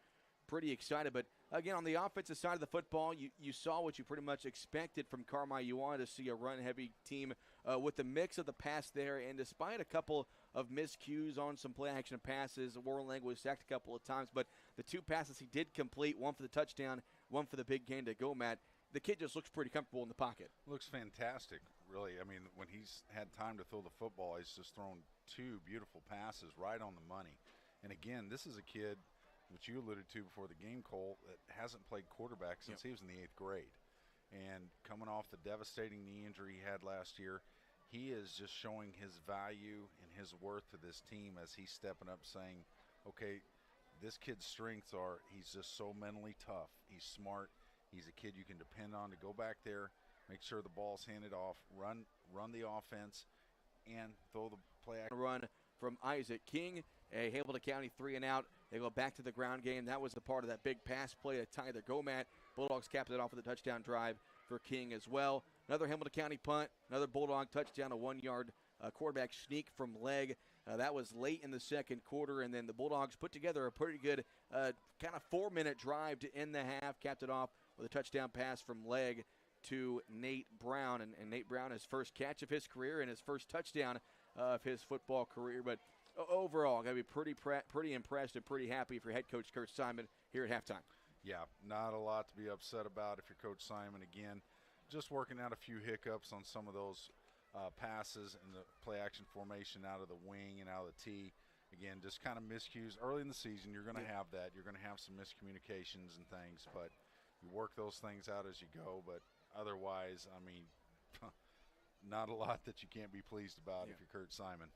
pretty excited. But, again, on the offensive side of the football, you saw what you pretty much expected from Carmi. You wanted to see a run-heavy team with the mix of the pass there, and despite a couple of miscues on some play-action passes, Warren Legg was sacked a couple of times, but the 2 passes he did complete, 1 for the touchdown, 1 for the big gain to go, Matt. The kid just looks pretty comfortable in the pocket. Looks fantastic, really. I mean, when he's had time to throw the football, he's just thrown 2 beautiful passes right on the money. And, again, this is a kid, which you alluded to before the game, Cole, that hasn't played quarterback since he was in the 8th grade. And coming off the devastating knee injury he had last year, he is just showing his value and his worth to this team as he's stepping up saying, okay, this kid's strengths are he's just so mentally tough. He's smart. He's a kid you can depend on to go back there, make sure the ball's handed off, run the offense, and throw the play. Run from Isaac King, a Hamilton County 3-and-out. They go back to the ground game. That was the part of that big pass play to tie the go-mat. Bulldogs capped it off with a touchdown drive for King as well. Another Hamilton County punt, another Bulldog touchdown, a 1-yard quarterback sneak from Legg. That was late in the second quarter, and then the Bulldogs put together a pretty good kind of 4-minute drive to end the half, capped it off with a touchdown pass from Legg to Nate Brown. And Nate Brown, his first catch of his career and his first touchdown of his football career. But overall, got to be pretty impressed and pretty happy for head coach Kurt Simon here at halftime. Yeah, not a lot to be upset about if you're Coach Simon. Again, just working out a few hiccups on some of those passes and the play-action formation out of the wing and out of the tee. Again, just kind of miscues. Early in the season, you're going to have that. You're going to have some miscommunications and things, but you work those things out as you go. But otherwise, I mean, not a lot that you can't be pleased about if you're Kurt Simon.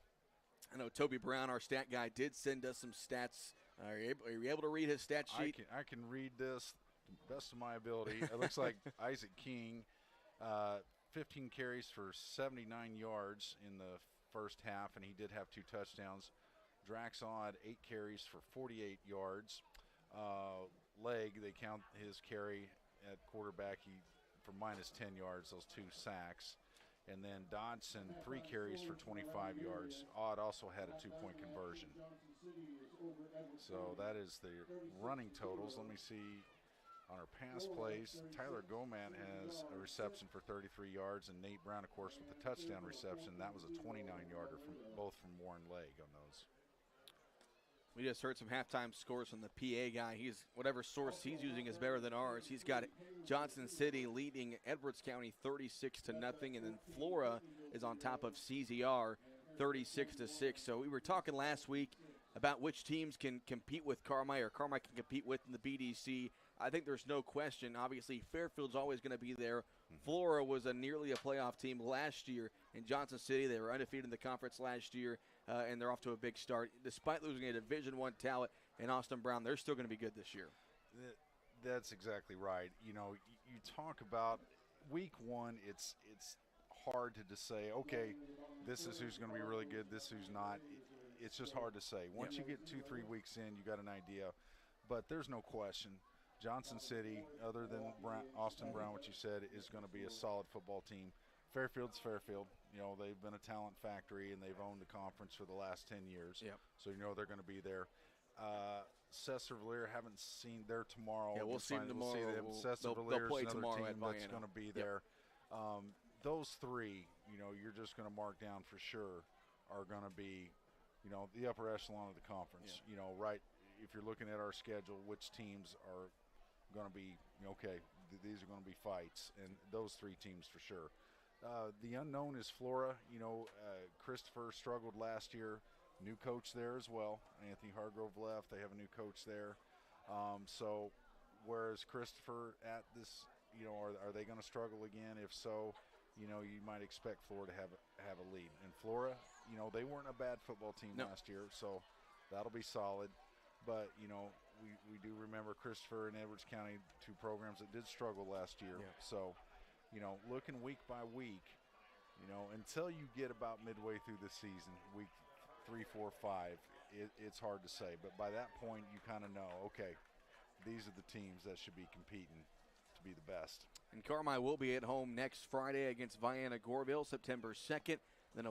I know Toby Brown, our stat guy, did send us some stats. Are you able to read his stat sheet? I can read this to the best of my ability. It looks like Isaac King, 15 carries for 79 yards in the first half, and he did have 2 touchdowns. Draxon had 8 carries for 48 yards. Legg, they count his carry at quarterback for minus 10 yards, those 2 sacks. And then Dodson, 3 carries for 25 yards. Odd also had a 2-point conversion. So that is the running totals. Let me see on our pass plays. Tyler Goman has a reception for 33 yards, and Nate Brown, of course, with the touchdown reception. That was a 29-yarder both from Warren Legg on those. We just heard some halftime scores from the PA guy. Whatever source he's using is better than ours. He's got Johnson City leading Edwards County 36-0, and then Flora is on top of CZR 36-6. So we were talking last week about which teams can compete with Carmi or Carmi can compete with in the BDC. I think there's no question. Obviously, Fairfield's always going to be there. Flora was nearly a playoff team last year. In Johnson City, they were undefeated in the conference last year, and they're off to a big start. Despite losing a Division I talent in Austin Brown, they're still going to be good this year. That's exactly right. You know, you talk about week 1, it's hard to just say, okay, this is who's going to be really good, this is who's not. It's just hard to say. Once you get 2-3 weeks in, you got an idea. But there's no question. Johnson City, other than Austin Brown, what you said, is going to be a solid football team. Fairfield's Fairfield. You know, they've been a talent factory, and they've owned the conference for the last 10 years. Yep. So you know they're going to be there. Cesar-Valliere, haven't seen there tomorrow. Yeah, we'll see them tomorrow. Cesar-Valliere they'll play is another tomorrow team that's going to be there. Those 3, you know, you're just going to mark down for sure are going to be, you know, the upper echelon of the conference. Yeah. You know, right, if you're looking at our schedule, which teams are going to be, okay, these are going to be fights, and those 3 teams for sure. The unknown is Flora. You know, Christopher struggled last year. New coach there as well. Anthony Hargrove left. They have a new coach there. So whereas Christopher at this, you know, are they going to struggle again? If so, you know, you might expect Flora to have a lead. And Flora, you know, they weren't a bad football team last year, so that'll be solid. But, you know, we do remember Christopher and Edwards County, 2 programs that did struggle last year. Yeah. So, you know, looking week by week, you know, until you get about midway through the season, week 3, 4, 5, it's hard to say. But by that point, you kind of know, okay, these are the teams that should be competing to be the best. And Carmi will be at home next Friday against Vienna-Goreville, September 2nd. Then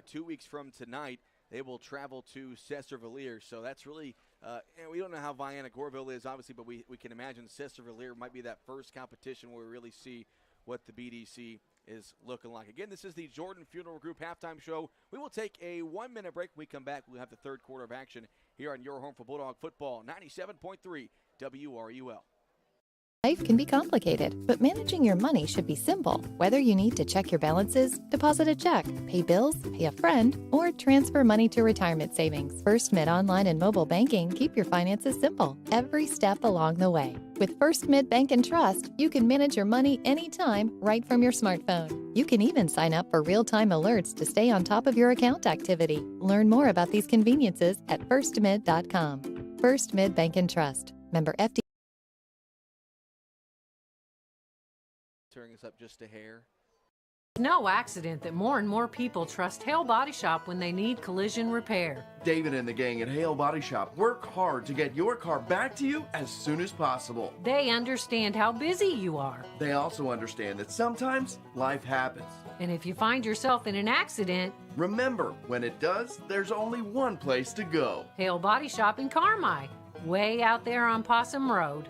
2 weeks from tonight, they will travel to Cesar-Valliere. So that's really, and we don't know how Vienna-Goreville is, obviously, but we can imagine Cesar-Valliere might be that first competition where we really see what the BDC is looking like. Again, this is the Jordan Funeral Group halftime show. We will take a 1-minute break. When we come back, we'll have the third quarter of action here on your home for Bulldog football, 97.3 WRUL. Life can be complicated, but managing your money should be simple. Whether you need to check your balances, deposit a check, pay bills, pay a friend, or transfer money to retirement savings, First Mid Online and Mobile Banking keep your finances simple every step along the way. With First Mid Bank and Trust, you can manage your money anytime right from your smartphone. You can even sign up for real-time alerts to stay on top of your account activity. Learn more about these conveniences at firstmid.com. First Mid Bank and Trust. Member FD. Turning us up just a hair. No accident that more and more people trust Hale Body Shop when they need collision repair. David and the gang at Hale Body Shop work hard to get your car back to you as soon as possible. They understand how busy you are. They also understand that sometimes life happens. And if you find yourself in an accident, remember, when it does, there's only one place to go. Hale Body Shop in Carmi, way out there on Possum Road.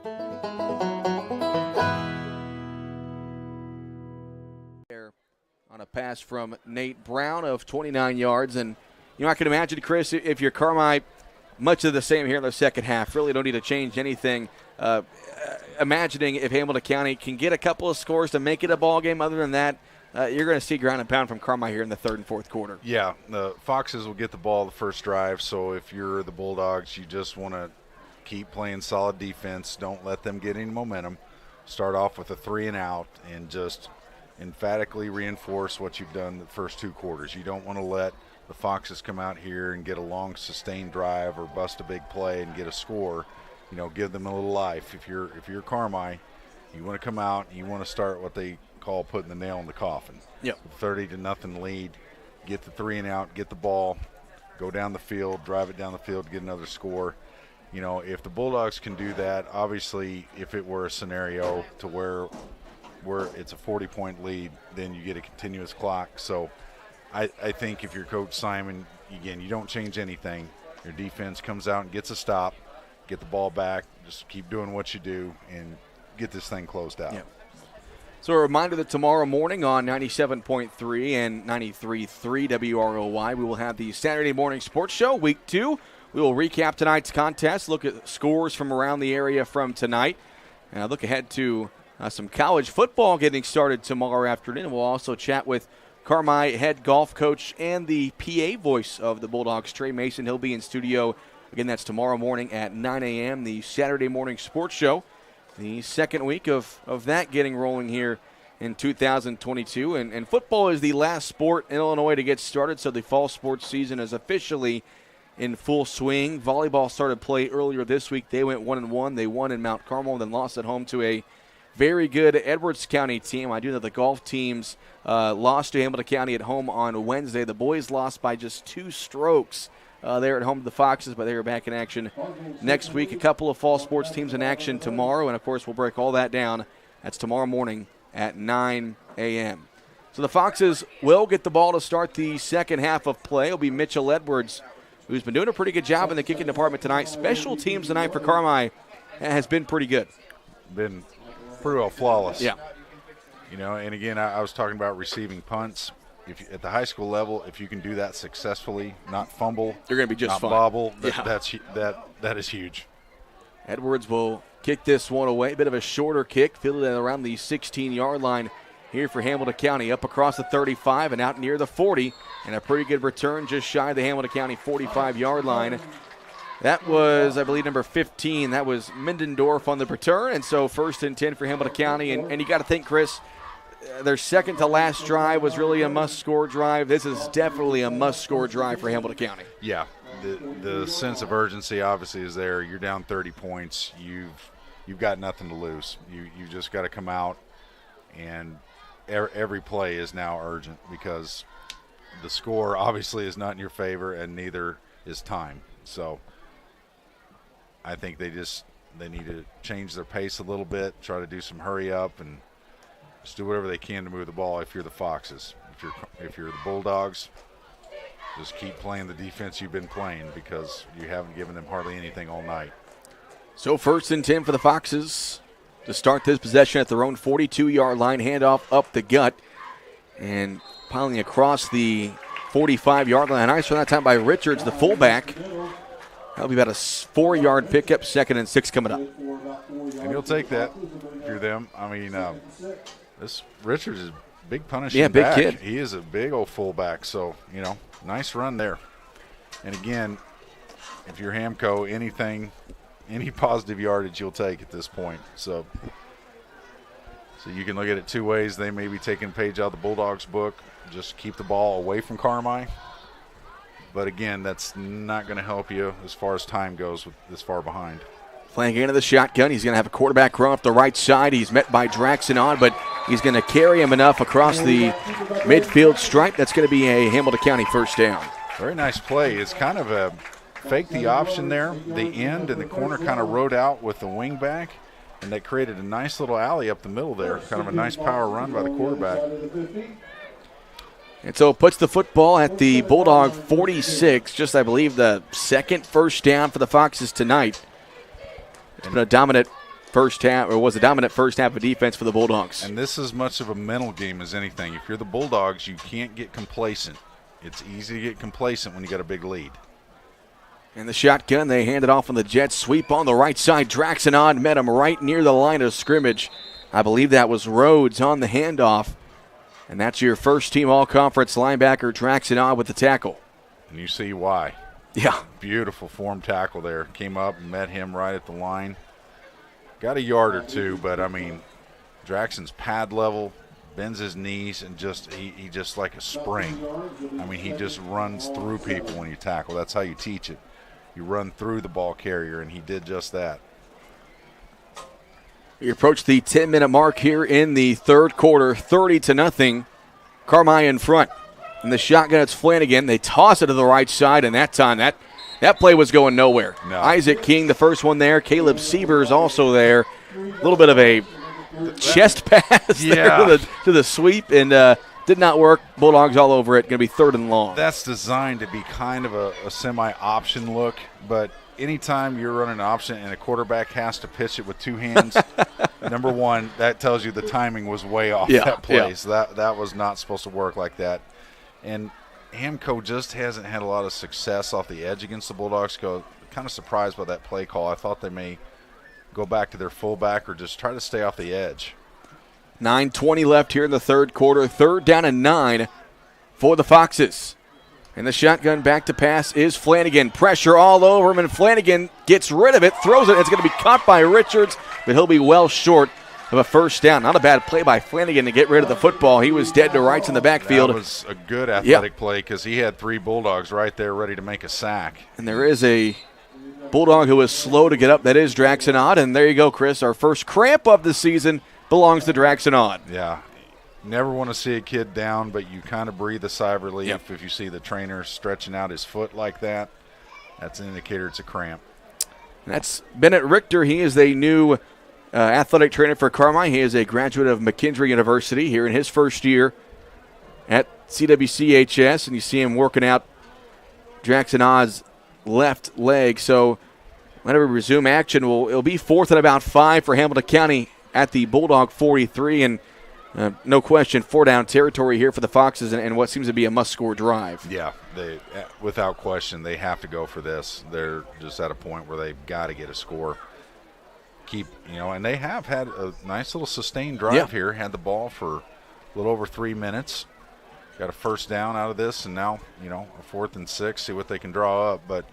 On a pass from Nate Brown of 29 yards. And, you know, I can imagine, Chris, if you're Carmi, much of the same here in the second half. Really don't need to change anything. Imagining if Hamilton County can get a couple of scores to make it a ball game. Other than that, you're going to see ground and pound from Carmi here in the third and fourth quarter. Yeah, the Foxes will get the ball the first drive. So if you're the Bulldogs, you just want to keep playing solid defense. Don't let them get any momentum. Start off with a 3-and-out and just emphatically reinforce what you've done the first 2 quarters. You don't want to let the Foxes come out here and get a long sustained drive or bust a big play and get a score. You know, give them a little life. If you're Carmi, you want to come out and you want to start what they call putting the nail in the coffin. Yep. 30-0 lead, get the 3-and-out, get the ball, go down the field, drive it down the field, get another score. You know, if the Bulldogs can do that, obviously if it were a scenario to where it's a 40-point lead, then you get a continuous clock. So I think if you're Coach Simon, again, you don't change anything. Your defense comes out and gets a stop, get the ball back, just keep doing what you do, and get this thing closed out. Yeah. So a reminder that tomorrow morning on 97.3 and 93.3 WROY, we will have the Saturday Morning Sports Show, Week 2. We will recap tonight's contest, look at scores from around the area from tonight, and look ahead to some college football getting started tomorrow afternoon. We'll also chat with Carmi head golf coach and the PA voice of the Bulldogs, Trey Mason. He'll be in studio. Again, that's tomorrow morning at 9 a.m., the Saturday Morning Sports Show. The second week of that getting rolling here in 2022. And football is the last sport in Illinois to get started, so the fall sports season is officially in full swing. Volleyball started play earlier this week. They went 1-1. They won in Mount Carmel and then lost at home to a very good Edwards County team. I do know the golf teams lost to Hamilton County at home on Wednesday. The boys lost by just 2 strokes. They're at home to the Foxes, but they are back in action next week. A couple of fall sports teams in action tomorrow, and, of course, we'll break all that down. That's tomorrow morning at 9 a.m. So the Foxes will get the ball to start the second half of play. It'll be Mitchell Edwards, who's been doing a pretty good job in the kicking department tonight. Special teams tonight for Carmi has been pretty good. Been pretty well flawless. Yeah. You know, and again, I was talking about receiving punts. At the high school level, if you can do that successfully, not fumble, you're going to be just not fine. Bobble, Yeah. that is huge. Edwards will kick this one away. A bit of a shorter kick, fielded at around the 16-yard line here for Hamilton County. Up across the 35 and out near the 40. And a pretty good return just shy of the Hamilton County 45-yard line. That was, I believe, number 15. That was Mindendorf on the return. And so 1st and 10 for Hamilton County. And you got to think, Chris, their second to last drive was really a must-score drive. This is definitely a must-score drive for Hamilton County. Yeah, the sense of urgency obviously is there. You're down 30 points. You've got nothing to lose. You just got to come out, and every play is now urgent because the score obviously is not in your favor, and neither is time. So I think they need to change their pace a little bit, try to do some hurry up, and just do whatever they can to move the ball if you're the Foxes. If you're the Bulldogs, just keep playing the defense you've been playing because you haven't given them hardly anything all night. So 1st and 10 for the Foxes to start this possession at their own 42-yard line. Handoff up the gut and piling across the 45-yard line. Nice run that time by Richards, the fullback. That'll be about a 4-yard pickup, 2nd and 6 coming up. And you'll take that if you're them. I mean, this Richards is a big punishing big back. Kid. He is a big old fullback, so, nice run there. And, again, if you're Hamco, any positive yardage you'll take at this point. So you can look at it 2 ways. They may be taking a page out of the Bulldogs book, just keep the ball away from Carmi. But, again, that's not going to help you as far as time goes with this far behind. Flanagan into the shotgun. He's going to have a quarterback run off the right side. He's met by Draxon, but he's going to carry him enough across the midfield stripe. That's going to be a Hamilton County first down. Very nice play. It's kind of a fake the option there. The end and the corner kind of rode out with the wing back, and that created a nice little alley up the middle there. Kind of a nice power run by the quarterback. And so it puts the football at the Bulldog 46, just I believe the second first down for the Foxes tonight. It's been a dominant first half, or was a dominant first half of defense for the Bulldogs. And this is as much of a mental game as anything. If you're the Bulldogs, you can't get complacent. It's easy to get complacent when you got a big lead. And the shotgun, they hand it off on the jet sweep on the right side. Draxon met him right near the line of scrimmage. I believe that was Rhodes on the handoff. And that's your first team all-conference linebacker, Draxon with the tackle. And you see why. Yeah. Beautiful form tackle there. Came up and met him right at the line. Got a yard or two, but, I mean, Draxon's pad level, bends his knees, and he just like a spring. I mean, he just runs through people when you tackle. That's how you teach it. You run through the ball carrier, and he did just that. We approach the 10-minute mark here in the third quarter, 30-0. Carmi in front. In the shotgun, it's Flanagan. They toss it to the right side, and that time that play was going nowhere. No. Isaac King, the first one there. Caleb Sievers also there. A little bit of a chest pass there to the sweep, and did not work. Bulldogs all over it. Going to be 3rd and long. That's designed to be kind of a semi-option look, but anytime you're running an option and a quarterback has to pitch it with 2 hands, number one, that tells you the timing was way off that play. So that was not supposed to work like that. And Hamco just hasn't had a lot of success off the edge against the Bulldogs. Kind of surprised by that play call. I thought they may go back to their fullback or just try to stay off the edge. 9:20 left here in the 3rd quarter. 3rd down and 9 for the Foxes. And the shotgun back to pass is Flanagan. Pressure all over him, and Flanagan gets rid of it, throws it. It's going to be caught by Richards, but he'll be well short of a 1st down. Not a bad play by Flanagan to get rid of the football. He was dead to rights in the backfield. That was a good athletic play because he had 3 Bulldogs right there ready to make a sack. And there is a Bulldog who was slow to get up. That is Draxon Odd. And there you go, Chris. Our first cramp of the season belongs to Draxon Odd. Yeah. Never want to see a kid down, but you kind of breathe a sigh of relief if you see the trainer stretching out his foot like that. That's an indicator it's a cramp. And that's Bennett Richter. He is the new athletic trainer for Carmi. He is a graduate of McKendree University here in his first year at CWCHS, and you see him working out Draxon Odd's left leg. So whenever we resume action, it'll be 4th and about 5 for Hamilton County at the Bulldog 43, and no question, 4-down territory here for the Foxes and what seems to be a must-score drive. Yeah, they without question, they have to go for this. They're just at a point where they've got to get a score. And they have had a nice little sustained drive here. Had the ball for a little over 3 minutes. Got a 1st down out of this, and now, a 4th and 6, see what they can draw up. But,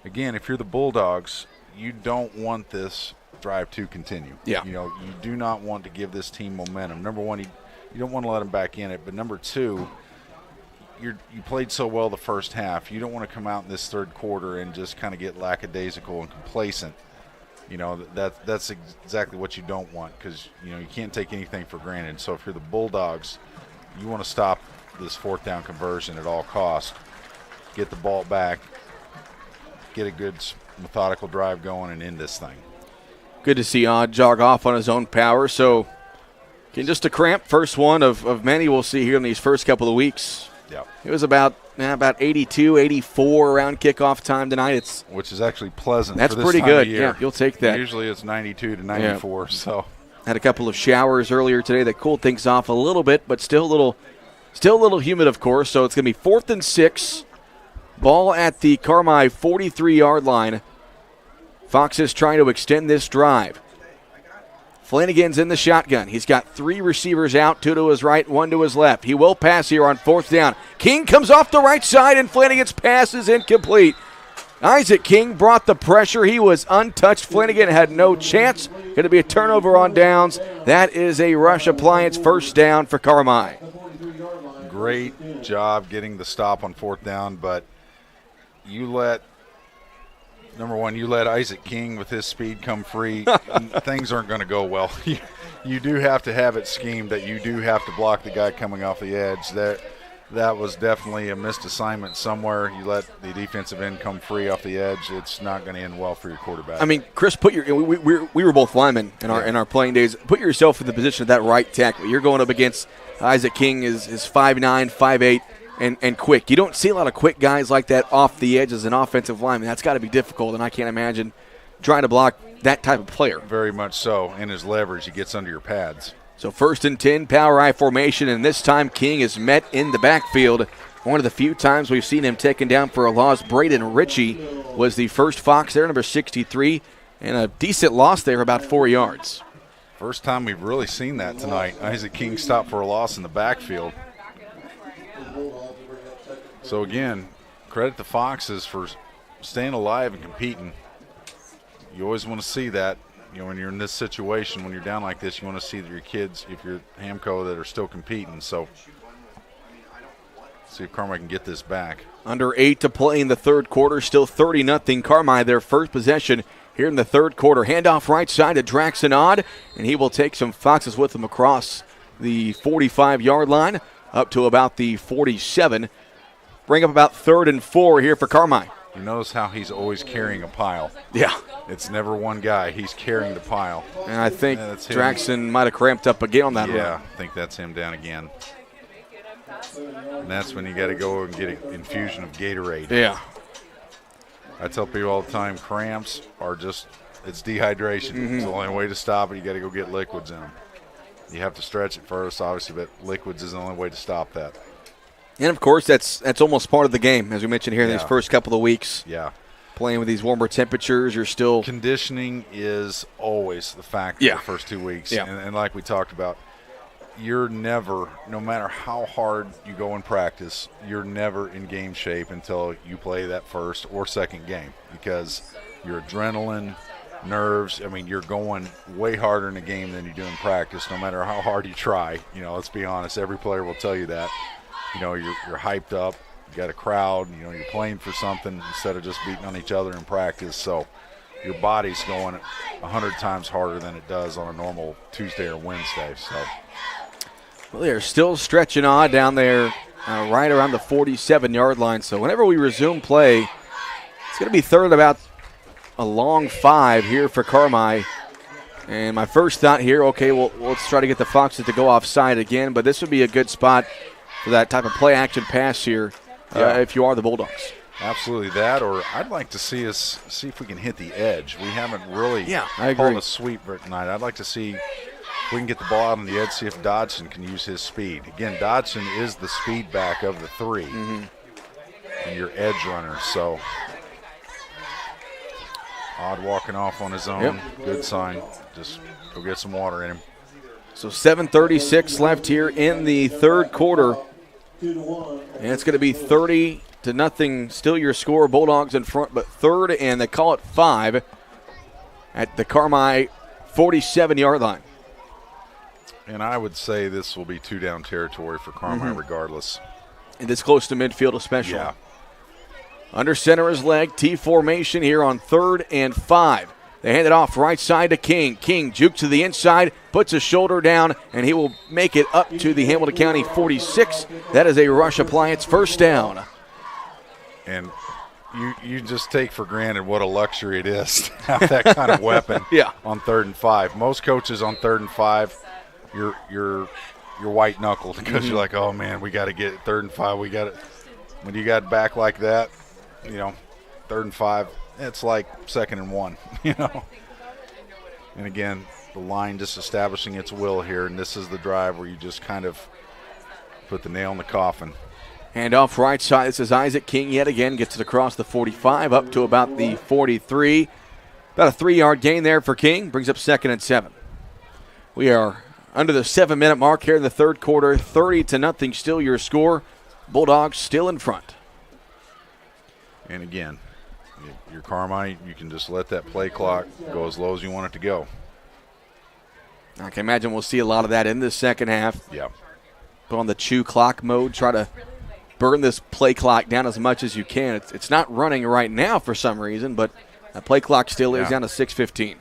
again, if you're the Bulldogs, you don't want this drive to continue. Yeah. You do not want to give this team momentum. Number one, you don't want to let them back in it. But number two, you played so well the first half. You don't want to come out in this 3rd quarter and just kind of get lackadaisical and complacent. That's exactly what you don't want because, you can't take anything for granted. So if you're the Bulldogs, you want to stop this 4th down conversion at all costs. Get the ball back, get a good methodical drive going, and end this thing. Good to see Odd jog off on his own power. So, just a cramp, first one of many we'll see here in these first couple of weeks. Yeah. It was about 82, 84 around kickoff time tonight. Which is actually pleasant. That's for this pretty time good. Of year. Yeah, you'll take that. Usually it's 92 to 94. Yeah. So had a couple of showers earlier today that cooled things off a little bit, but still a little humid, of course. So it's going to be 4th and 6. Ball at the Carmi 43-yard line. Foxes trying to extend this drive. Flanagan's in the shotgun. He's got 3 receivers out, 2 to his right, 1 to his left. He will pass here on 4th down. King comes off the right side, and Flanagan's pass is incomplete. Isaac King brought the pressure. He was untouched. Flanagan had no chance. Going to be a turnover on downs. That is a Rush Appliance 1st down for Carmi. Great job getting the stop on 4th down, but number one, you let Isaac King with his speed come free. Things aren't going to go well. You do have to have it schemed that you do have to block the guy coming off the edge. That was definitely a missed assignment somewhere. You let the defensive end come free off the edge. It's not going to end well for your quarterback. I mean, Chris, we were both linemen in our playing days. Put yourself in the position of that right tackle. You're going up against Isaac King is 5'9", 5'8", and quick. You don't see a lot of quick guys like that off the edge as an offensive lineman. That's got to be difficult, and I can't imagine trying to block that type of player. Very much so. In his leverage, he gets under your pads. So 1st and 10, power I formation, and this time King is met in the backfield. One of the few times we've seen him taken down for a loss. Braden Ritchie was the first Fox there, number 63, and a decent loss there, about 4 yards. First time we've really seen that tonight. Isaac King stopped for a loss in the backfield. So, again, credit the Foxes for staying alive and competing. You always want to see that. When you're in this situation, when you're down like this, you want to see that your kids, if you're Hamco, that are still competing. So, see if Carmi can get this back. Under 8 to play in the 3rd quarter. Still 30-0 Carmi, their first possession here in the 3rd quarter. Handoff right side to Draxon Odd, and he will take some Foxes with him across the 45-yard line. up to about the 47. Bring up about 3rd and 4 here for Carmi. You notice how he's always carrying a pile. Yeah. It's never one guy. He's carrying the pile. And I think Draxon might have cramped up again on that run. Yeah, I think that's him down again. And that's when you got to go and get an infusion of Gatorade. Yeah. I tell people all the time, cramps are just, it's dehydration. Mm-hmm. It's the only way to stop it. You got to go get liquids in them. You have to stretch it first, obviously, but liquids is the only way to stop that. And, of course, that's almost part of the game, as we mentioned here in these first couple of weeks. Yeah. Playing with these warmer temperatures, you're still – conditioning is always the factor the first 2 weeks. Yeah. And like we talked about, you're never, no matter how hard you go in practice, you're never in game shape until you play that first or second game because your adrenaline, nerves, I mean, you're going way harder in a game than you do in practice, no matter how hard you try. You know, let's be honest, every player will tell you that. You know, you're hyped up, you got a crowd, you know, you're playing for something instead of just beating on each other in practice. So your body's going 100 times harder than it does on a normal Tuesday or Wednesday. So, well, they're still stretching on down there right around the 47-yard line. So whenever we resume play, it's going to be third and about a long 5 here for Carmi. And my first thought here, okay, well, let's try to get the Foxes to go offside again, but this would be a good spot for that type of play-action pass here if you are the Bulldogs. Absolutely that, or I'd like to see us see if we can hit the edge. We haven't really I called agree. a sweep tonight. I'd like to see if we can get the ball out on the edge, see if Dodson can use his speed. Again, Dodson is the speed back of the 3 and your edge runner. So Odd walking off on his own. Good sign. Just go get some water in him. So 7:36 left here in the third quarter. And it's going to be 30-0. Still your score. Bulldogs in front, but third, and they call it 5 at the Carmi 47-yard line. And I would say this will be 2-down territory for Carmi regardless. And this close to midfield especially. Yeah. Under center is Legg. T formation here on 3rd and 5. They hand it off right side to King. King jukes to the inside, puts his shoulder down, and he will make it up to the Hamilton County 46. That is a Rush Appliance first down. And you just take for granted what a luxury it is to have that kind of weapon on 3rd and 5. Most coaches on 3rd and 5, you're white knuckled because you're like, oh man, we got to get 3rd and 5. We got it. When you got back like that, you know, 3rd and 5. It's like 2nd and 1, you know. And again, the line just establishing its will here, and this is the drive where you just kind of put the nail in the coffin. Hand off right side. This is Isaac King yet again. Gets it across the 45 up to about the 43. About a 3-yard gain there for King. Brings up 2nd and 7. We are under the 7-minute mark here in the third quarter. 30-0 still your score. Bulldogs still in front. And again, your Carmi, you can just let that play clock go as low as you want it to go. I can imagine we'll see a lot of that in the second half. Yeah. Put on the chew clock mode, try to burn this play clock down as much as you can. It's not running right now for some reason, but that play clock still is down to 6:15.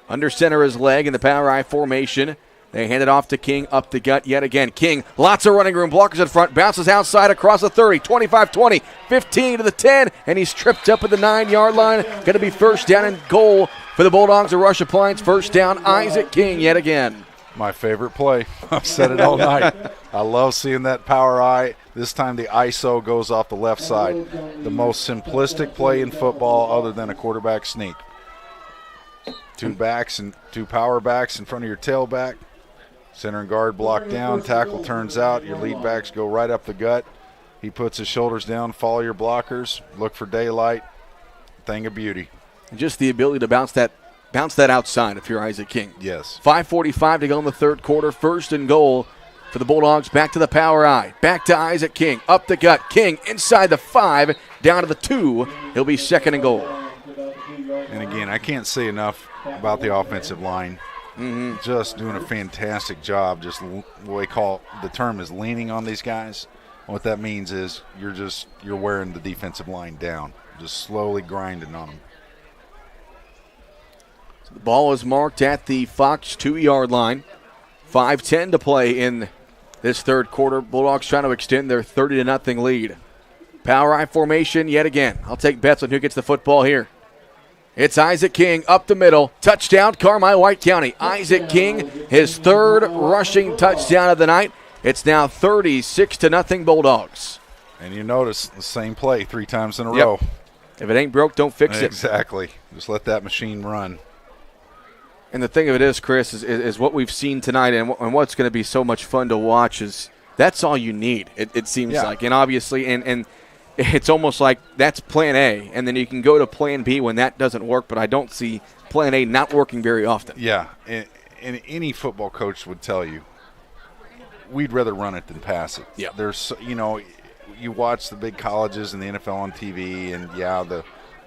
Under center is Legg in the power I formation. They hand it off to King, up the gut yet again. King, lots of running room, blockers in front, bounces outside across the 30, 25-20, 15 to the 10, and he's tripped up at the 9-yard line. Going to be first down and goal for the Bulldogs. A Rush Appliance, first down, Isaac King yet again. My favorite play. I've said it all night. I love seeing that power eye. This time the ISO goes off the left side. The most simplistic play in football other than a quarterback sneak. 2 backs and 2 power backs in front of your tailback. Center and guard block down, tackle turns out, your lead backs go right up the gut. He puts his shoulders down, follow your blockers, look for daylight. Thing of beauty. Just the ability to bounce that outside if you're Isaac King. Yes. 5:45 to go in the third quarter, first and goal for the Bulldogs. Back to the power I, back to Isaac King, up the gut. King inside the 5, down to the 2. He'll be second and goal. And again, I can't say enough about the offensive line. Just doing a fantastic job. Just what we call, the term is leaning on these guys. What that means is you're wearing the defensive line down, just slowly grinding on them. So the ball is marked at the Fox 2-yard line. 5:10 to play in this third quarter. Bulldogs trying to extend their 30-0 lead. Power I formation yet again. I'll take bets on who gets the football here. It's Isaac King up the middle. Touchdown, Carmi, White County. Isaac King, his third rushing touchdown of the night. It's now 36-0 Bulldogs. And you notice the same play 3 times in a row. If it ain't broke, don't fix it. Exactly. Just let that machine run. And the thing of it is, Chris, is what we've seen tonight and what's going to be so much fun to watch is that's all you need, it seems like. And obviously, and it's almost like that's plan A, and then you can go to plan B when that doesn't work, but I don't see plan A not working very often. Yeah, and any football coach would tell you, we'd rather run it than pass it. Yeah. There's, you watch the big colleges and the NFL on TV, and the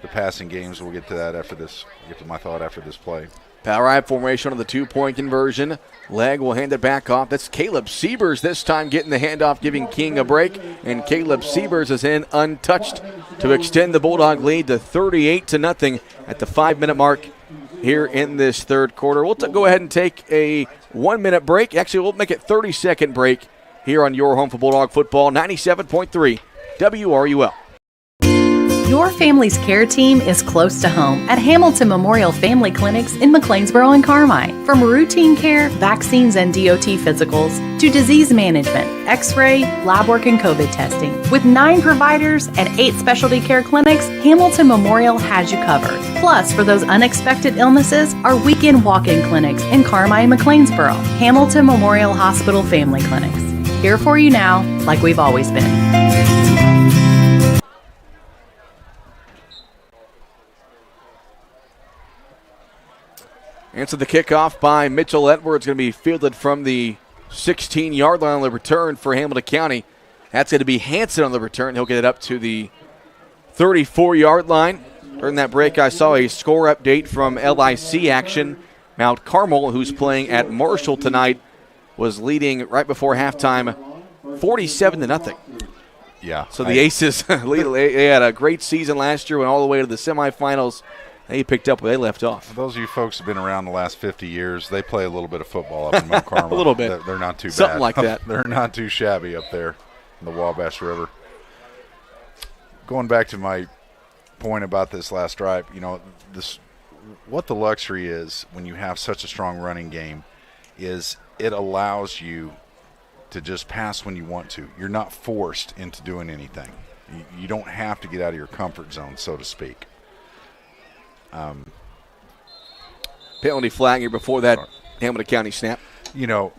passing games, we'll get to that after this, get to my thought after this play. Power I formation on the 2-point conversion. Legg will hand it back off. That's Caleb Siebers this time getting the handoff, giving King a break. And Caleb Siebers is in untouched to extend the Bulldog lead to 38-0 at the 5-minute mark here in this third quarter. We'll go ahead and take a 1-minute break. Actually, we'll make it 30-second break here on your home for Bulldog football, 97.3 WRUL. Your family's care team is close to home at Hamilton Memorial Family Clinics in McLeansboro and Carmi. From routine care, vaccines and DOT physicals, to disease management, x-ray, lab work, and COVID testing. With 9 providers and 8 specialty care clinics, Hamilton Memorial has you covered. Plus, for those unexpected illnesses, our weekend walk-in clinics in Carmi and McLeansboro. Hamilton Memorial Hospital Family Clinics. Here for you now, like we've always been. And so the kickoff by Mitchell Edwards going to be fielded from the 16-yard line on the return for Hamilton County. That's going to be Hansen on the return. He'll get it up to the 34-yard line. During that break, I saw a score update from LIC action. Mount Carmel, who's playing at Marshall tonight, was leading right before halftime 47-0. Yeah. So the Aces, they had a great season last year, went all the way to the semifinals. They picked up where they left off. Those of you folks who have been around the last 50 years, they play a little bit of football up in Mount Carmel. A little bit. They're not too bad. Something like that. They're not too shabby up there in the Wabash River. Going back to my point about this last drive, what the luxury is when you have such a strong running game is it allows you to just pass when you want to. You're not forced into doing anything. You don't have to get out of your comfort zone, so to speak. Penalty flag here before that Hamilton County snap. You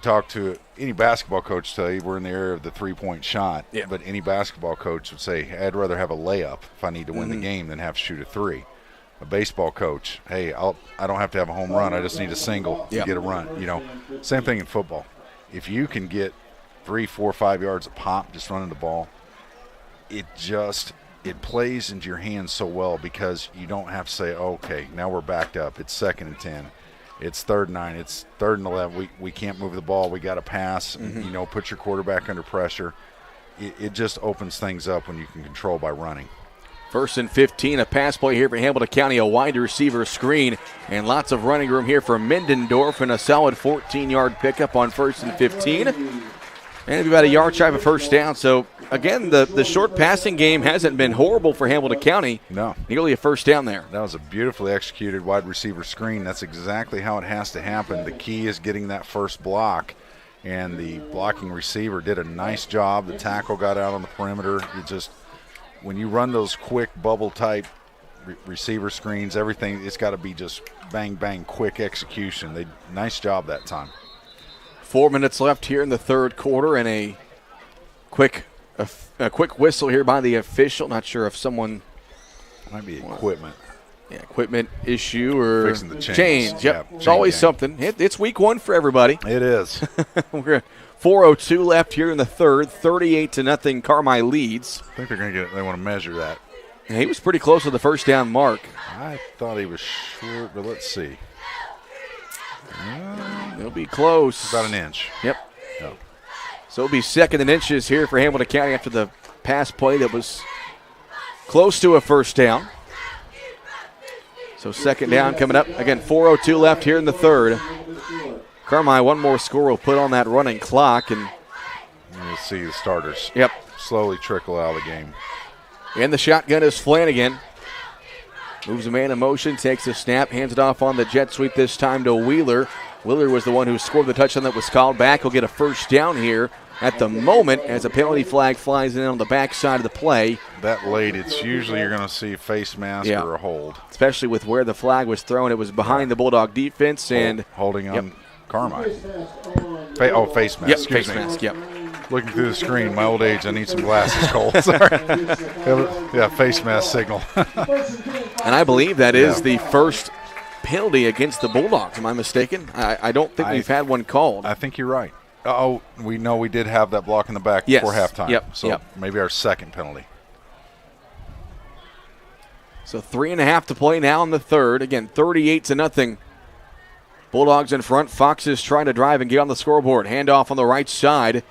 talk to any basketball coach, tell you we're in the area of the 3-point shot. Yeah. But any basketball coach would say, hey, I'd rather have a layup if I need to win the game than have to shoot a 3. A baseball coach, hey, I don't have to have a home run. I just need a single to get a run. Same thing in football. If you can get 3, 4, 5 yards a pop just running the ball, it plays into your hands so well because you don't have to say, okay, now we're backed up. It's 2nd and 10. It's 3rd and 9. It's 3rd and 11. We can't move the ball. We got to pass. Put your quarterback under pressure. It just opens things up when you can control by running. 1st and 15, a pass play here for Hamilton County, a wide receiver screen, and lots of running room here for Mindendorf, and a solid 14-yard pickup on 1st and 15. And about a yard shy of a first down. So, again, the short passing game hasn't been horrible for Hamilton County. No. Nearly a first down there. That was a beautifully executed wide receiver screen. That's exactly how it has to happen. The key is getting that first block, and the blocking receiver did a nice job. The tackle got out on the perimeter. When you run those quick bubble-type receiver screens, everything, it's got to be just bang, bang, quick execution. Nice job that time. 4 minutes left here in the third quarter, and a quick whistle here by the official. Not sure if someone might be equipment. Yeah, equipment issue or fixing the change. Yep, yeah, it's always something. It's week 1 for everybody. It is. We're at 4:02 left here in the third. 38-0. Carmi leads. I think they want to measure that. And he was pretty close to the first down mark. I thought he was short, but let's see. It'll be close. About an inch. Yep. Oh. So it'll be 2nd and inches here for Hamilton County after the pass play that was close to a first down. So 2nd down coming up. Again, 4:02 left here in the third. Carmi, one more score will put on that running clock, and to see the starters Yep. slowly trickle out of the game. And the shotgun is Flanagan. Moves a man in motion, takes a snap, hands it off on the jet sweep this time to Wheeler. Wheeler was the one who scored the touchdown that was called back. He'll get a first down here at the moment as a penalty flag flies in on the backside of the play. That late, it's usually you're going to see a face mask or a hold. Especially with where the flag was thrown. It was behind the Bulldog defense. And holding on Carmi. Face mask. Yep, Excuse face me. mask, yep. Looking through the screen, my old age, I need some glasses, Cole. Sorry. Yeah, face mask signal. And I believe that is the first penalty against the Bulldogs. Am I mistaken? I don't think we've had one called. I think you're right. Oh, we know we did have that block in the back before halftime. Yep. So maybe our second penalty. So 3.5 to play now in the third. Again, 38-0. Bulldogs in front. Foxes trying to drive and get on the scoreboard. Handoff on the right side.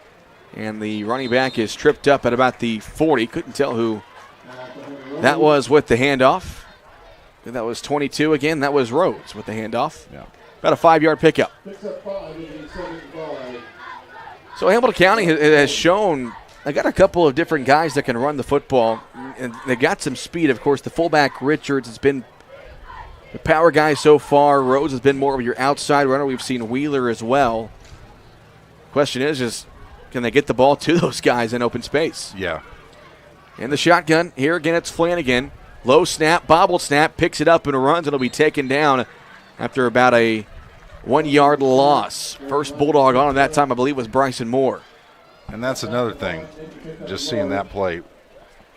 And the running back is tripped up at about the 40. Couldn't tell who that was with the handoff. That was 22 again. That was Rhodes with the handoff. Yeah. About a 5-yard pickup. So Hamilton County has shown they got a couple of different guys that can run the football, and they got some speed. Of course, the fullback Richards has been the power guy so far. Rhodes has been more of your outside runner. We've seen Wheeler as well. Question is can they get the ball to those guys in open space? Yeah. And the shotgun here again. It's Flanagan. Low snap, bobble snap, picks it up and runs. It'll be taken down after about a 1-yard loss. First Bulldog on that time, I believe, was Bryson Moore. And that's another thing, just seeing that play.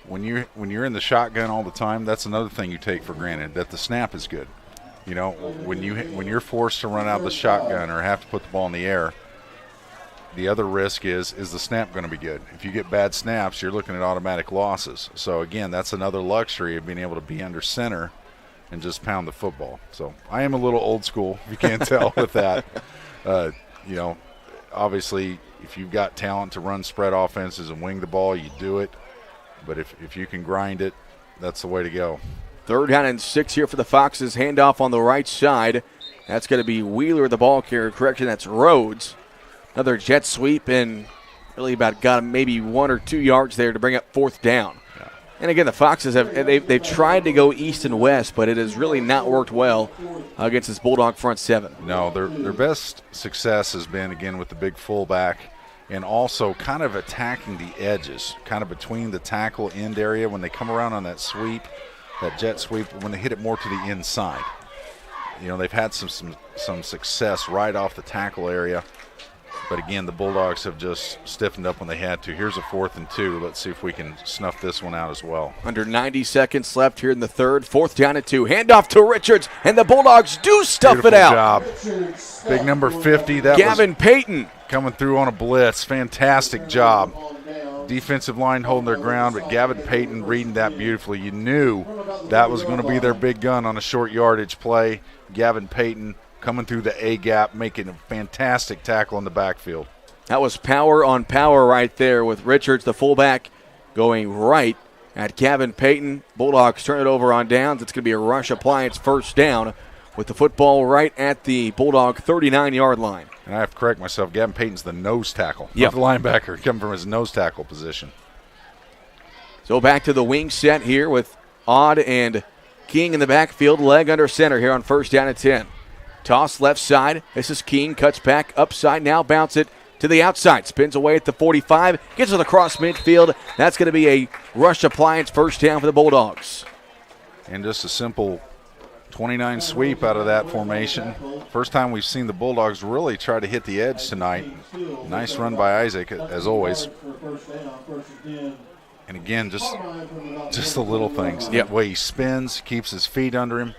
When you're in the shotgun all the time, that's another thing you take for granted, that the snap is good. You know, when you're forced to run out the shotgun or have to put the ball in the air, the other risk is the snap going to be good? If you get bad snaps, you're looking at automatic losses. So, again, that's another luxury of being able to be under center and just pound the football. So I am a little old school, if you can't tell with that. You know, obviously, if you've got talent to run spread offenses and wing the ball, you do it. But if you can grind it, that's the way to go. 3rd down and 6 here for the Foxes. Handoff on the right side. That's going to be Wheeler, the ball carrier. Correction, that's Rhodes. Another jet sweep, and really got maybe 1 or 2 yards there to bring up 4th down. Yeah. And again, the Foxes they've tried to go east and west, but it has really not worked well against this Bulldog front seven. No, their best success has been, again, with the big fullback and also kind of attacking the edges, kind of between the tackle end area when they come around on that sweep, that jet sweep, when they hit it more to the inside. You know, they've had some success right off the tackle area. But, again, the Bulldogs have just stiffened up when they had to. Here's a 4th and 2. Let's see if we can snuff this one out as well. Under 90 seconds left here in the third. 4th down and 2. Handoff to Richards, and the Bulldogs do stuff it out. Beautiful job. Big number 50. That Gavin Payton coming through on a blitz. Fantastic job. Defensive line holding their ground, but Gavin Payton reading that beautifully. You knew that was going to be their big gun on a short yardage play. Gavin Payton coming through the A-gap, making a fantastic tackle in the backfield. That was power on power right there with Richards, the fullback, going right at Gavin Payton. Bulldogs turn it over on downs. It's going to be a rush appliance 1st down with the football right at the Bulldog 39-yard line. And I have to correct myself. Gavin Payton's the nose tackle, not the linebacker, coming from his nose tackle position. So back to the wing set here with Odd and King in the backfield. Legg under center here on 1st down and 10. Toss left side. This is King. Cuts back upside now. Bounce it to the outside. Spins away at the 45. Gets it across midfield. That's going to be a rush appliance 1st down for the Bulldogs. And just a simple 29 sweep out of that formation. First time we've seen the Bulldogs really try to hit the edge tonight. Nice run by Isaac, as always. And again, just the little things. The way he spins, keeps his feet under him,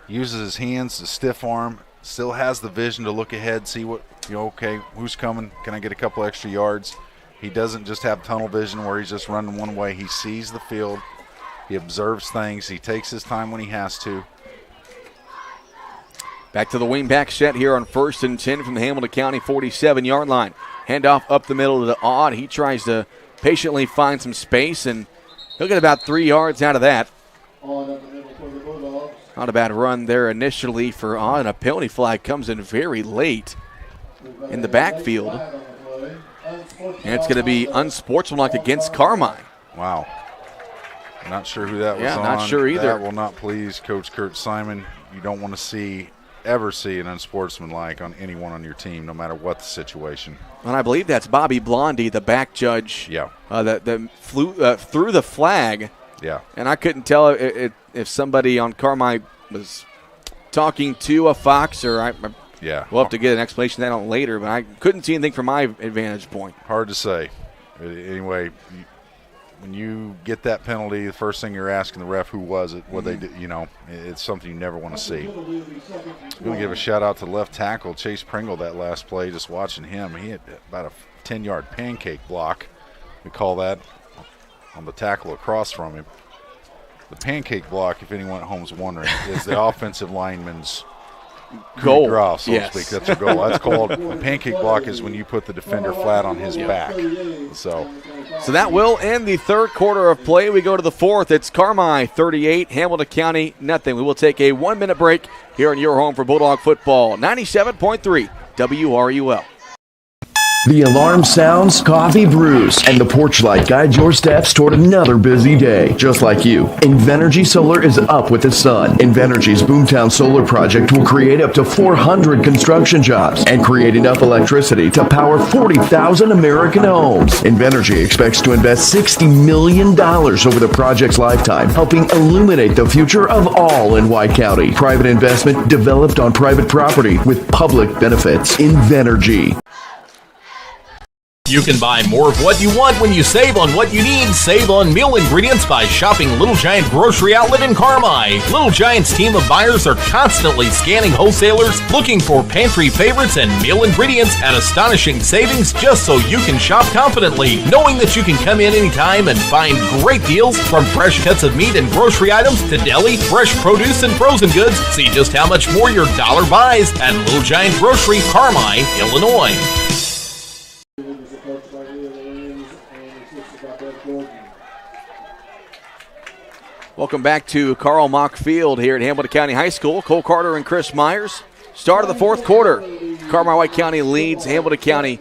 uses his hands to stiff arm. Still has the vision to look ahead, see what, okay, who's coming? Can I get a couple extra yards? He doesn't just have tunnel vision where he's just running one way. He sees the field. He observes things. He takes his time when he has to. Back to the wing-back set here on 1st and 10 from the Hamilton County 47-yard line. Handoff up the middle to Odd. He tries to patiently find some space, and he'll get about 3 yards out of that. Not a bad run there initially for Odd, and a penalty flag comes in very late in the backfield. And it's going to be unsportsmanlike against Carmi. Wow. Not sure who that was on. Yeah, not sure either. That will not please Coach Kurt Simon. You don't want to ever see an unsportsmanlike on anyone on your team, no matter what the situation. And I believe that's Bobby Blondie, the back judge, that threw the flag. Yeah. And I couldn't tell if somebody on Carmi was talking to a Fox or we'll have to get an explanation of that on later, but I couldn't see anything from my vantage point. Hard to say. Anyway, when you get that penalty, the first thing you're asking the ref, who was it, what they did, it's something you never want to see. I'm going to give a shout-out to the left tackle, Chase Pringle, that last play. Just watching him, he had about a 10-yard pancake block. We call that on the tackle across from him. The pancake block, if anyone at home is wondering, is the offensive lineman's goal, so to speak. That's a goal. That's called a pancake block is when you put the defender flat on his back. So that will end the third quarter of play. We go to the fourth. It's Carmi 38, Hamilton County nothing. We will take a 1-minute break here in your home for Bulldog football. 97.3 WRUL. The alarm sounds, coffee brews, and the porch light guides your steps toward another busy day. Just like you, Invenergy Solar is up with the sun. Invenergy's Boomtown Solar project will create up to 400 construction jobs and create enough electricity to power 40,000 American homes. Invenergy expects to invest $60 million over the project's lifetime, helping illuminate the future of all in White County. Private investment developed on private property with public benefits. Invenergy. You can buy more of what you want when you save on what you need. Save on meal ingredients by shopping Little Giant Grocery Outlet in Carmi. Little Giant's team of buyers are constantly scanning wholesalers, looking for pantry favorites and meal ingredients at astonishing savings just so you can shop confidently, knowing that you can come in anytime and find great deals from fresh cuts of meat and grocery items to deli, fresh produce, and frozen goods. See just how much more your dollar buys at Little Giant Grocery, Carmi, Illinois. Welcome back to Carl Mock Field here at Hamilton County High School. Cole Carter and Chris Myers. Start of the fourth quarter. Carmi White County leads Hamilton County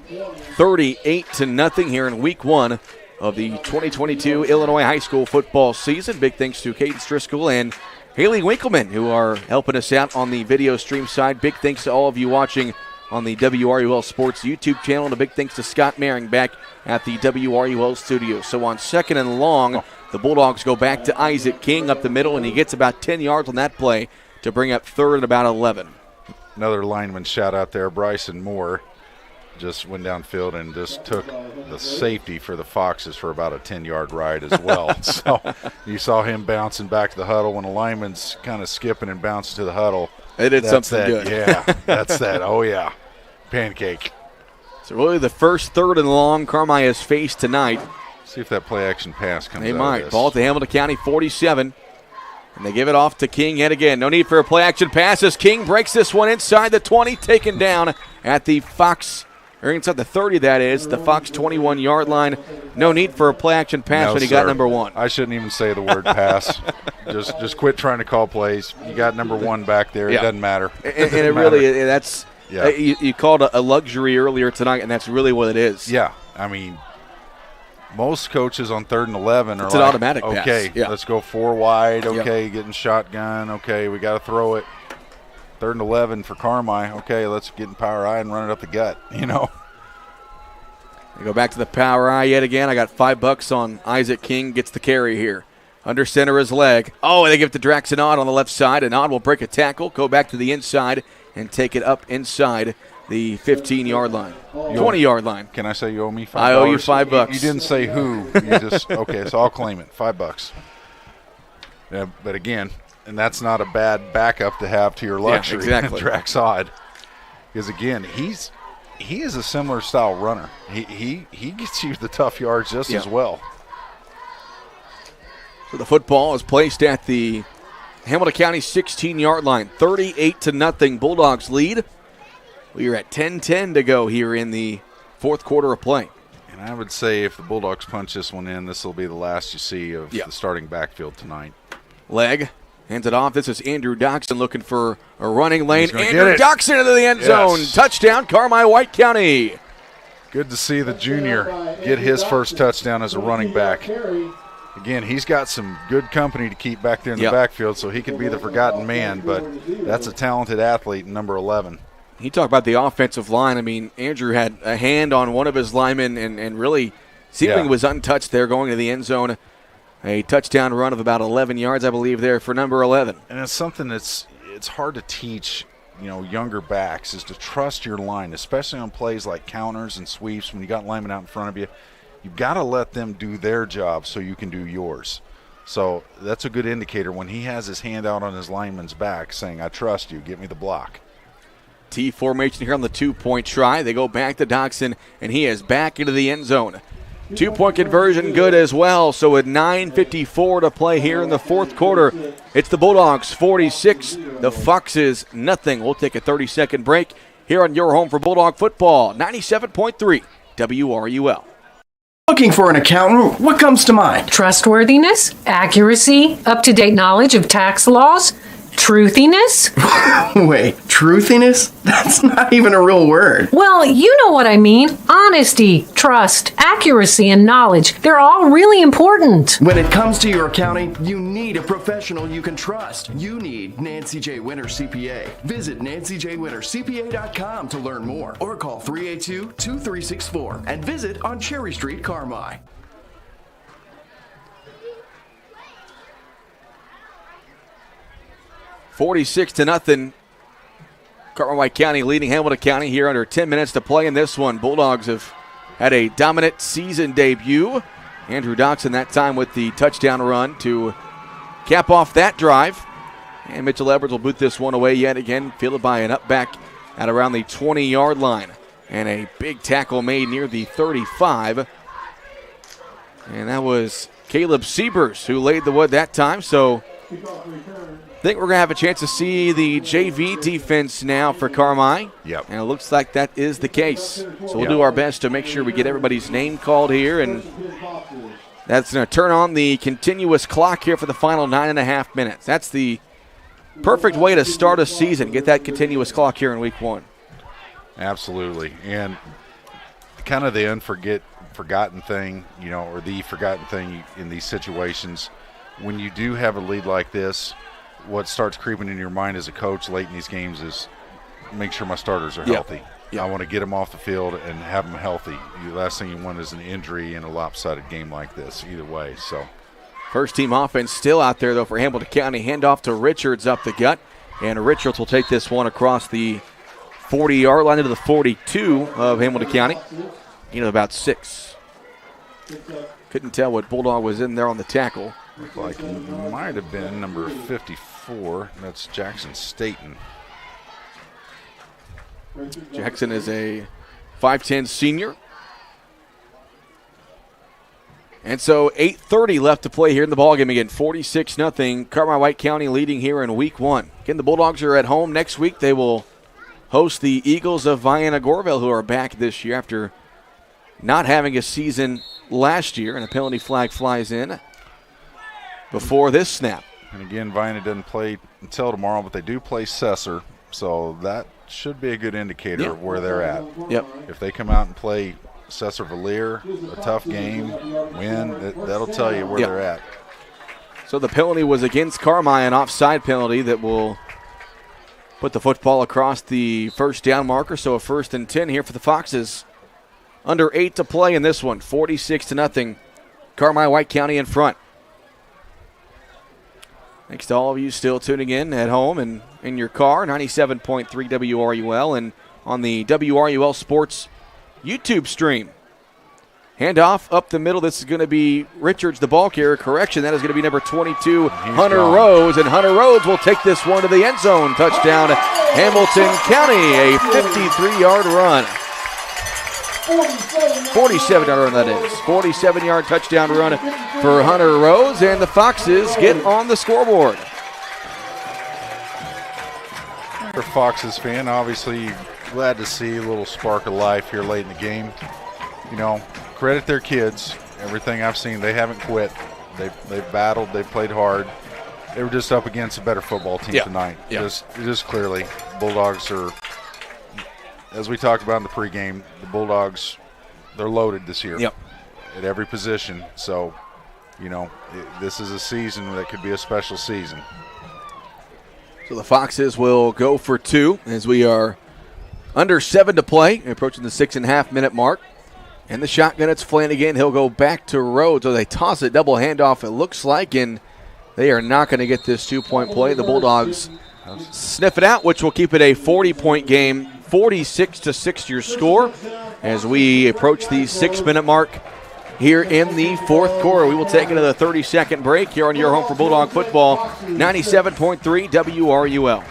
38-0 here in week one of the 2022 Illinois high school football season. Big thanks to Caden Driscoll and Haley Winkleman, who are helping us out on the video stream side. Big thanks to all of you watching on the WRUL Sports YouTube channel, and a big thanks to Scott Maring back at the WRUL studio. So on second and long, the Bulldogs go back to Isaac King up the middle, and he gets about 10 yards on that play to bring up third and about 11. Another lineman shout out there, Bryson Moore, just went downfield and just took the safety for the Foxes for about a 10-yard ride as well. So you saw him bouncing back to the huddle when the lineman's kind of skipping and bouncing to the huddle. They did something good. Yeah, that's that. Oh, yeah. Pancake. So really the first third and long Carmi has faced tonight. See if that play-action pass comes out. They might. Ball at the Hamilton County 47. And they give it off to King yet again. No need for a play-action pass as King breaks this one inside the 20, taken down at the Fox, or inside the 30, that is, the Fox 21-yard line. No need for a play-action pass when he got number one. I shouldn't even say the word pass. Just quit trying to call plays. You got number one back there. Yeah. It doesn't matter. And it really, that's, you called a luxury earlier tonight, and that's really what it is. Yeah, I mean, most coaches on 3rd and 11 are it's an automatic pass. Okay, let's go 4 wide. Okay, getting shotgun. Okay, we got to throw it. 3rd and 11 for Carmi. Okay, let's get in power I and run it up the gut, They go back to the power I yet again. I got $5 on Isaac King. Gets the carry here. Under center is Legg. Oh, and they give it to Draxon Odd on the left side. And Odd will break a tackle, go back to the inside, and take it up inside the 15-yard line. 20-yard line. Can I say you owe me $5? I owe you $5. You didn't say who. You just, okay, so I'll claim it. $5. Yeah, but again, and that's not a bad backup to have to your luxury. Yeah, exactly. Drax Odd. Because, again, he is a similar style runner. He gets you the tough yards just as well. So the football is placed at the Hamilton County 16-yard line. 38-0 Bulldogs lead. We are at 10:10 to go here in the fourth quarter of play. And I would say if the Bulldogs punch this one in, this will be the last you see of the starting backfield tonight. Legg hands it off. This is Andrew Doxson looking for a running lane. Andrew Doxson into the end zone. Touchdown, Carmi White County. Good to see the junior get his first touchdown as a running back. Again, he's got some good company to keep back there in the backfield, so he could be the forgotten man, but that's a talented athlete, number 11. He talked about the offensive line. I mean, Andrew had a hand on one of his linemen and really seemingly was untouched there going to the end zone. A touchdown run of about 11 yards, I believe, there for number 11. And it's something it's hard to teach, younger backs, is to trust your line, especially on plays like counters and sweeps when you got linemen out in front of you. You've got to let them do their job so you can do yours. So that's a good indicator when he has his hand out on his lineman's back saying, I trust you, get me the block. T formation here on the 2-point try. They go back to Doxson, and he is back into the end zone. 2-point conversion good as well. So with 9:54 to play here in the fourth quarter, it's the Bulldogs 46, the Foxes nothing. We'll take a 30-second break here on your home for Bulldog football, 97.3 WRUL. Looking for an accountant? What comes to mind? Trustworthiness, accuracy, up-to-date knowledge of tax laws, truthiness. Wait, truthiness? That's not even a real word. Well, you know what I mean. Honesty, trust, accuracy, and knowledge. They're all really important. When it comes to your accounting, you need a professional you can trust. You need Nancy J. Winter CPA. Visit NancyJWinterCPA.com to learn more or call 382-2364 and visit on Cherry Street, Carmi. 46-0. Carmi County leading Hamilton County here under 10 minutes to play in this one. Bulldogs have had a dominant season debut. Andrew Doxson that time with the touchdown run to cap off that drive. And Mitchell Edwards will boot this one away yet again, fielded by an up back at around the 20-yard line. And a big tackle made near the 35. And that was Caleb Siebers who laid the wood that time. So I think we're going to have a chance to see the JV defense now for Carmi. Yep. And it looks like that is the case. So we'll do our best to make sure we get everybody's name called here. And that's going to turn on the continuous clock here for the final 9.5 minutes. That's the perfect way to start a season. Get that continuous clock here in week 1. Absolutely. And kind of the forgotten thing, or the forgotten thing in these situations, when you do have a lead like this, what starts creeping in your mind as a coach late in these games is make sure my starters are healthy. I want to get them off the field and have them healthy. The last thing you want is an injury in a lopsided game like this, either way. So, first team offense still out there, though, for Hamilton County. Handoff to Richards up the gut. And Richards will take this one across the 40-yard line into the 42 of Hamilton County. About 6. Couldn't tell what Bulldog was in there on the tackle. Looked like he might have been number 54. That's Jackson Staten. Jackson is a 5'10 senior. And so 8:30 left to play here in the ballgame again. 46-0. Carmi County leading here in week 1. Again, the Bulldogs are at home next week. They will host the Eagles of Vienna-Goreville, who are back this year after not having a season last year. And a penalty flag flies in before this snap. And again, Vienna doesn't play until tomorrow, but they do play Cesar, so that should be a good indicator of where they're at. If they come out and play Cesar Valier, a tough game, win, that'll tell you where they're at. So the penalty was against Carmi, an offside penalty that will put the football across the first down marker. So a 1st and 10 here for the Foxes. Under 8 to play in this one, 46-0. Carmi County in front. Thanks to all of you still tuning in at home and in your car, 97.3 WRUL, and on the WRUL Sports YouTube stream. Handoff up the middle. This is going to be Richards, the ball carrier. Correction, that is going to be number 22, Hunter Rhodes. And Hunter Rhodes will take this one to the end zone. Touchdown, Hamilton County, a 53-yard run. 47-yard run, that is. 47-yard touchdown run for Hunter Rhodes, and the Foxes get on the scoreboard. For Foxes fan, obviously glad to see a little spark of life here late in the game. Credit their kids. Everything I've seen, they haven't quit. They've battled. They've played hard. They were just up against a better football team tonight. Just clearly, Bulldogs are, as we talked about in the pregame, the Bulldogs they're loaded this year. Yep. At every position. So, this is a season that could be a special season. So the Foxes will go for 2 as we are under 7 to play, approaching the 6.5-minute mark. And the shotgun, it's Flanagan. He'll go back to Rhodes. So they toss it, double handoff, it looks like, and they are not going to get this 2-point play. The Bulldogs sniff it out, which will keep it a 40-point game, 46-6 your score as we approach the 6-minute mark here in the fourth quarter. We will take it to the 30-second break here on your home for Bulldog football, 97.3 WRUL.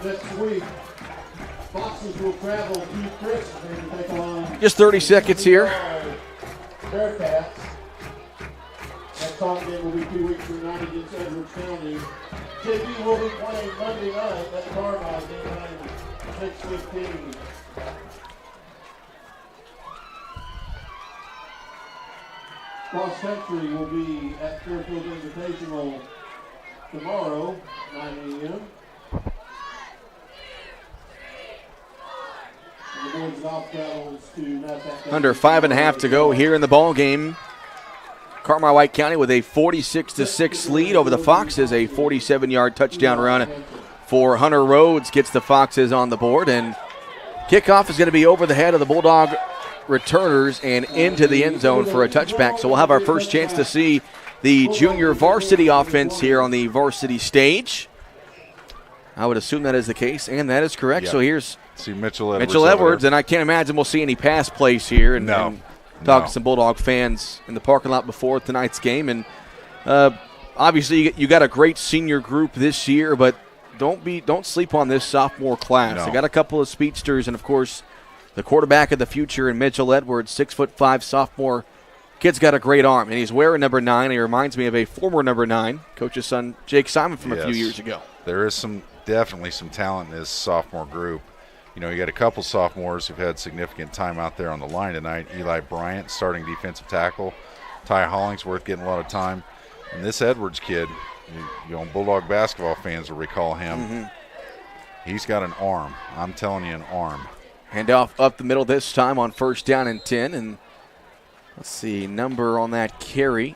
Next week, Foxes will travel to Christmas to take on just 30 seconds here. Bearcats. That home game will be 2 weeks from tonight against Edwards County. JV will be playing Monday night at Carmi game 6:15. Cross country will be at Fairfield Invitational tomorrow, 9 a.m. The boys golf travels to Nasdaq. Under 5.5 to go here in the ball game. Carmi-White County with a 46-6 lead over the Foxes. A 47-yard touchdown run for Hunter Rhodes gets the Foxes on the board, and kickoff is going to be over the head of the Bulldog returners and into the end zone for a touchback. So we'll have our first chance to see the junior varsity offense here on the varsity stage. I would assume that is the case, and that is correct. Yep. So here's Mitchell Edwards, and I can't imagine we'll see any pass plays here. And talk to some Bulldog fans in the parking lot before tonight's game. And obviously you got a great senior group this year, but don't sleep on this sophomore class. No. They got a couple of speedsters, and of course the quarterback of the future in Mitchell Edwards, 6'5" sophomore. Kid's got a great arm, and he's wearing number 9. He reminds me of a former number 9, coach's son, Jake Simon, from a few years ago. There is definitely some talent in this sophomore group. You got a couple sophomores who've had significant time out there on the line tonight. Eli Bryant, starting defensive tackle. Ty Hollingsworth getting a lot of time. And this Edwards kid, Bulldog basketball fans will recall him. Mm-hmm. He's got an arm. I'm telling you, an arm. Handoff up the middle this time on 1st down and 10. And let's see, number on that carry.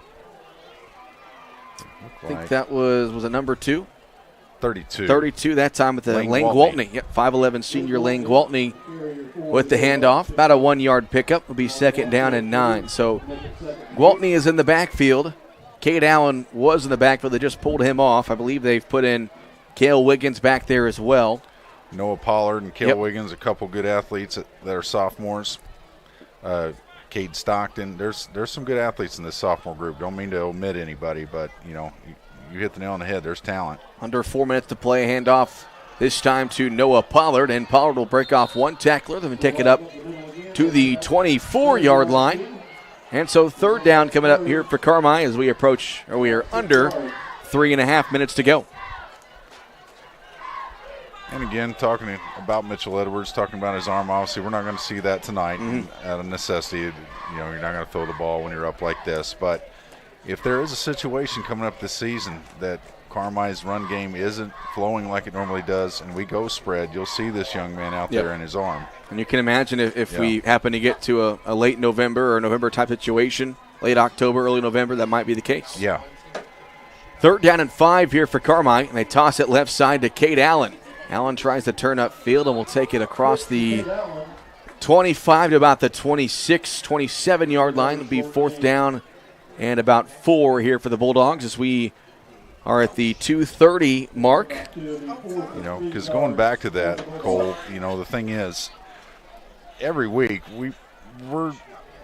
I think that was a number 2? 32. 32 that time with the Lane Gwaltney. Yep, 5'11 senior Lane Gwaltney with the handoff. About a 1-yard pickup. Will be 2nd down and 9. So Gwaltney is in the backfield. Cade Allen was in the backfield. They just pulled him off. I believe they've put in Cale Wiggins back there as well. Noah Pollard and Cale Wiggins, a couple good athletes that are sophomores. Cade Stockton. There's some good athletes in this sophomore group. Don't mean to omit anybody, but, you hit the nail on the head. There's talent. Under 4 minutes to play. Handoff this time to Noah Pollard, and Pollard will break off one tackler, then take it up to the 24-yard line. And so 3rd down coming up here for Carmi as we are under 3.5 minutes to go. And again, talking about Mitchell Edwards, talking about his arm, obviously we're not going to see that tonight out of necessity. You're not going to throw the ball when you're up like this. But if there is a situation coming up this season that Carmi's run game isn't flowing like it normally does and we go spread, you'll see this young man out there in his arm. And you can imagine if we happen to get to a late November or November type situation, late October, early November, that might be the case. Yeah. 3rd down and 5 here for Carmi, and they toss it left side to Cade Allen. Allen tries to turn upfield and will take it across the 25 to about the 26, 27-yard line. It'll be 4th down and about 4 here for the Bulldogs as we are at the 2:30 mark. Because going back to that, Cole, the thing is, every week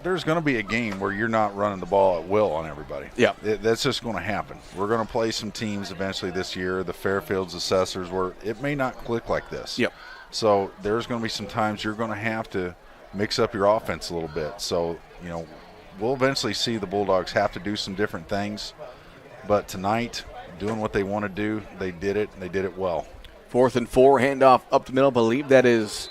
there's going to be a game where you're not running the ball at will on everybody. Yeah. That's just going to happen. We're going to play some teams eventually this year, the Fairfields, Assessors, where it may not click like this. Yep. So there's going to be some times you're going to have to mix up your offense a little bit. So, we'll eventually see the Bulldogs have to do some different things. But tonight, doing what they want to do, they did it, and they did it well. 4th and 4, handoff up the middle. I believe that is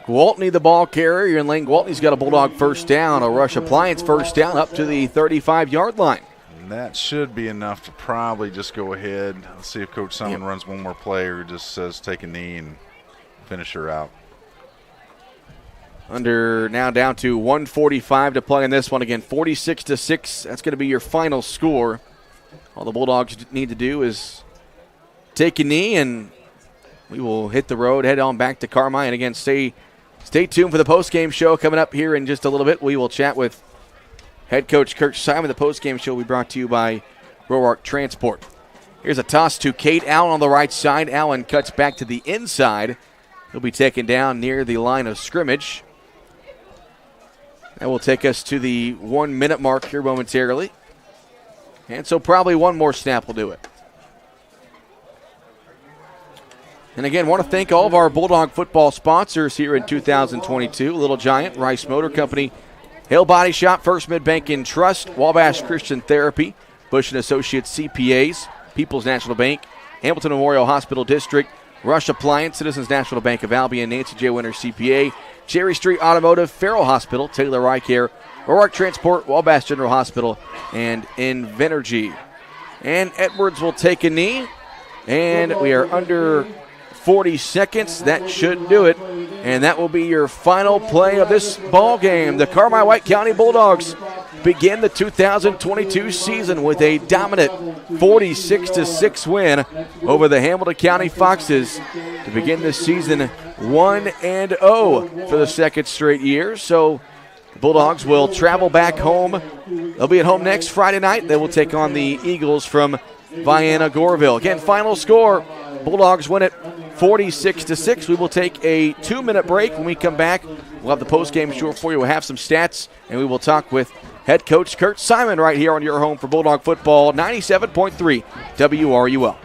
Gwaltney, the ball carrier, and Lane Gwaltney's got a Bulldog 1st down, a Rush Appliance 1st down up to the 35-yard line. And that should be enough to probably just go ahead. Let's see if Coach Simon runs one more play or just says take a knee and finish her out. Now down to 1:45 to play in this one. Again, 46-6. That's going to be your final score. All the Bulldogs need to do is take a knee, and we will hit the road, head on back to Carmi. And again, stay tuned for the postgame show coming up here in just a little bit. We will chat with head coach Kurt Simon. The postgame show will be brought to you by Roark Transport. Here's a toss to Cade Allen on the right side. Allen cuts back to the inside. He'll be taken down near the line of scrimmage. That will take us to the 1 minute mark here momentarily. And so probably one more snap will do it. And again, want to thank all of our Bulldog football sponsors here in 2022. Little Giant, Rice Motor Company, Hale Body Shop, First Mid-Bank and Trust, Wabash Christian Therapy, Bush & Associates CPAs, People's National Bank, Hamilton Memorial Hospital District, Rush Appliance, Citizens National Bank of Albion, Nancy J. Winter CPA, Cherry Street Automotive, Farrell Hospital, Taylor Eye Care, Roark Transport, Wabash General Hospital, and Invenergy. And Edwards will take a knee, and we are under 40 seconds. That should do it, and that will be your final play of this ball game. The Carmi-White County Bulldogs begin the 2022 season with a dominant 46-6 win over the Hamilton County Foxes to begin this season 1-0 for the second straight year. So the Bulldogs will travel back home. They'll be at home next Friday night. They will take on the Eagles from Vienna Goreville. Again, final score, Bulldogs win it 46-6. We will take a 2-minute break. When we come back, we'll have the postgame show for you. We'll have some stats, and we will talk with head coach Kurt Simon right here on your home for Bulldog football, 97.3 WRUL.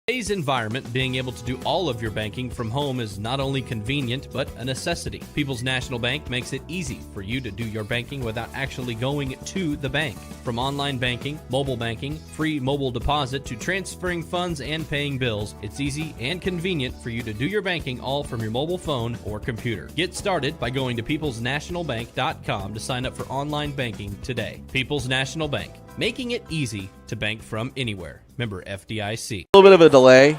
Today's environment, being able to do all of your banking from home is not only convenient, but a necessity. People's National Bank makes it easy for you to do your banking without actually going to the bank. From online banking, mobile banking, free mobile deposit, to transferring funds and paying bills, it's easy and convenient for you to do your banking all from your mobile phone or computer. Get started by going to peoplesnationalbank.com to sign up for online banking today. People's National Bank, making it easy to bank from anywhere. Member FDIC. A little bit of a delay.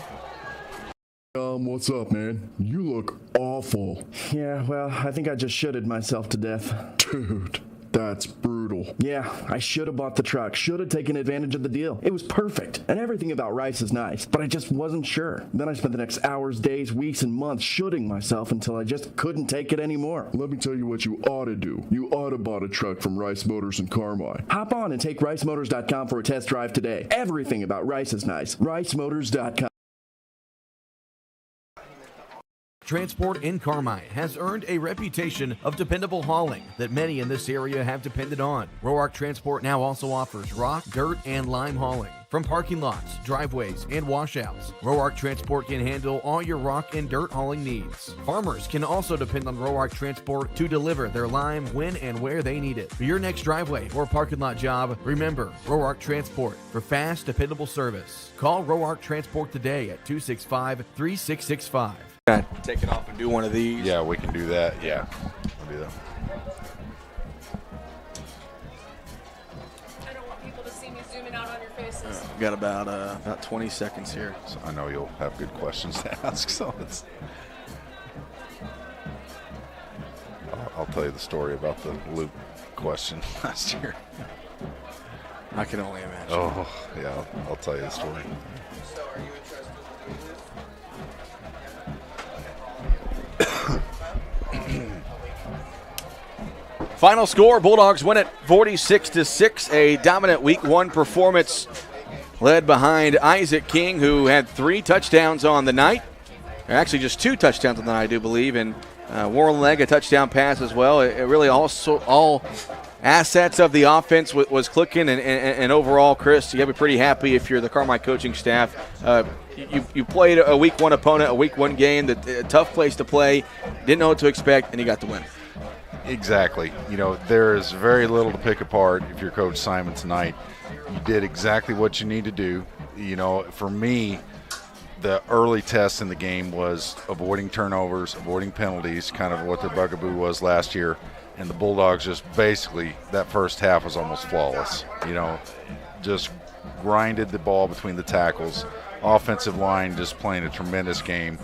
What's up, man? You look awful. Yeah, well, I think I just shitted myself to death. Dude, that's brutal. Yeah, I should have bought the truck. Should have taken advantage of the deal. It was perfect, and everything about Rice is nice, but I just wasn't sure. Then I spent the next hours, days, weeks, and months shooting myself until I just couldn't take it anymore. Let me tell you what you ought to do. You ought to buy a truck from Rice Motors in Carmi. Hop on and take ricemotors.com for a test drive today. Everything about Rice is nice. ricemotors.com. Transport in Carmi has earned a reputation of dependable hauling that many in this area have depended on. Roark Transport now also offers rock, dirt, and lime hauling. From parking lots, driveways, and washouts, Roark Transport can handle all your rock and dirt hauling needs. Farmers can also depend on Roark Transport to deliver their lime when and where they need it. For your next driveway or parking lot job, remember Roark Transport for fast, dependable service. Call Roark Transport today at 265-3665. Take it off and do one of these. Yeah, we can do that. Yeah, we'll do that. I don't want people to see me zooming out on your faces. We've got about 20 seconds here. So I know you'll have good questions to ask, so I'll tell you the story about the Luke question last year. I can only imagine. Oh, yeah, I'll tell you the story. So are you interested in this? Final score, Bulldogs win it 46-6, a dominant week one performance led behind Isaac King, who had 3 touchdowns on the night. Actually, just 2 touchdowns on the night, I do believe, and Warren Legg, a touchdown pass as well. It really also all assets of the offense was clicking, and overall, Chris, you got to be pretty happy if you're the Carmi coaching staff. You played a week one opponent, a week one game, a tough place to play, didn't know what to expect, and you got the win. Exactly. You know, there is very little to pick apart if you're Coach Simon tonight. You did exactly what you need to do. You know, for me, the early test in the game was avoiding turnovers, avoiding penalties, kind of what the bugaboo was last year. And the Bulldogs just basically, that first half was almost flawless. You know, just grinded the ball between the tackles. Offensive line just playing a tremendous game.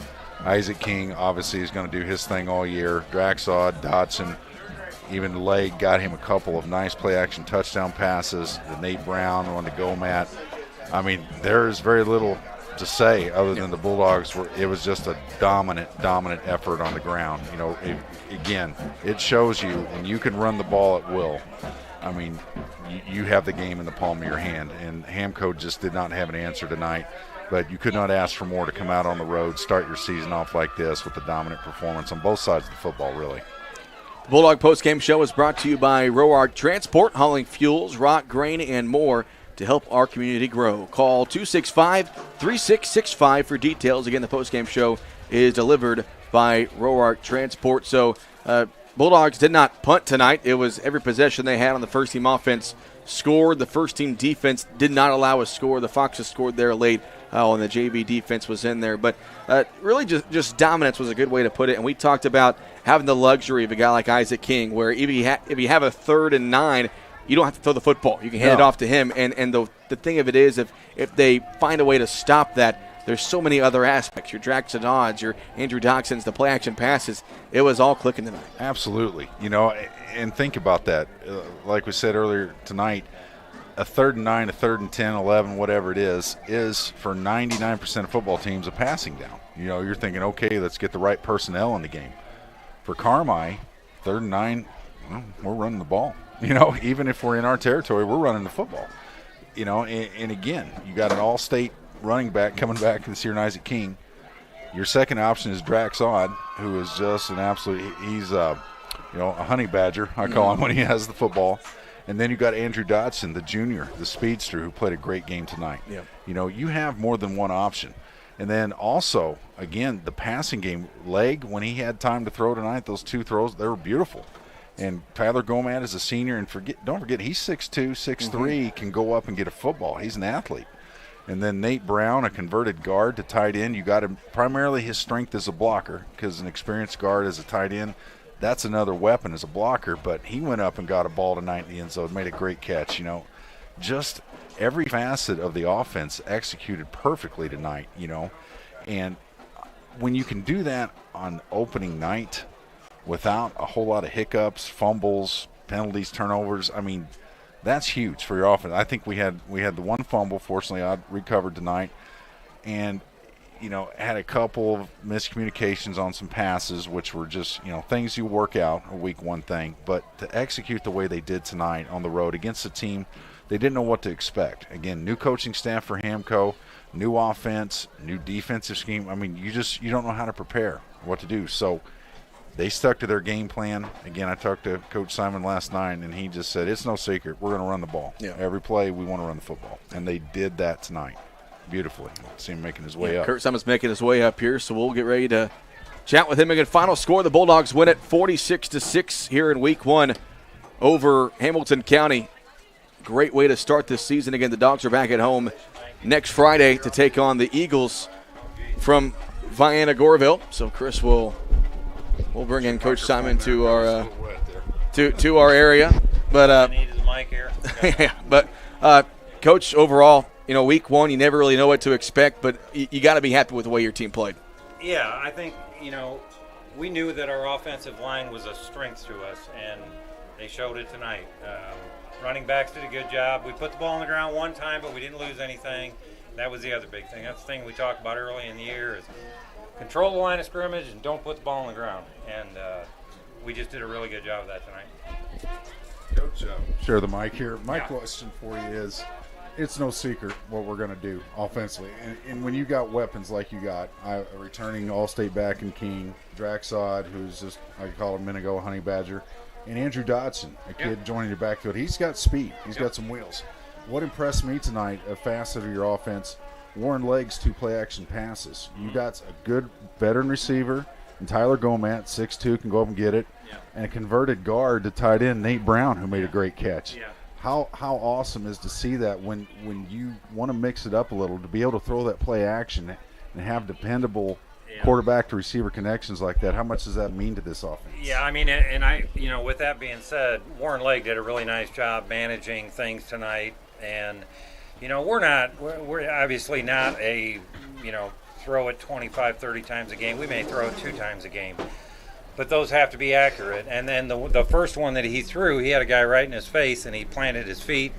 Isaac King obviously is going to do his thing all year. Draxod, Dotson, even Legg got him a couple of nice play-action touchdown passes. The Nate Brown on the go mat. I mean, there's very little to say other than the Bulldogs it was just a dominant effort on the ground. You know, again, it shows you when you can run the ball at will. I mean, you have the game in the palm of your hand, and Hamco just did not have an answer tonight. But you could not ask for more to come out on the road, start your season off like this with a dominant performance on both sides of the football, really. The Bulldog postgame show is brought to you by Roark Transport, hauling fuels, rock, grain, and more to help our community grow. Call 265-3665 for details. Again, the postgame show is delivered by Roark Transport. So Bulldogs did not punt tonight. It was every possession they had on the first-team offense scored. The first-team defense did not allow a score. The Foxes scored there late. And the JV defense was in there. But really just dominance was a good way to put it. And we talked about having the luxury of a guy like Isaac King, where if you have a 3rd and 9, you don't have to throw the football. You can hand it off to him. And the thing of it is, if they find a way to stop that, there's so many other aspects. Your Draxon Odds, your Andrew Doxson's, the play-action passes. It was all clicking tonight. Absolutely. You know, and think about that. Like we said earlier tonight, a 3rd and 9, a 3rd and 10, 11, whatever it is for 99% of football teams a passing down. You know, you're thinking, okay, let's get the right personnel in the game. For Carmi, 3rd and 9, well, we're running the ball. You know, even if we're in our territory, we're running the football. You know, and again, you got an all-state running back coming back this year in Isaac King. Your second option is Draxod, who is just an absolute – he's a honey badger, I call him when he has the football. And then you got Andrew Dotson, the junior, the speedster, who played a great game tonight. Yep. You know, you have more than one option. And then also, again, the passing game, Legg, when he had time to throw tonight, those 2 throws, they were beautiful. And Tyler Gomat is a senior, and don't forget, he's 6'2", 6'3", can go up and get a football. He's an athlete. And then Nate Brown, a converted guard to tight end. You got him, primarily his strength as a blocker, because an experienced guard as a tight end, that's another weapon as a blocker, but he went up and got a ball tonight in the end zone, made a great catch. You know, just every facet of the offense executed perfectly tonight, you know. And when you can do that on opening night without a whole lot of hiccups, fumbles, penalties, turnovers, I mean, that's huge for your offense. I think we had the one fumble, fortunately, I recovered tonight, and you know, had a couple of miscommunications on some passes, which were just, you know, things you work out, a week 1 thing. But to execute the way they did tonight on the road against a team, they didn't know what to expect. Again, new coaching staff for Hamco, new offense, new defensive scheme. I mean, you don't know how to prepare, what to do. So they stuck to their game plan. Again, I talked to Coach Simon last night, and he just said, it's no secret. We're going to run the ball. Yeah. Every play, we want to run the football. And they did that tonight. Beautifully. See him making his way up. Kurt Simon's making his way up here, so we'll get ready to chat with him again. Final score, the Bulldogs win it 46-6 here in week 1 over Hamilton County. Great way to start this season. Again, the Dogs are back at home next Friday to take on the Eagles from Vienna Goreville. So Chris will bring in Coach Simon to our to our area. But I need his mic here. Yeah, but Coach, overall, you know, week 1, you never really know what to expect, but you got to be happy with the way your team played. Yeah, I think, you know, we knew that our offensive line was a strength to us, and they showed it tonight. Running backs did a good job. We put the ball on the ground 1 time, but we didn't lose anything. That was the other big thing. That's the thing we talked about early in the year is control the line of scrimmage and don't put the ball on the ground. And we just did a really good job of that tonight. Coach, share the mic here. My question for you is, it's no secret what we're going to do offensively. And when you got weapons like you got, a returning All-State back in King, Draxod, who's just, I call him a minute ago, a honey badger, and Andrew Dotson, a kid joining your backfield. He's got speed. He's got some wheels. What impressed me tonight, a facet of your offense, Warren Legg's 2 play-action passes. You got a good veteran receiver, and Tyler Gomat, 6'2", can go up and get it, and a converted guard to tight end, Nate Brown, who made a great catch. How awesome is to see that when you want to mix it up a little, to be able to throw that play action and have dependable quarterback to receiver connections like that. How much does that mean to this offense? Yeah, I mean, and I, you know, with that being said, Warren Legg did a really nice job managing things tonight, and you know, we're obviously not a, you know, throw it 25, 30 times a game. We may throw it 2 times a game. But those have to be accurate. And then the first one that he threw, he had a guy right in his face, and he planted his feet,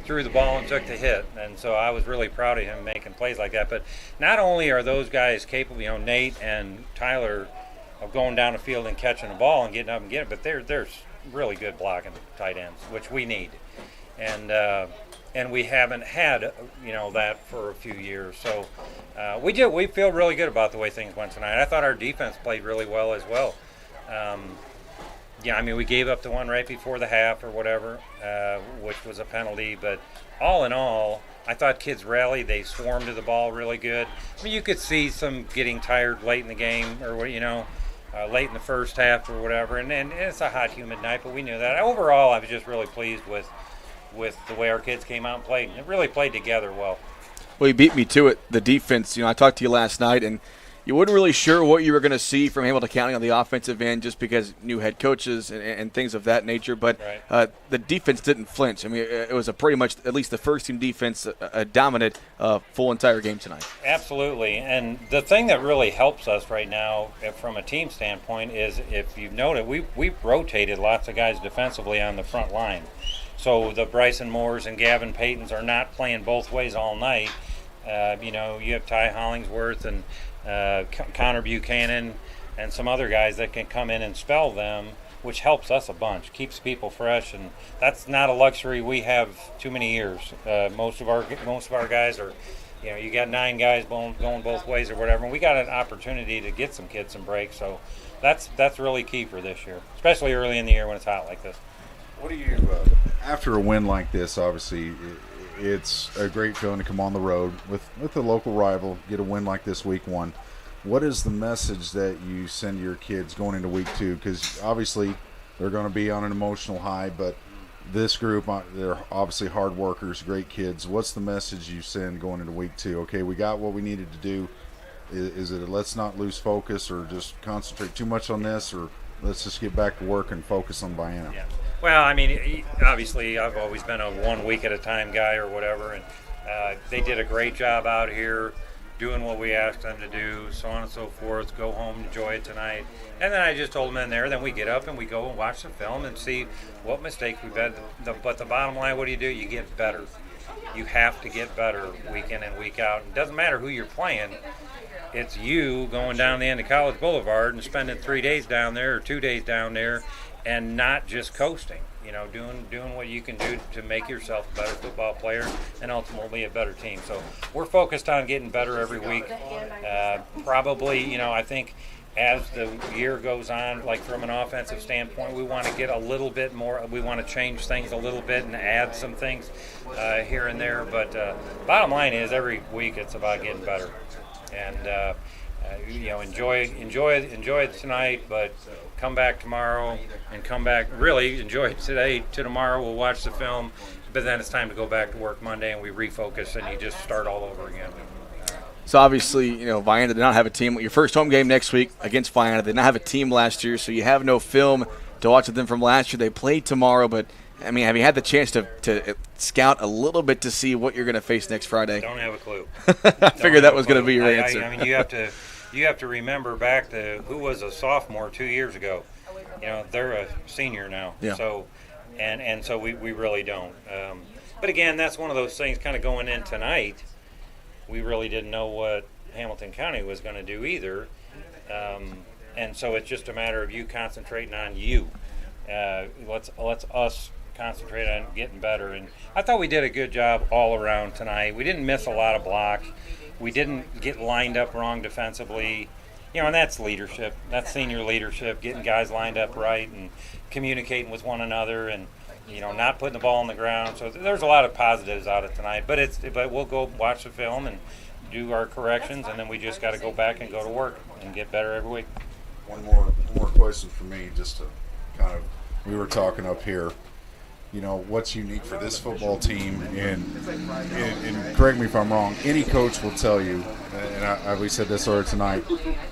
threw the ball, and took the hit. And so I was really proud of him making plays like that. But not only are those guys capable, Nate and Tyler, of going down the field and catching the ball and getting up and getting it, but they're really good blocking tight ends, which we need. And we haven't had, that for a few years. So we feel really good about the way things went tonight. I thought our defense played really well as well. We gave up the one right before the half or whatever, which was a penalty. But all in all, I thought kids rallied. They swarmed to the ball really good. You could see some getting tired late in the game or, late in the first half or whatever. And it's a hot, humid night, but we knew that. Overall, I was just really pleased with the way our kids came out and played. It really played together well. Well, you beat me to it, the defense. I talked to you last night, and you weren't really sure what you were going to see from Hamilton County on the offensive end just because new head coaches and things of that nature. But the defense didn't flinch. It was a pretty much, at least the first-team defense, a dominant full entire game tonight. Absolutely. And the thing that really helps us right now from a team standpoint is, if you've noted, we've rotated lots of guys defensively on the front line. So the Bryson Moores and Gavin Paytons are not playing both ways all night. You have Ty Hollingsworth and Connor Buchanan and some other guys that can come in and spell them, which helps us a bunch, keeps people fresh, and that's not a luxury we have too many years. Most of our guys are, you got 9 guys going both ways or whatever, and we got an opportunity to get some kids some breaks. So that's really key for this year, especially early in the year when it's hot like this. What do you, after a win like this, obviously, it's a great feeling to come on the road with a local rival, get a win like this week 1. What is the message that you send to your kids going into week 2? Because obviously they're going to be on an emotional high, but this group, they're obviously hard workers, great kids. What's the message you send going into week 2? Okay, we got what we needed to do. Is it a let's not lose focus or just concentrate too much on this, or let's just get back to work and focus on Vienna? Yeah. Well, obviously I've always been a 1 week at a time guy or whatever, and they did a great job out here doing what we asked them to do, so on and so forth. Go home, enjoy it tonight. And then I just told them in there, then we get up and we go and watch the film and see what mistakes we've had. But the bottom line, what do? You get better. You have to get better week in and week out. It doesn't matter who you're playing. It's you going down the end of College Boulevard and spending 3 days down there or 2 days down there, and not just coasting, doing what you can do to make yourself a better football player and ultimately a better team. So we're focused on getting better every week. Probably, I think as the year goes on, like from an offensive standpoint, we want to get a little bit more. We want to change things a little bit and add some things here and there. But bottom line is, every week it's about getting better. And enjoy it tonight, but come back tomorrow and come back, really enjoy it today to tomorrow. We'll watch the film, but then it's time to go back to work Monday, and we refocus, and you just start all over again. So obviously, Vienna did not have a team. Your first home game next week against Vienna. They did not have a team last year, so you have no film to watch them from last year. They played tomorrow, but have you had the chance to scout a little bit to see what you're going to face next Friday? Don't have a clue. I figured that was going to be your answer. You have to remember back to who was a sophomore 2 years ago. They're a senior now. Yeah. So, and so we really don't. But again, that's one of those things. Kind of going in tonight, we really didn't know what Hamilton County was going to do either. And so it's just a matter of you concentrating on you. Let's us concentrate on getting better. And I thought we did a good job all around tonight. We didn't miss a lot of blocks. We didn't get lined up wrong defensively. And that's leadership. That's senior leadership, getting guys lined up right and communicating with one another and, not putting the ball on the ground. So there's a lot of positives out of tonight. But we'll go watch the film and do our corrections, and then we just got to go back and go to work and get better every week. One more question for me, just to kind of, we were talking up here, what's unique for this football team, and correct me if I'm wrong, any coach will tell you, and we said this earlier tonight,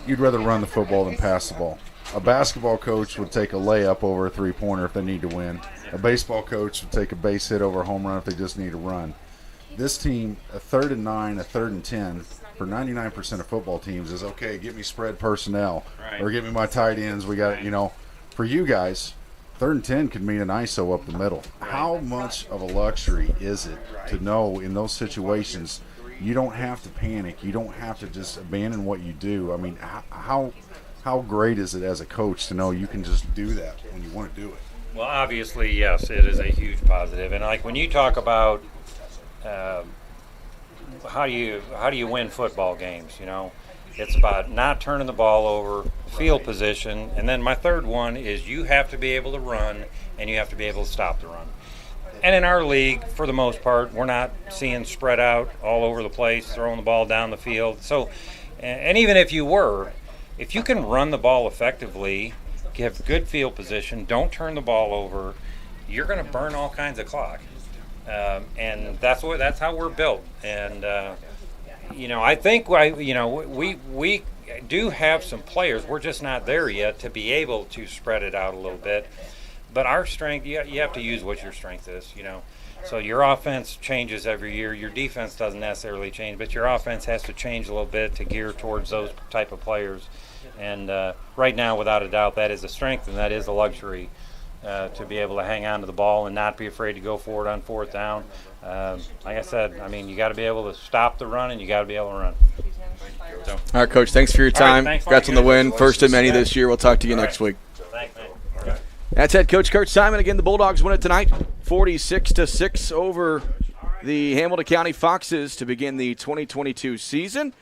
you'd rather run the football than pass the ball. A basketball coach would take a layup over a three-pointer if they need to win. A baseball coach would take a base hit over a home run if they just need to run. This team, a 3rd and 9, a 3rd and 10, for 99% of football teams is, okay, get me spread personnel, Right. or get me my tight ends. We got, for you guys, 3rd and 10 could mean an ISO up the middle. How much of a luxury is it to know in those situations you don't have to panic, you don't have to just abandon what you do? I mean, how great is it as a coach to know you can just do that when you want to do it? Well, obviously, yes, it is a huge positive. And like when you talk about how do you win football games, it's about not turning the ball over, field position, and then my third one is you have to be able to run and you have to be able to stop the run. And in our league, for the most part, we're not seeing spread out all over the place, throwing the ball down the field. So, and even if you were, if you can run the ball effectively, have good field position, don't turn the ball over, you're going to burn all kinds of clock. And that's how we're built. And I think we do have some players. We're just not there yet to be able to spread it out a little bit. But our strength, you have to use what your strength is. So your offense changes every year. Your defense doesn't necessarily change, but your offense has to change a little bit to gear towards those type of players. And right now, without a doubt, that is a strength and that is a luxury to be able to hang on to the ball and not be afraid to go for it on 4th down. Like I said, you got to be able to stop the run and you got to be able to run. So. All right, Coach, thanks for your time. Congrats on the win. First of many this year. We'll talk to you next week. Thanks, man. That's head coach Kurt Simon. Again, the Bulldogs win it tonight, 46-6 over the Hamilton County Foxes to begin the 2022 season.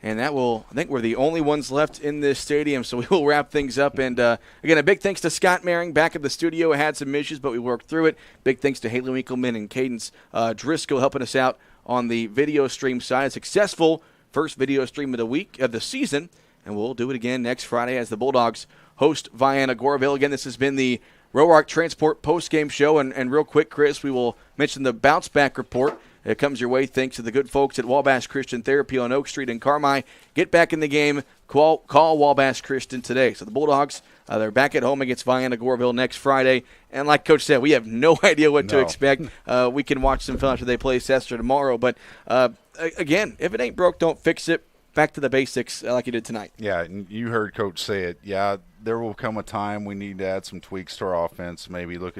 And I think we're the only ones left in this stadium, so we will wrap things up. And, again, a big thanks to Scott Maring back at the studio. Had some issues, but we worked through it. Big thanks to Haley Winkleman and Cadence Driscoll helping us out on the video stream side. A successful first video stream of the season, and we'll do it again next Friday as the Bulldogs host Vienna Goreville. Again, this has been the Roark Transport postgame show. And real quick, Chris, we will mention the bounce back report. It comes your way thanks to the good folks at Wabash Christian Therapy on Oak Street in Carmi. Get back in the game. Call Wabash Christian today. So the Bulldogs, they're back at home against Vienna Goreville next Friday. And like Coach said, we have no idea what to expect. We can watch them after they play Cester tomorrow. But, again, if it ain't broke, don't fix it. Back to the basics like you did tonight. Yeah, and you heard Coach say it. Yeah, there will come a time we need to add some tweaks to our offense, maybe look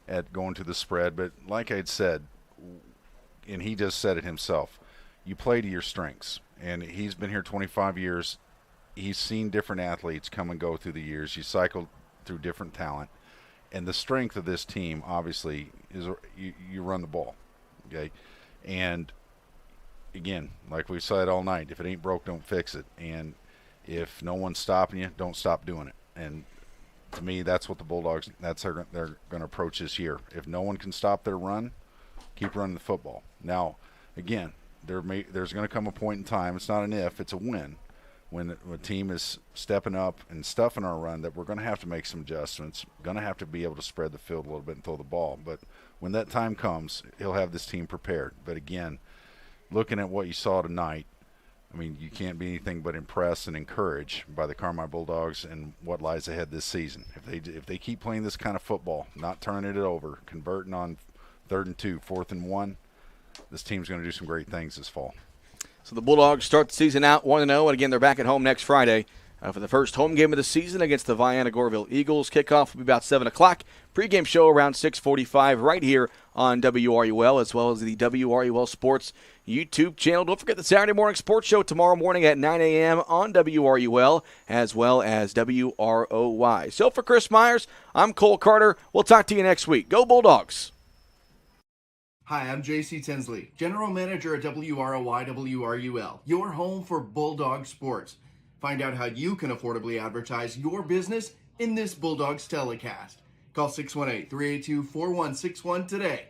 at going to the spread. But like I'd said, and he just said it himself, you play to your strengths. And he's been here 25 years. He's seen different athletes come and go through the years. You cycle through different talent. And the strength of this team, obviously, is you run the ball. Okay? And, again, like we said all night, if it ain't broke, don't fix it. And if no one's stopping you, don't stop doing it. And to me, that's what the Bulldogs, they're going to approach this year. If no one can stop their run, keep running the football. Now, again, there's going to come a point in time, it's not an if, it's a when a team is stepping up and stuffing our run that we're going to have to make some adjustments, going to have to be able to spread the field a little bit and throw the ball. But when that time comes, he'll have this team prepared. But again, looking at what you saw tonight, you can't be anything but impressed and encouraged by the Carmi Bulldogs and what lies ahead this season. If they keep playing this kind of football, not turning it over, converting on 3rd and 2, 4th and 1, this team's going to do some great things this fall. So the Bulldogs start the season out 1-0, and again, they're back at home next Friday for the first home game of the season against the Vienna Goreville Eagles. Kickoff will be about 7 o'clock. Pre-game show around 6:45 right here on WRUL, as well as the WRUL Sports YouTube channel. Don't forget the Saturday morning sports show tomorrow morning at 9 a.m. on WRUL, as well as WROY. So for Chris Myers, I'm Cole Carter. We'll talk to you next week. Go Bulldogs! Hi, I'm JC Tinsley, General Manager at WROY WRUL, your home for Bulldog sports. Find out how you can affordably advertise your business in this Bulldogs telecast. Call 618-382-4161 today.